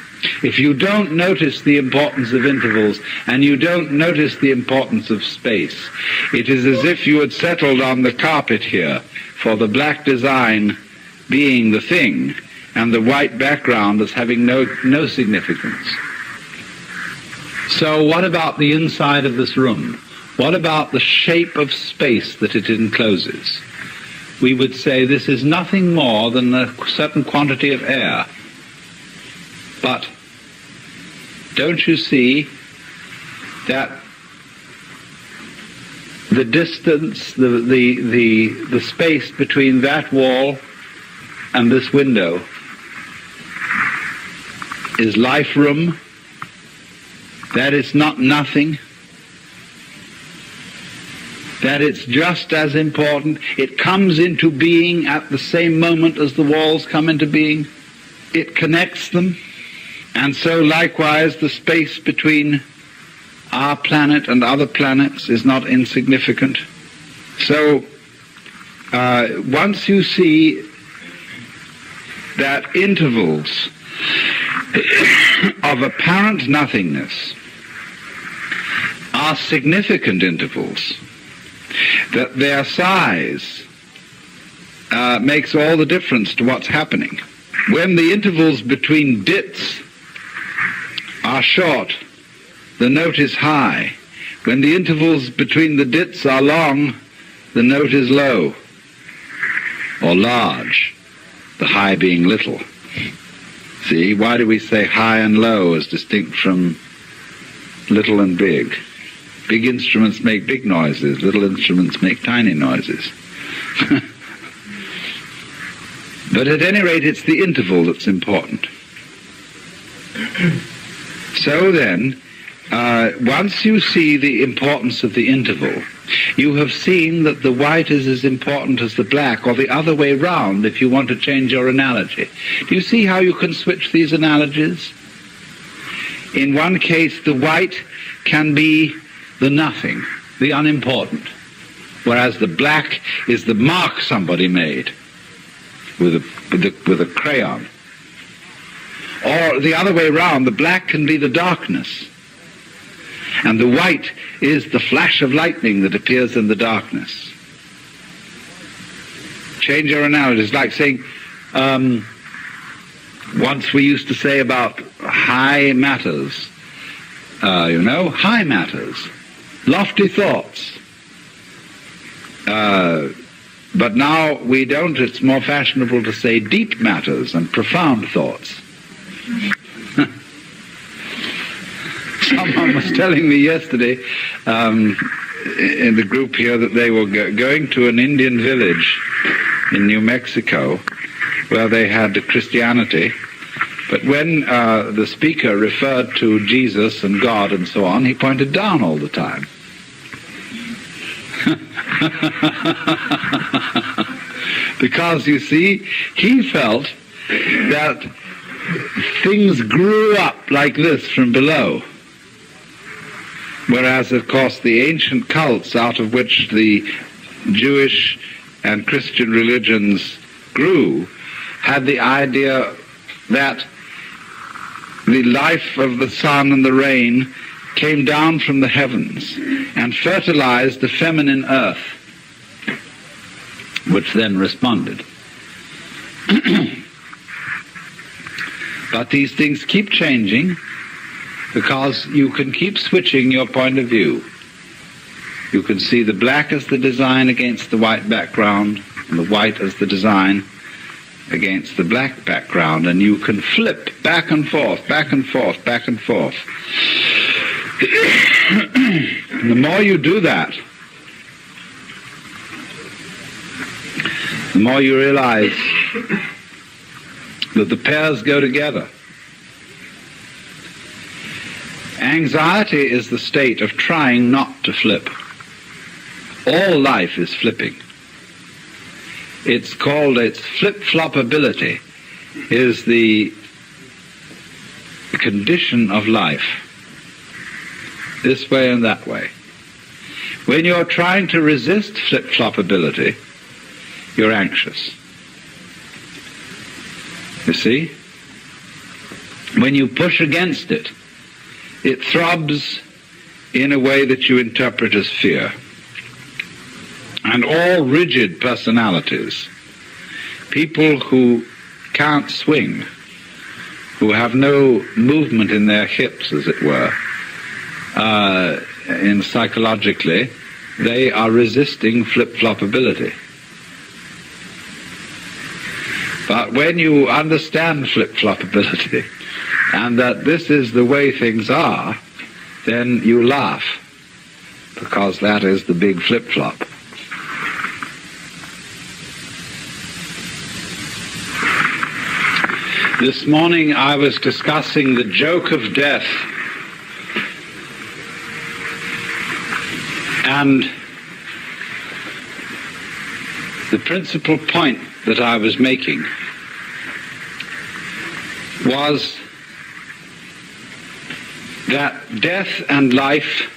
If you don't notice the importance of intervals and you don't notice the importance of space, it is as if you had settled on the carpet here for the black design being the thing and the white background as having no significance. So what about the inside of this room? What about the shape of space that it encloses? We would say this is nothing more than a certain quantity of air. But don't you see that the distance, the space between that wall and this window is life room? That it's not nothing? That it's just as important? It comes into being at the same moment as the walls come into being? It connects them? And so likewise the space between our planet and other planets is not insignificant. So once you see that intervals of apparent nothingness are significant intervals, that their size makes all the difference to what's happening. When the intervals between dits are short, the note is high. When the intervals between the dits are long, the note is low or large, the high being little. See, why do we say high and low as distinct from little and big? Big instruments make big noises, little instruments make tiny noises. But at any rate, it's the interval that's important. So then, once you see the importance of the interval, you have seen that the white is as important as the black, or the other way round if you want to change your analogy. Do you see how you can switch these analogies? In one case, the white can be the nothing, the unimportant, whereas the black is the mark somebody made with a crayon. Or the other way round, the black can be the darkness, and the white is the flash of lightning that appears in the darkness. Change your analogy. It's like saying, once we used to say about high matters, high matters, lofty thoughts. But now we don't. It's more fashionable to say deep matters and profound thoughts. Someone was telling me yesterday in the group here that they were going to an Indian village in New Mexico where they had Christianity, but when the speaker referred to Jesus and God and so on, he pointed down all the time. Because, you see, he felt that things grew up like this from below. Whereas, of course, the ancient cults out of which the Jewish and Christian religions grew had the idea that the life of the sun and the rain came down from the heavens and fertilized the feminine earth. which then responded. But these things keep changing because you can keep switching your point of view. You can see the black as the design against the white background, and the white as the design against the black background, and you can flip back and forth, back and forth, back and forth. And the more you do that, the more you realize that the pairs go together. Anxiety is the state of trying not to flip. All life is flipping. It's called, its flip-flop ability is the condition of life, this way and that way. When you're trying to resist flip-flop ability, you're anxious. You see? When you push against it, it throbs in a way that you interpret as fear. And all rigid personalities, people who can't swing, who have no movement in their hips, as it were, psychologically, they are resisting flip-flop ability. But when you understand flip-flop ability, and that this is the way things are, then you laugh, because that is the big flip-flop. This morning I was discussing the joke of death, and the principal point that I was making was that death and life,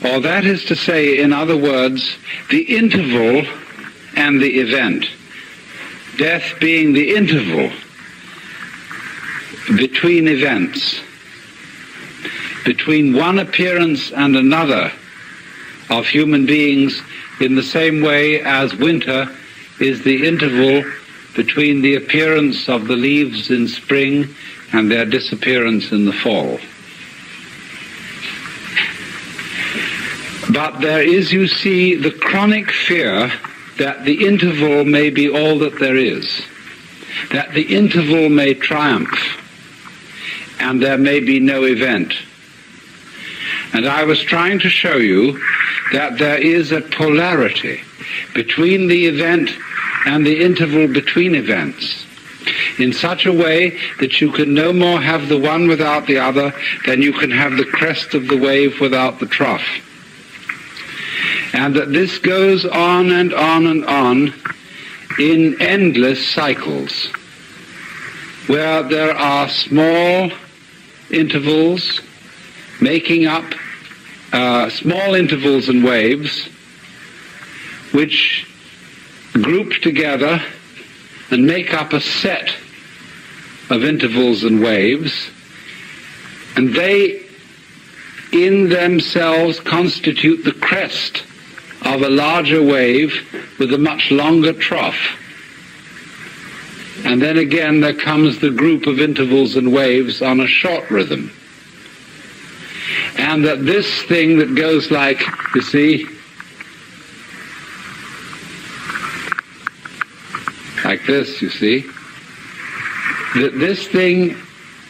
or that is to say, in other words, the interval and the event, death being the interval between events, between one appearance and another of human beings, in the same way as winter is the interval between the appearance of the leaves in spring and their disappearance in the fall. But there is, you see, the chronic fear that the interval may be all that there is, that the interval may triumph, and there may be no event. And I was trying to show you that there is a polarity between the event and the interval between events, in such a way that you can no more have the one without the other than you can have the crest of the wave without the trough. And that this goes on and on and on in endless cycles, where there are small intervals making up small intervals and waves which group together and make up a set of intervals and waves, and they in themselves constitute the crest of a larger wave with a much longer trough. And then again there comes the group of intervals and waves on a short rhythm. And that this thing that goes like, you see, like this, you see, that this thing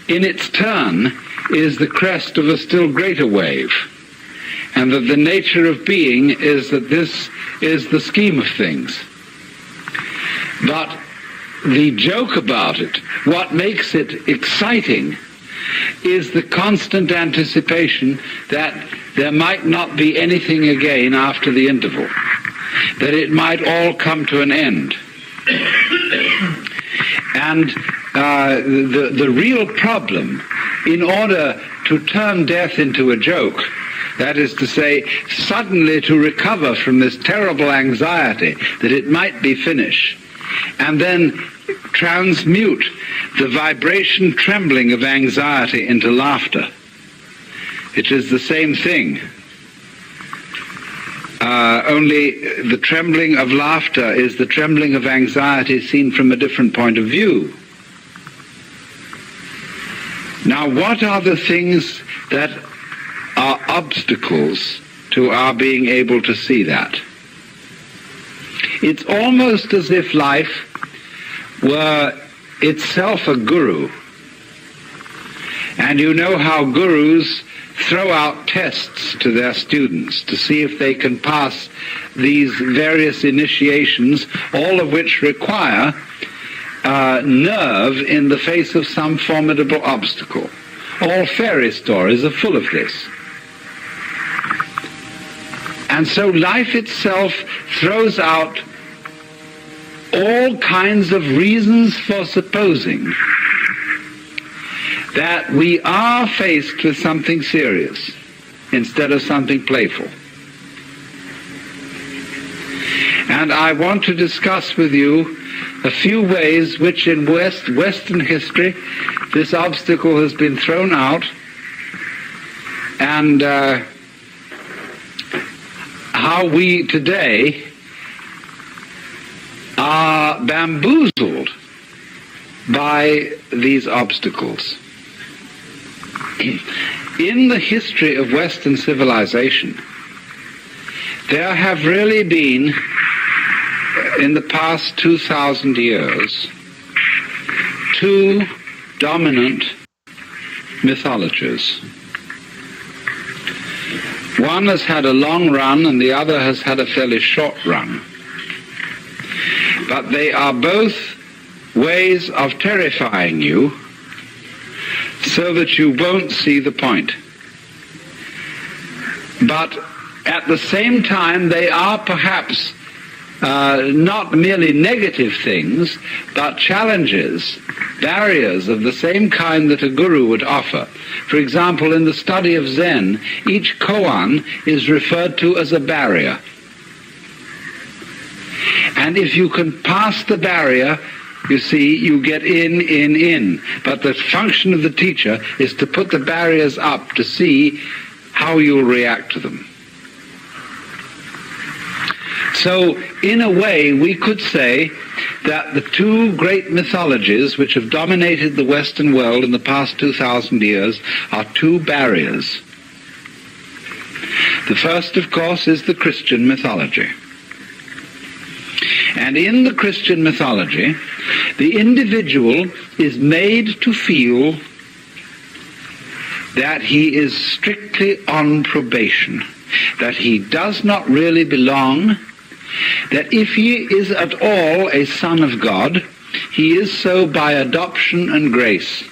in its turn is the crest of a still greater wave, and that the nature of being is that this is the scheme of things. But the joke about it, what makes it exciting, is the constant anticipation that there might not be anything again after the interval, that it might all come to an end. And the real problem, in order to turn death into a joke, that is to say, suddenly to recover from this terrible anxiety that it might be finished, and then transmute the vibration trembling of anxiety into laughter. It is the same thing. only the trembling of laughter is the trembling of anxiety seen from a different point of view. Now, what are the things that are obstacles to our being able to see that? It's almost as if life were itself a guru. And you know how gurus throw out tests to their students to see if they can pass these various initiations, all of which require nerve in the face of some formidable obstacle. All fairy stories are full of this. And so life itself throws out all kinds of reasons for supposing that we are faced with something serious instead of something playful. And I want to discuss with you a few ways which in Western history this obstacle has been thrown out, and how we today are bamboozled by these obstacles. In the history of Western civilization, there have really been, in the past 2,000 years, two dominant mythologies. One has had a long run and the other has had a fairly short run. But they are both ways of terrifying you so that you won't see the point. But at the same time, they are perhaps not merely negative things, but challenges, barriers of the same kind that a guru would offer. For example, in the study of Zen, each koan is referred to as a barrier. And if you can pass the barrier, you see, you get in. But the function of the teacher is to put the barriers up to see how you'll react to them. So, in a way, we could say that the two great mythologies which have dominated the Western world in the past 2,000 years are two barriers. The first, of course, is the Christian mythology. And in the Christian mythology, the individual is made to feel that he is strictly on probation, that he does not really belong, that if he is at all a son of God, he is so by adoption and grace.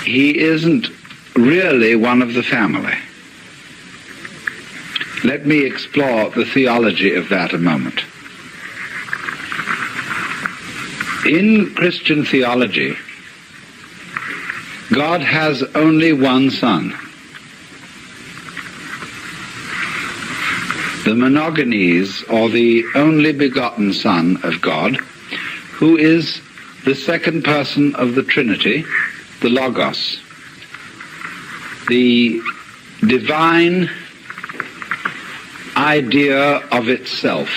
He isn't really one of the family. Let me explore the theology of that a moment. In Christian theology, God has only one Son. The monogenes, or the only begotten Son of God, who is the second person of the Trinity, the Logos, the divine idea of itself.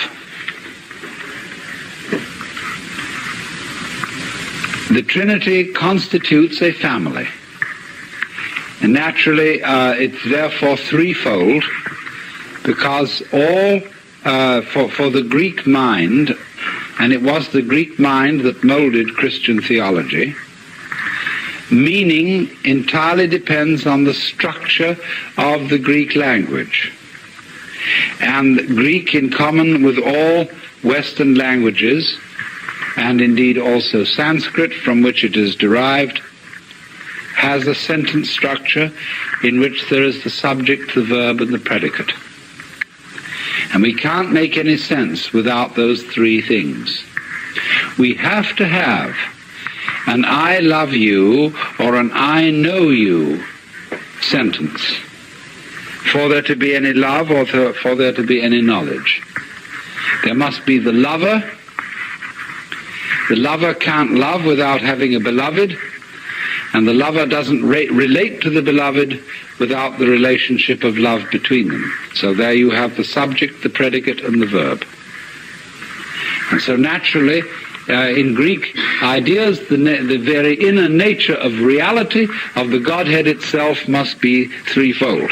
The Trinity constitutes a family, and naturally it's therefore threefold, because all for the Greek mind, and it was the Greek mind that molded Christian theology, meaning entirely depends on the structure of the Greek language. And Greek, in common with all Western languages, and indeed also Sanskrit, from which it is derived, has a sentence structure in which there is the subject, the verb, and the predicate. And we can't make any sense without those three things. We have to have an I love you or an I know you sentence for there to be any love or for there to be any knowledge. There must be the lover. The lover can't love without having a beloved, and the lover doesn't relate to the beloved without the relationship of love between them. So there you have the subject, the predicate, and the verb. And so naturally, in Greek ideas, the very inner nature of reality of the Godhead itself must be threefold,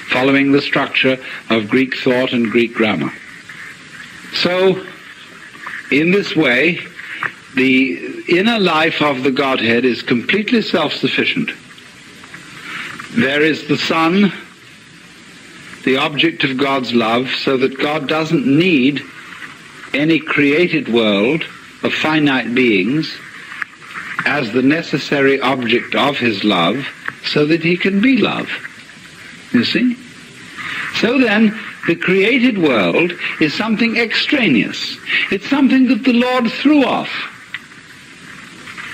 following the structure of Greek thought and Greek grammar. So, in this way, the inner life of the Godhead is completely self-sufficient. There is the Son, the object of God's love, so that God doesn't need any created world of finite beings as the necessary object of his love, so that he can be love. You see? So then, the created world is something extraneous. It's something that the Lord threw off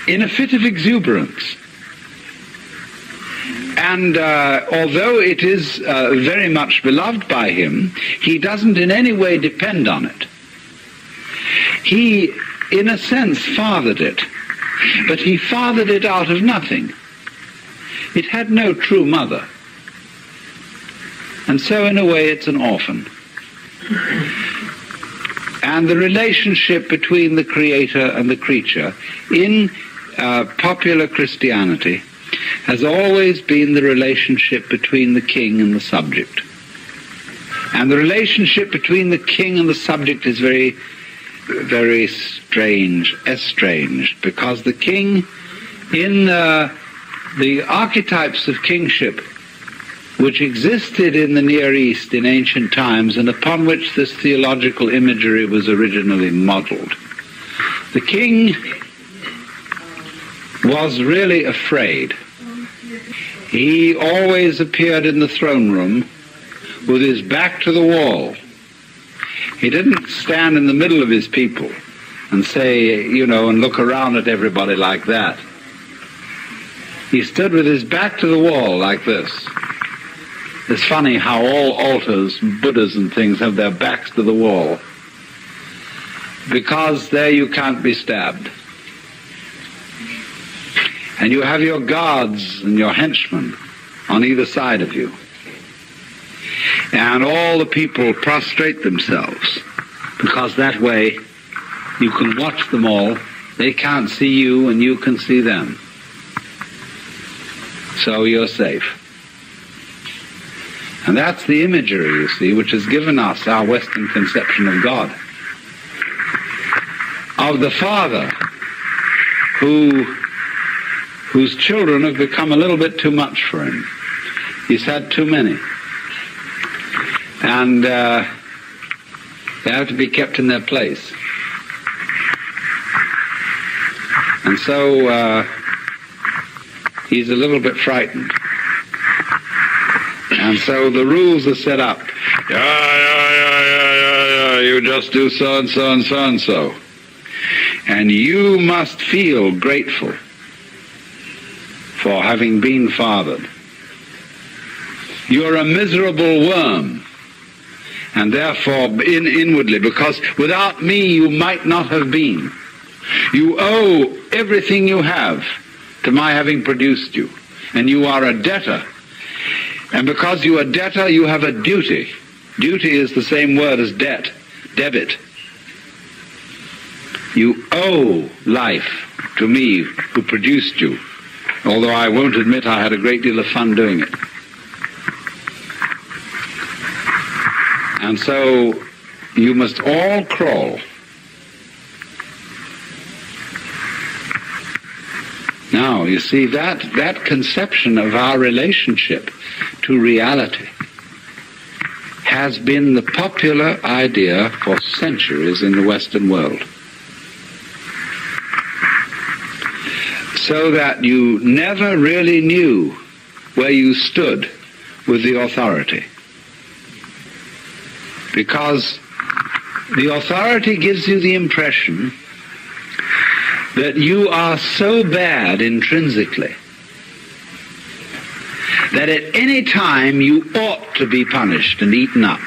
in a fit of exuberance. And although it is very much beloved by him, he doesn't in any way depend on it. He, in a sense, fathered it, but he fathered it out of nothing. It had no true mother. And so, in a way, it's an orphan. And the relationship between the Creator and the creature in popular Christianity has always been the relationship between the king and the subject. And the relationship between the king and the subject is very, very strange, estranged, because the king, in the archetypes of kingship which existed in the Near East in ancient times and upon which this theological imagery was originally modeled, the king was really afraid. He always appeared in the throne room with his back to the wall. He didn't stand in the middle of his people and say, and look around at everybody like that. He stood with his back to the wall like this. It's funny how all altars, Buddhas and things, have their backs to the wall, because there you can't be stabbed. And you have your guards and your henchmen on either side of you. And all the people prostrate themselves, because that way you can watch them all. They can't see you and you can see them. So you're safe. And that's the imagery, you see, which has given us our Western conception of God. Of the Father whose children have become a little bit too much for him. He's had too many. And they have to be kept in their place. And so he's a little bit frightened. And so the rules are set up. You just do so and so and so and so. And you must feel grateful for having been fathered. You're a miserable worm. And therefore, inwardly, because without me you might not have been. You owe everything you have to my having produced you. And you are a debtor. And because you are a debtor, you have a duty. Duty is the same word as debt, debit. You owe life to me who produced you, although I won't admit I had a great deal of fun doing it. And so you must all crawl. Now, you see, that conception of our relationship to reality has been the popular idea for centuries in the Western world. So that you never really knew where you stood with the authority. Because the authority gives you the impression that you are so bad intrinsically that at any time you ought to be punished and eaten up.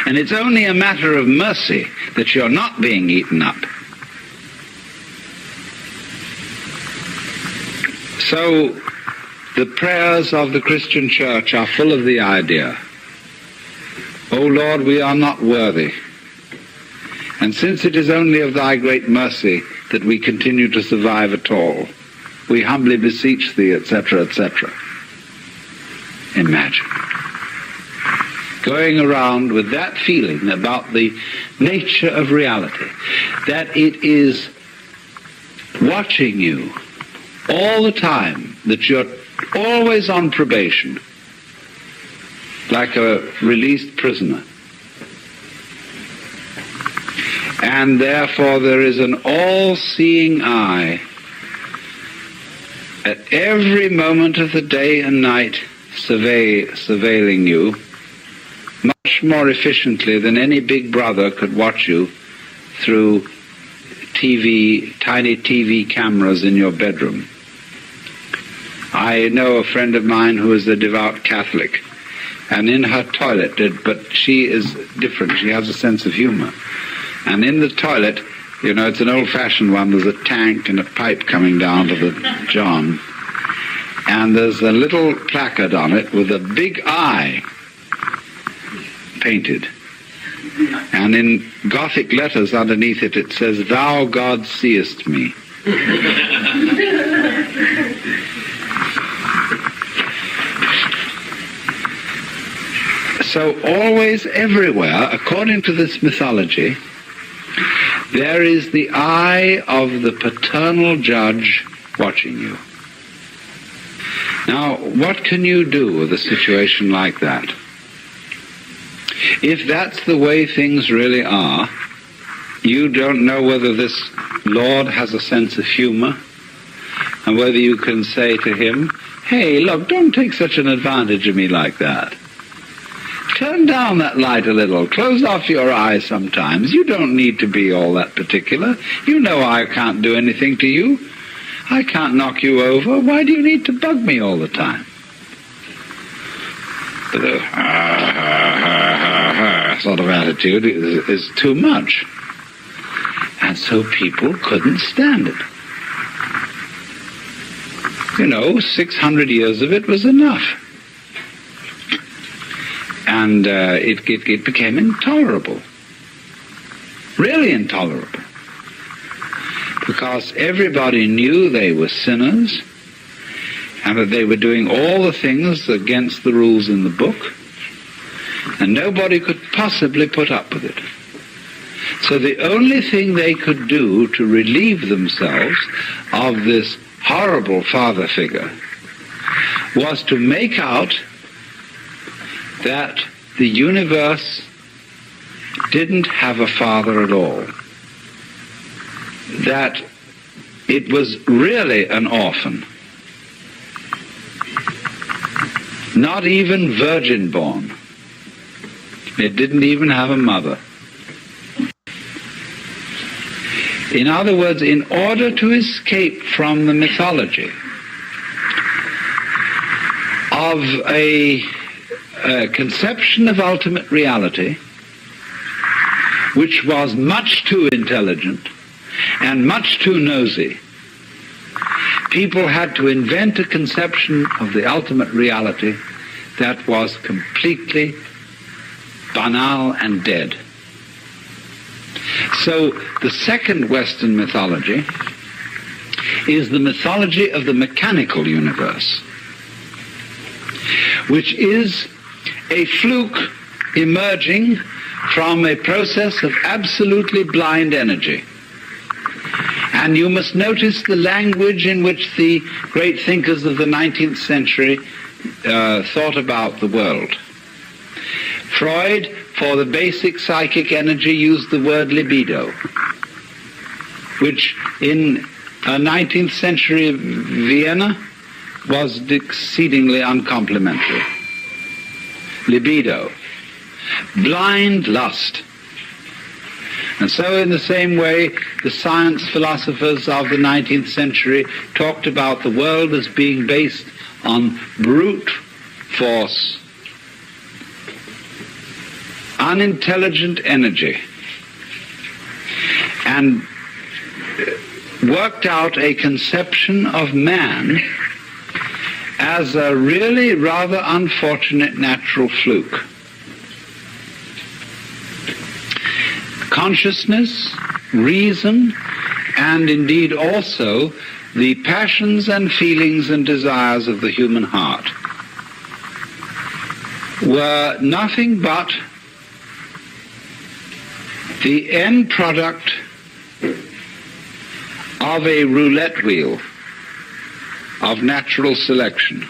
And it's only a matter of mercy that you're not being eaten up. So The prayers of the Christian Church are full of the idea, O Lord, we are not worthy, and since it is only of thy great mercy that we continue to survive at all, we humbly beseech thee, etc., etc. Imagine going around with that feeling about the nature of reality, that it is watching you all the time, that you're always on probation, like a released prisoner. And therefore there is an all-seeing eye at every moment of the day and night surveilling you, much more efficiently than any big brother could watch you through tiny TV cameras in your bedroom. I know a friend of mine who is a devout Catholic, and in her toilet, but she is different, she has a sense of humor. And in the toilet, you know, it's an old-fashioned one, there's a tank and a pipe coming down to the john, and there's a little placard on it with a big eye painted. And in Gothic letters underneath it, it says, "Thou, God, seest me." So always, everywhere, according to this mythology, there is the eye of the paternal judge watching you. Now, what can you do with a situation like that? If that's the way things really are, you don't know whether this Lord has a sense of humor, and whether you can say to him, "Hey, look, don't take such an advantage of me like that. Turn down that light a little. Close off your eyes sometimes. You don't need to be all that particular. You know I can't do anything to you. I can't knock you over. Why do you need to bug me all the time?" The sort of attitude is too much. And so people couldn't stand it. You know, 600 years of it was enough. And it became intolerable. Really intolerable. Because everybody knew they were sinners, and that they were doing all the things against the rules in the book, and nobody could possibly put up with it. So the only thing they could do to relieve themselves of this horrible father figure was to make out that the universe didn't have a father at all, that it was really an orphan, not even virgin born. It didn't even have a mother. In other words, in order to escape from the mythology of a conception of ultimate reality, which was much too intelligent and much too nosy, people had to invent a conception of the ultimate reality that was completely banal and dead. So the second Western mythology is the mythology of the mechanical universe, which is a fluke emerging from a process of absolutely blind energy. And you must notice the language in which the great thinkers of the 19th century thought about the world. Freud, for the basic psychic energy, used the word libido, which in 19th century Vienna was exceedingly uncomplimentary. Libido, blind lust. And so in the same way, the science philosophers of the 19th century talked about the world as being based on brute force, unintelligent energy, and worked out a conception of man as a really rather unfortunate natural fluke. Consciousness, reason, and indeed also the passions and feelings and desires of the human heart were nothing but the end product of a roulette wheel of natural selection.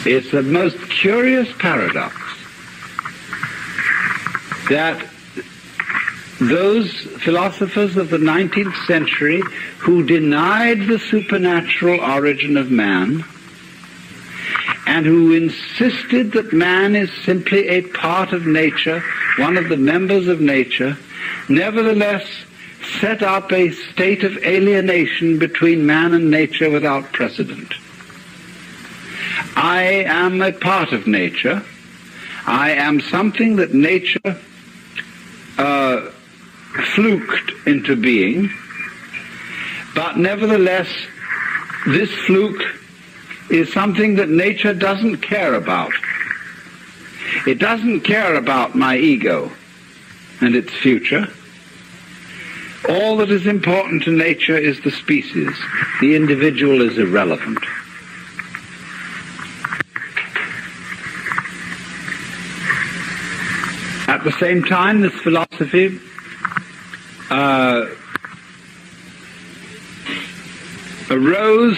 It's the most curious paradox that those philosophers of the 19th century who denied the supernatural origin of man and who insisted that man is simply a part of nature, one of the members of nature, nevertheless set up a state of alienation between man and nature without precedent. I am a part of nature. I am something that nature fluked into being, but nevertheless this fluke is something that nature doesn't care about. It doesn't care about my ego and its future. All that is important to nature is the species. The individual is irrelevant. At the same time, this philosophy arose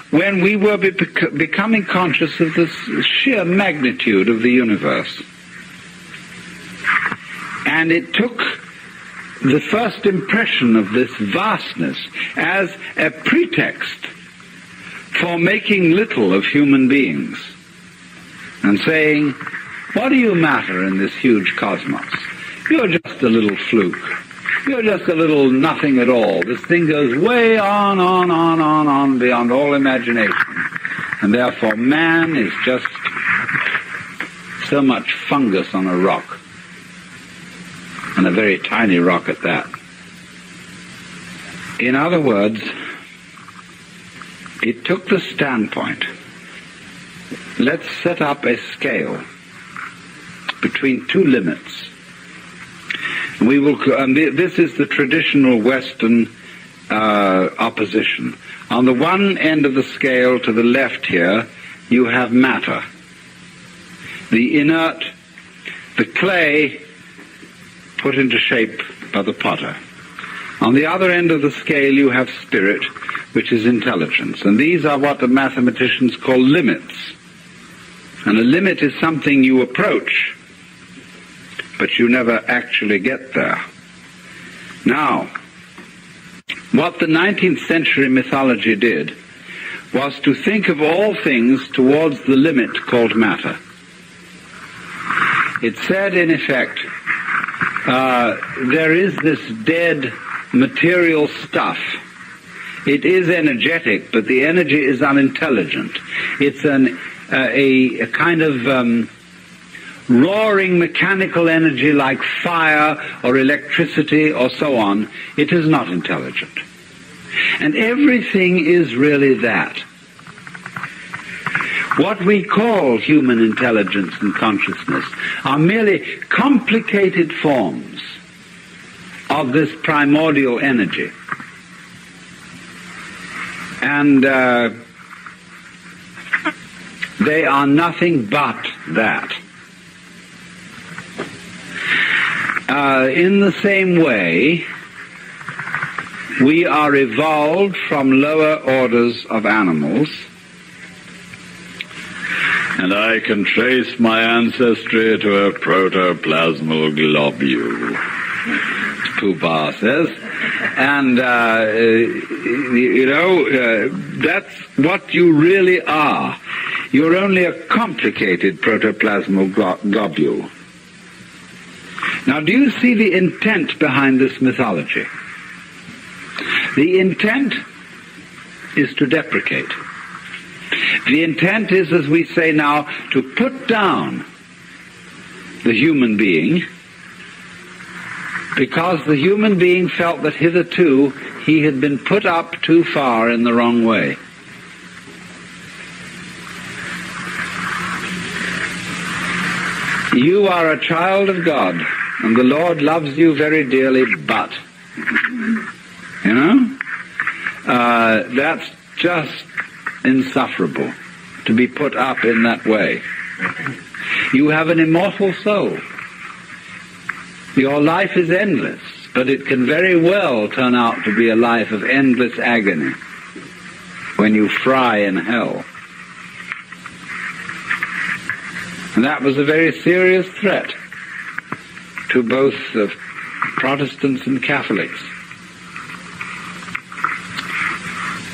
when we were becoming conscious of the sheer magnitude of the universe. And it took the first impression of this vastness as a pretext for making little of human beings and saying, what do you matter in this huge cosmos? You're just a little fluke. You're just a little nothing at all. This thing goes way on beyond all imagination. And therefore man is just so much fungus on a rock. And a very tiny rock at that. In other words, it took the standpoint, let's set up a scale between two limits. We will, and this is the traditional Western opposition. On the one end of the scale to the left here, you have matter, the inert, the clay put into shape by the potter. On the other end of the scale you have spirit, which is intelligence. And these are what the mathematicians call limits. And a limit is something you approach, but you never actually get there. Now, what the 19th century mythology did was to think of all things towards the limit called matter. It said, in effect, there is this dead material stuff. It is energetic, but the energy is unintelligent. It's a kind of roaring mechanical energy like fire or electricity or so on. It is not intelligent. And everything is really that. What we call human intelligence and consciousness are merely complicated forms of this primordial energy. And they are nothing but that. In the same way, we are evolved from lower orders of animals, and I can trace my ancestry to a protoplasmal globule, Pooh says. And, that's what you really are. You're only a complicated protoplasmal globule. Now, do you see the intent behind this mythology? The intent is to deprecate. The intent is, as we say now, to put down the human being, because the human being felt that hitherto he had been put up too far in the wrong way. You are a child of God, and the Lord loves you very dearly, but, you know, that's just insufferable to be put up in that way. You have an immortal soul. Your life is endless, but it can very well turn out to be a life of endless agony when you fry in hell. And that was a very serious threat to both Protestants and Catholics.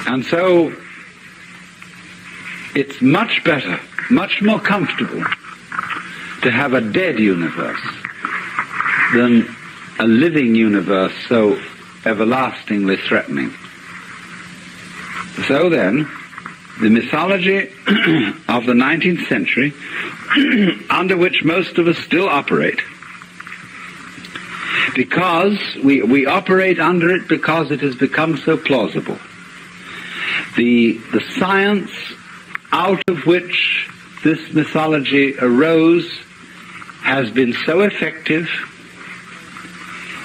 And so it's much better, much more comfortable to have a dead universe than a living universe so everlastingly threatening. So then, the mythology of the 19th century, under which most of us still operate, because we operate under it because it has become so plausible. The science out of which this mythology arose has been so effective.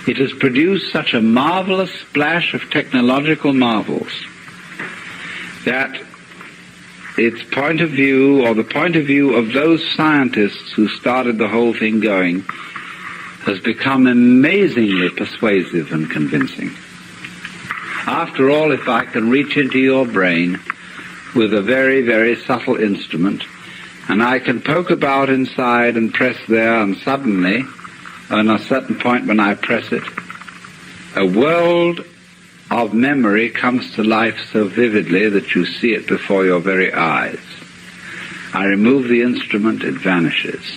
It has produced such a marvelous splash of technological marvels that its point of view, or the point of view of those scientists who started the whole thing going, has become amazingly persuasive and convincing. After all, if I can reach into your brain with a very, very subtle instrument, and I can poke about inside and press there, and suddenly, on a certain point when I press it, a world of memory comes to life so vividly that you see it before your very eyes. I remove the instrument, it vanishes.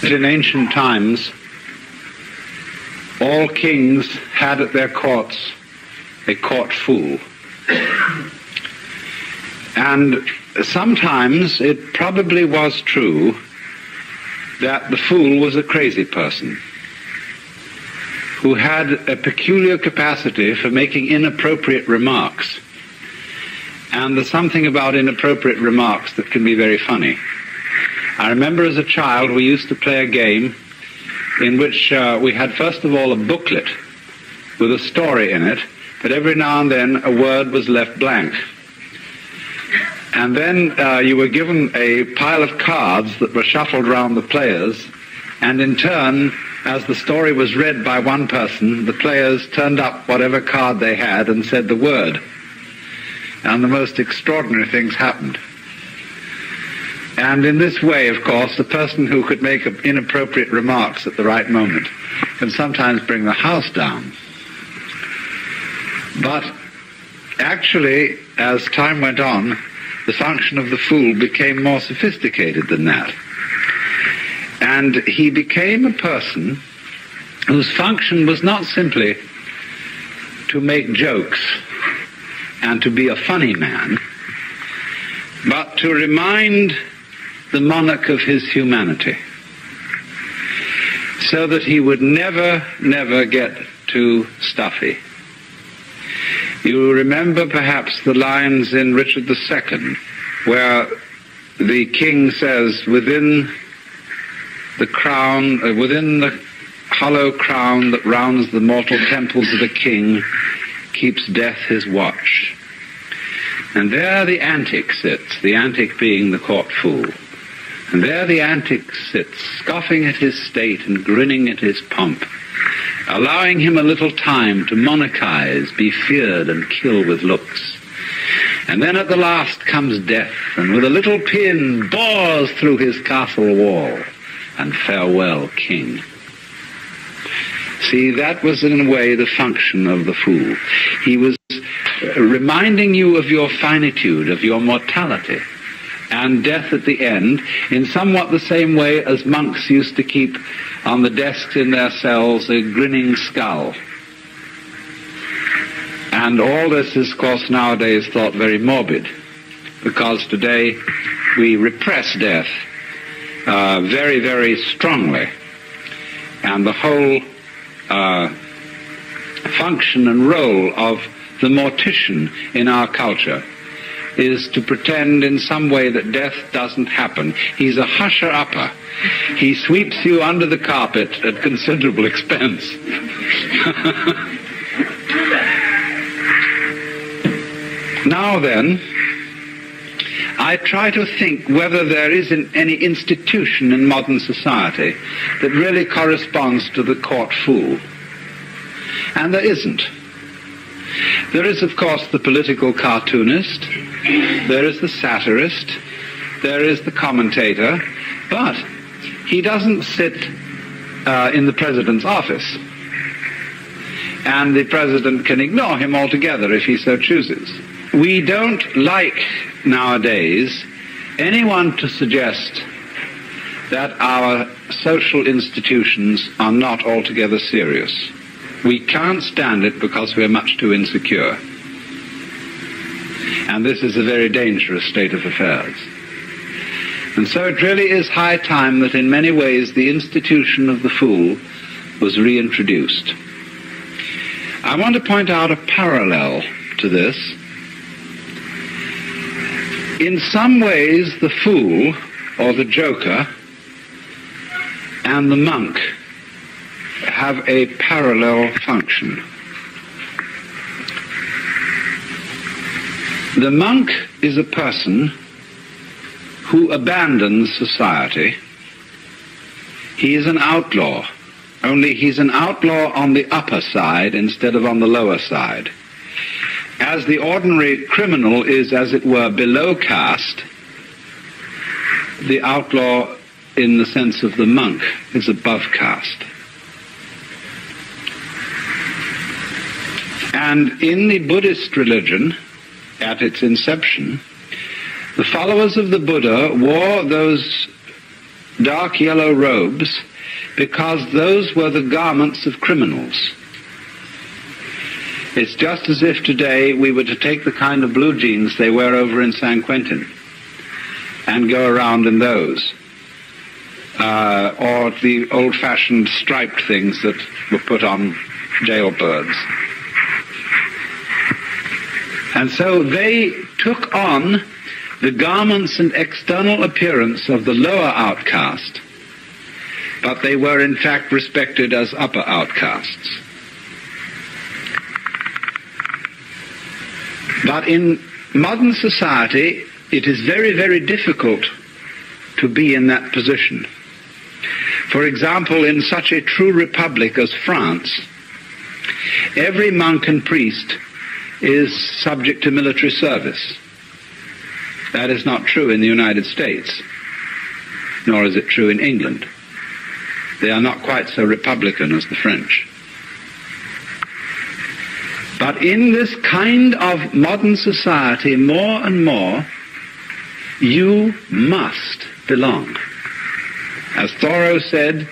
In ancient times, all kings had at their courts a court fool. And sometimes it probably was true that the fool was a crazy person who had a peculiar capacity for making inappropriate remarks. And there's something about inappropriate remarks that can be very funny. I remember as a child we used to play a game in which we had first of all a booklet with a story in it, but every now and then a word was left blank. And then you were given a pile of cards that were shuffled around the players, and in turn, as the story was read by one person, the players turned up whatever card they had and said the word. And the most extraordinary things happened. And in this way, of course, the person who could make inappropriate remarks at the right moment can sometimes bring the house down. But actually, as time went on, the function of the fool became more sophisticated than that. And he became a person whose function was not simply to make jokes and to be a funny man, but to remind the monarch of his humanity, so that he would never get too stuffy. You remember perhaps the lines in Richard II, where the king says, within the hollow crown that rounds the mortal temples of a king, keeps death his watch. And there the antic sits, the antic being the court fool. And there the antic sits, scoffing at his state and grinning at his pomp, allowing him a little time to monarchize, be feared, and kill with looks. And then at the last comes death, and with a little pin bores through his castle wall, and farewell, king. See, that was in a way the function of the fool. He was reminding you of your finitude, of your mortality, and death at the end, in somewhat the same way as monks used to keep on the desks in their cells a grinning skull. And all this is, of course, nowadays thought very morbid, because today we repress death very, very strongly. And the whole function and role of the mortician in our culture is to pretend in some way that death doesn't happen. He's a husher-upper. He sweeps you under the carpet at considerable expense. Now then, I try to think whether there isn't any institution in modern society that really corresponds to the court fool. And there isn't. There is, of course, the political cartoonist, there is the satirist, there is the commentator, but he doesn't sit in the president's office. And the president can ignore him altogether if he so chooses. We don't like nowadays anyone to suggest that our social institutions are not altogether serious. We can't stand it because we're much too insecure. And this is a very dangerous state of affairs. And so it really is high time that in many ways the institution of the fool was reintroduced. I want to point out a parallel to this. In some ways, the fool, or the joker, and the monk have a parallel function. The monk is a person who abandons society. He is an outlaw, only he's an outlaw on the upper side instead of on the lower side. As the ordinary criminal is, as it were, below caste, the outlaw, in the sense of the monk, is above caste. And in the Buddhist religion, at its inception, the followers of the Buddha wore those dark yellow robes because those were the garments of criminals. It's just as if today we were to take the kind of blue jeans they wear over in San Quentin and go around in those, or the old-fashioned striped things that were put on jailbirds. And so they took on the garments and external appearance of the lower outcast, but they were in fact respected as upper outcasts. But in modern society, it is very, very difficult to be in that position. For example, in such a true republic as France, every monk and priest is subject to military service. That is not true in the United States, nor is it true in England. They are not quite so republican as the French. But But in this kind of modern society, more and more, you must belong. As Thoreau said,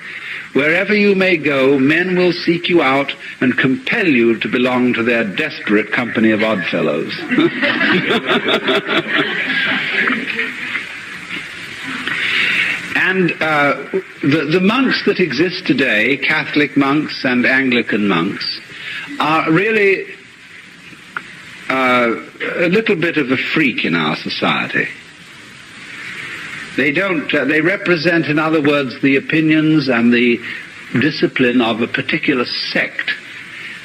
wherever you may go, men will seek you out and compel you to belong to their desperate company of oddfellows. And the monks that exist today, Catholic monks and Anglican monks, are really a little bit of a freak in our society. They represent, in other words, the opinions and the discipline of a particular sect.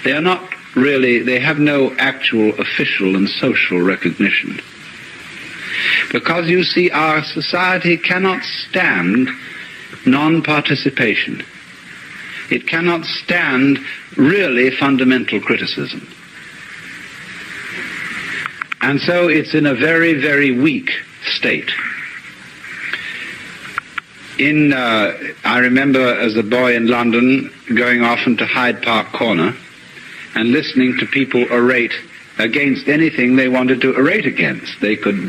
They are not really, they have no actual official and social recognition. Because, you see, our society cannot stand non-participation. It cannot stand really fundamental criticism. And so it's in a very, very weak state. I remember as a boy in London going often to Hyde Park Corner and listening to people orate against anything they wanted to orate against. They could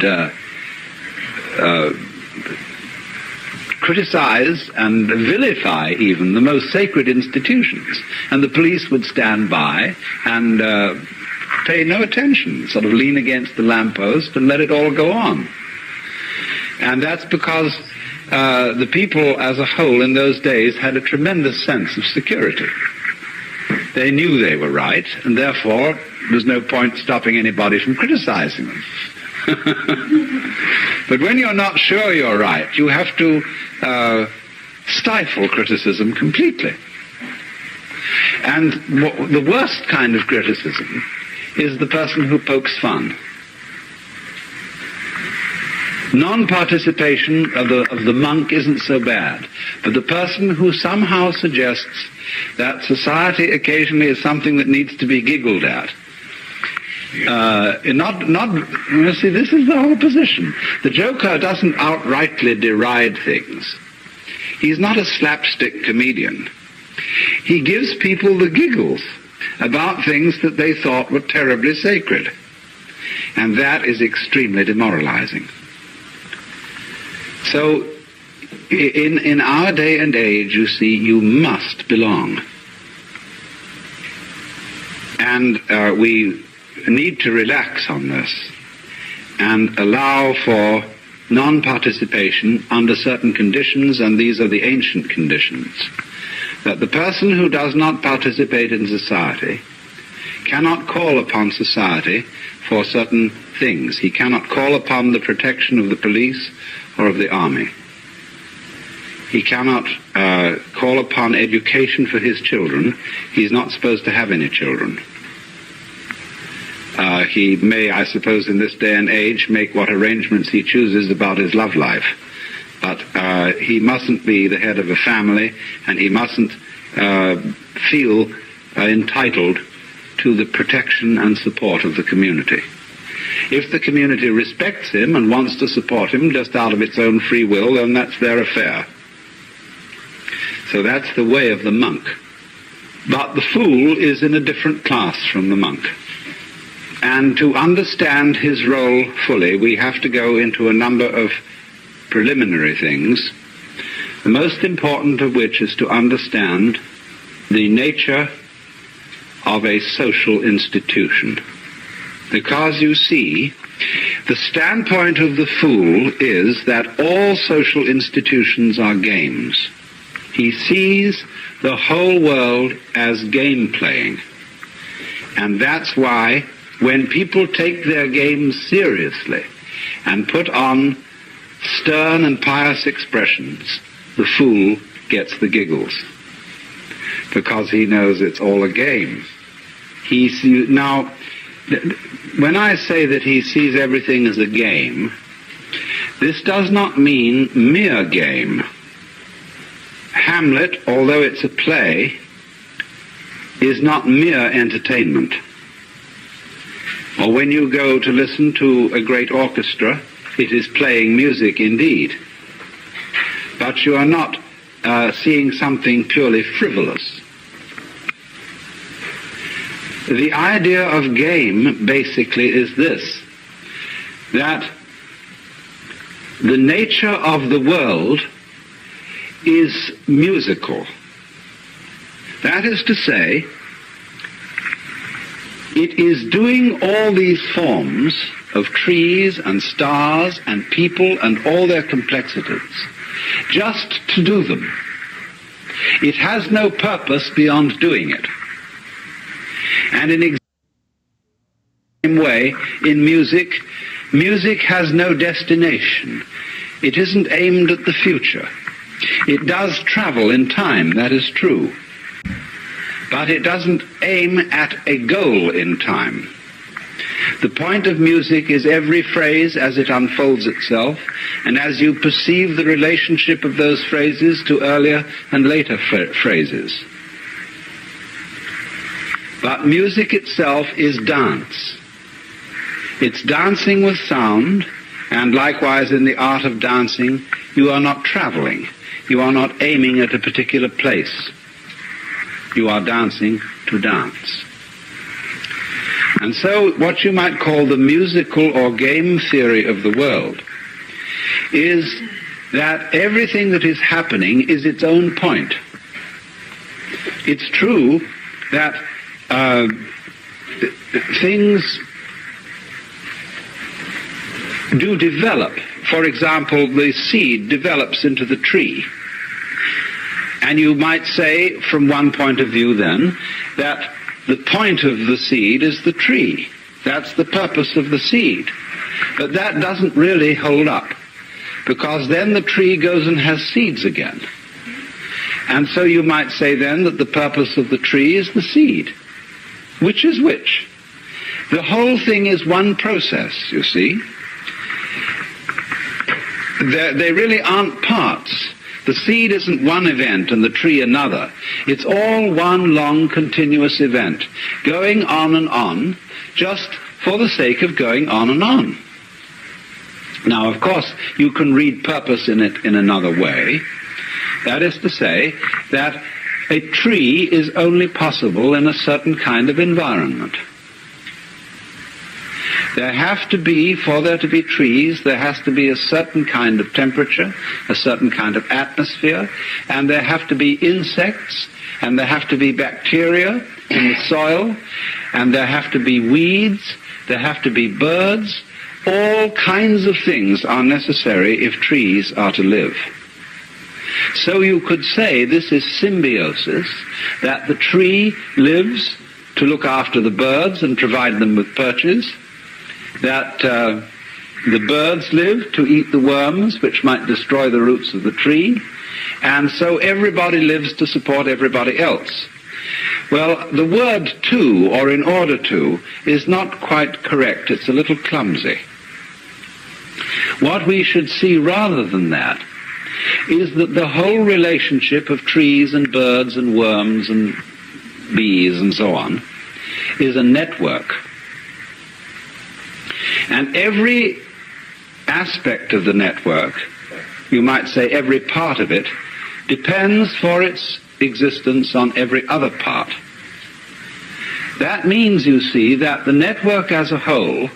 criticize and vilify even the most sacred institutions, and the police would stand by and pay no attention, sort of lean against the lamppost and let it all go on. And that's because the people as a whole in those days had a tremendous sense of security. They knew they were right, and therefore there was no point stopping anybody from criticizing them. But when you're not sure you're right, you have to stifle criticism completely. And the worst kind of criticism is the person who pokes fun. Non-participation of the monk isn't so bad, but the person who somehow suggests that society occasionally is something that needs to be giggled at. You see, this is the whole position. The joker doesn't outrightly deride things. He's not a slapstick comedian. He gives people the giggles about things that they thought were terribly sacred. And that is extremely demoralizing. So, in our day and age, you see, you must belong. And we need to relax on this and allow for non-participation under certain conditions, and these are the ancient conditions. That the person who does not participate in society cannot call upon society for certain things. He cannot call upon the protection of the police or of the army. He cannot call upon education for his children. He's not supposed to have any children. He may, I suppose, in this day and age, make what arrangements he chooses about his love life. But he mustn't be the head of a family, and he mustn't feel entitled to the protection and support of the community. If the community respects him and wants to support him just out of its own free will, then that's their affair. So that's the way of the monk. But the fool is in a different class from the monk. And to understand his role fully, we have to go into a number of preliminary things, the most important of which is to understand the nature of a social institution. Because, you see, the standpoint of the fool is that all social institutions are games. He sees the whole world as game playing. And that's why when people take their games seriously and put on stern and pious expressions, the fool gets the giggles, because he knows it's all a game. Now, when I say that he sees everything as a game, this does not mean mere game. Hamlet, although it's a play, is not mere entertainment. Or when you go to listen to a great orchestra, it is playing music indeed. But you are not seeing something purely frivolous. The idea of game basically is this, that the nature of the world is musical. That is to say, it is doing all these forms of trees and stars and people and all their complexities just to do them. It has no purpose beyond doing it. And in exactly the same way, in music, music has no destination. It isn't aimed at the future. It does travel in time, that is true. But it doesn't aim at a goal in time. The point of music is every phrase as it unfolds itself, and as you perceive the relationship of those phrases to earlier and later phrases. But music itself is dance. It's dancing with sound, and likewise in the art of dancing, you are not traveling. You are not aiming at a particular place. You are dancing to dance. And so what you might call the musical or game theory of the world is that everything that is happening is its own point. It's true that things do develop. For example, the seed develops into the tree. And you might say, from one point of view then, that the point of the seed is the tree. That's the purpose of the seed. But that doesn't really hold up, because then the tree goes and has seeds again. And so you might say then that the purpose of the tree is the seed. Which is which? The whole thing is one process, you see. They really aren't parts. The seed isn't one event and the tree another. It's all one long continuous event, going on and on, just for the sake of going on and on. Now, of course, you can read purpose in it in another way. That is to say that a tree is only possible in a certain kind of environment. There have to be, for there to be trees, there has to be a certain kind of temperature, a certain kind of atmosphere, and there have to be insects, and there have to be bacteria in the soil, and there have to be weeds, there have to be birds. All kinds of things are necessary if trees are to live. So you could say this is symbiosis, that the tree lives to look after the birds and provide them with perches, that the birds live to eat the worms which might destroy the roots of the tree, and so everybody lives to support everybody else. Well, the word to, or in order to, is not quite correct. It's a little clumsy. What we should see rather than that is that the whole relationship of trees and birds and worms and bees and so on is a network. And every aspect of the network, you might say every part of it, depends for its existence on every other part. That means, you see, that the network as a whole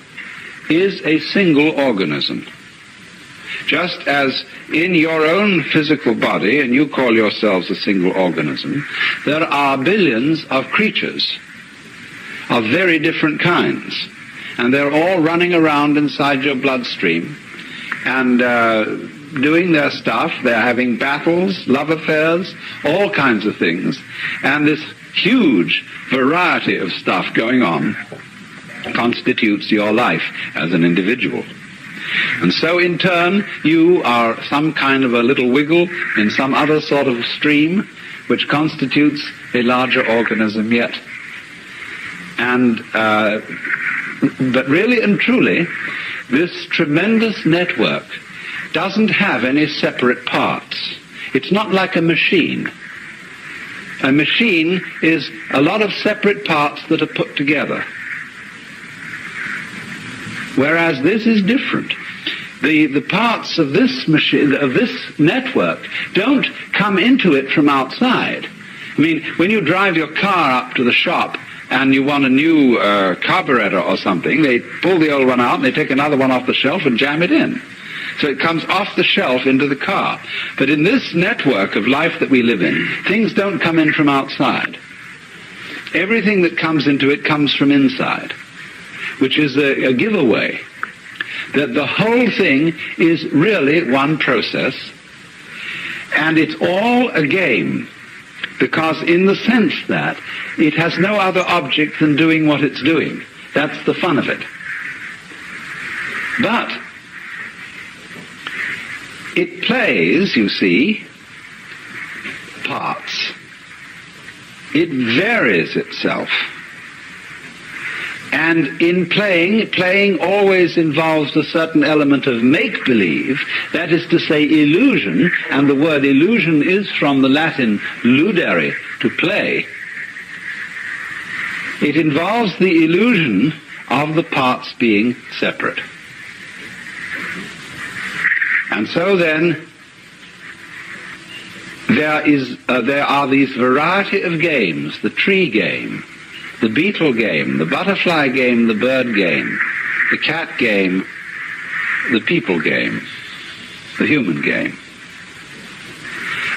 is a single organism. Just as in your own physical body, and you call yourselves a single organism, there are billions of creatures of very different kinds. And they're all running around inside your bloodstream and doing their stuff. They're having battles, love affairs, all kinds of things. And this huge variety of stuff going on constitutes your life as an individual. And so in turn, you are some kind of a little wiggle in some other sort of stream which constitutes a larger organism yet. And but really and truly, this tremendous network doesn't have any separate parts. It's not like a machine. A machine is a lot of separate parts that are put together. Whereas this is different. The parts of this machine, of this network, don't come into it from outside. I mean, when you drive your car up to the shop and you want a new carburetor or something, they pull the old one out and they take another one off the shelf and jam it in. So it comes off the shelf into the car. But in this network of life that we live in, things don't come in from outside. Everything that comes into it comes from inside, which is a giveaway that the whole thing is really one process, and it's all a game, because in the sense that it has no other object than doing what it's doing. That's the fun of it. But it plays, you see, parts. It varies itself. And in playing always involves a certain element of make-believe, that is to say illusion, and the word illusion is from the Latin ludere, to play. It involves the illusion of the parts being separate. And so then, there are these variety of games, the tree game, the beetle game, the butterfly game, the bird game, the cat game, the people game, the human game.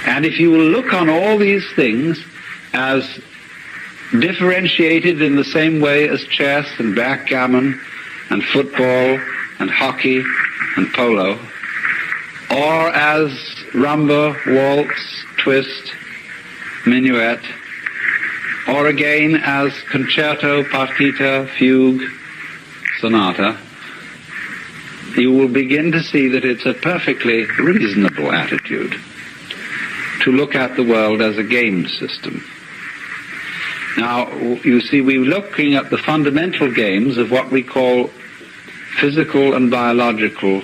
And if you will look on all these things as differentiated in the same way as chess and backgammon and football and hockey and polo, or as rumba, waltz, twist, minuet, or again as concerto, partita, fugue, sonata, you will begin to see that it's a perfectly reasonable attitude to look at the world as a game system. Now, you see, we're looking at the fundamental games of what we call physical and biological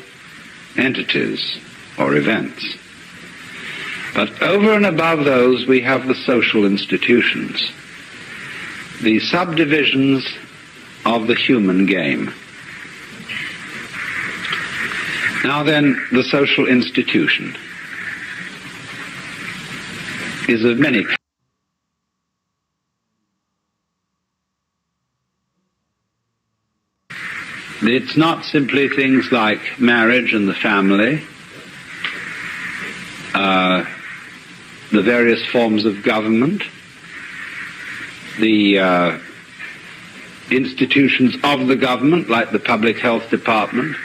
entities or events. But over and above those, we have the social institutions, the subdivisions of the human game. Now then, the social institution is of many kinds. It's not simply things like marriage and the family, the various forms of government, the institutions of the government, like the public health department.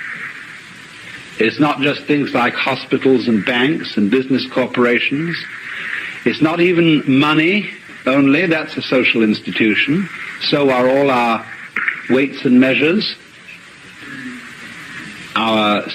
It's not just things like hospitals and banks and business corporations. It's not even money only. That's a social institution. So are all our weights and measures, our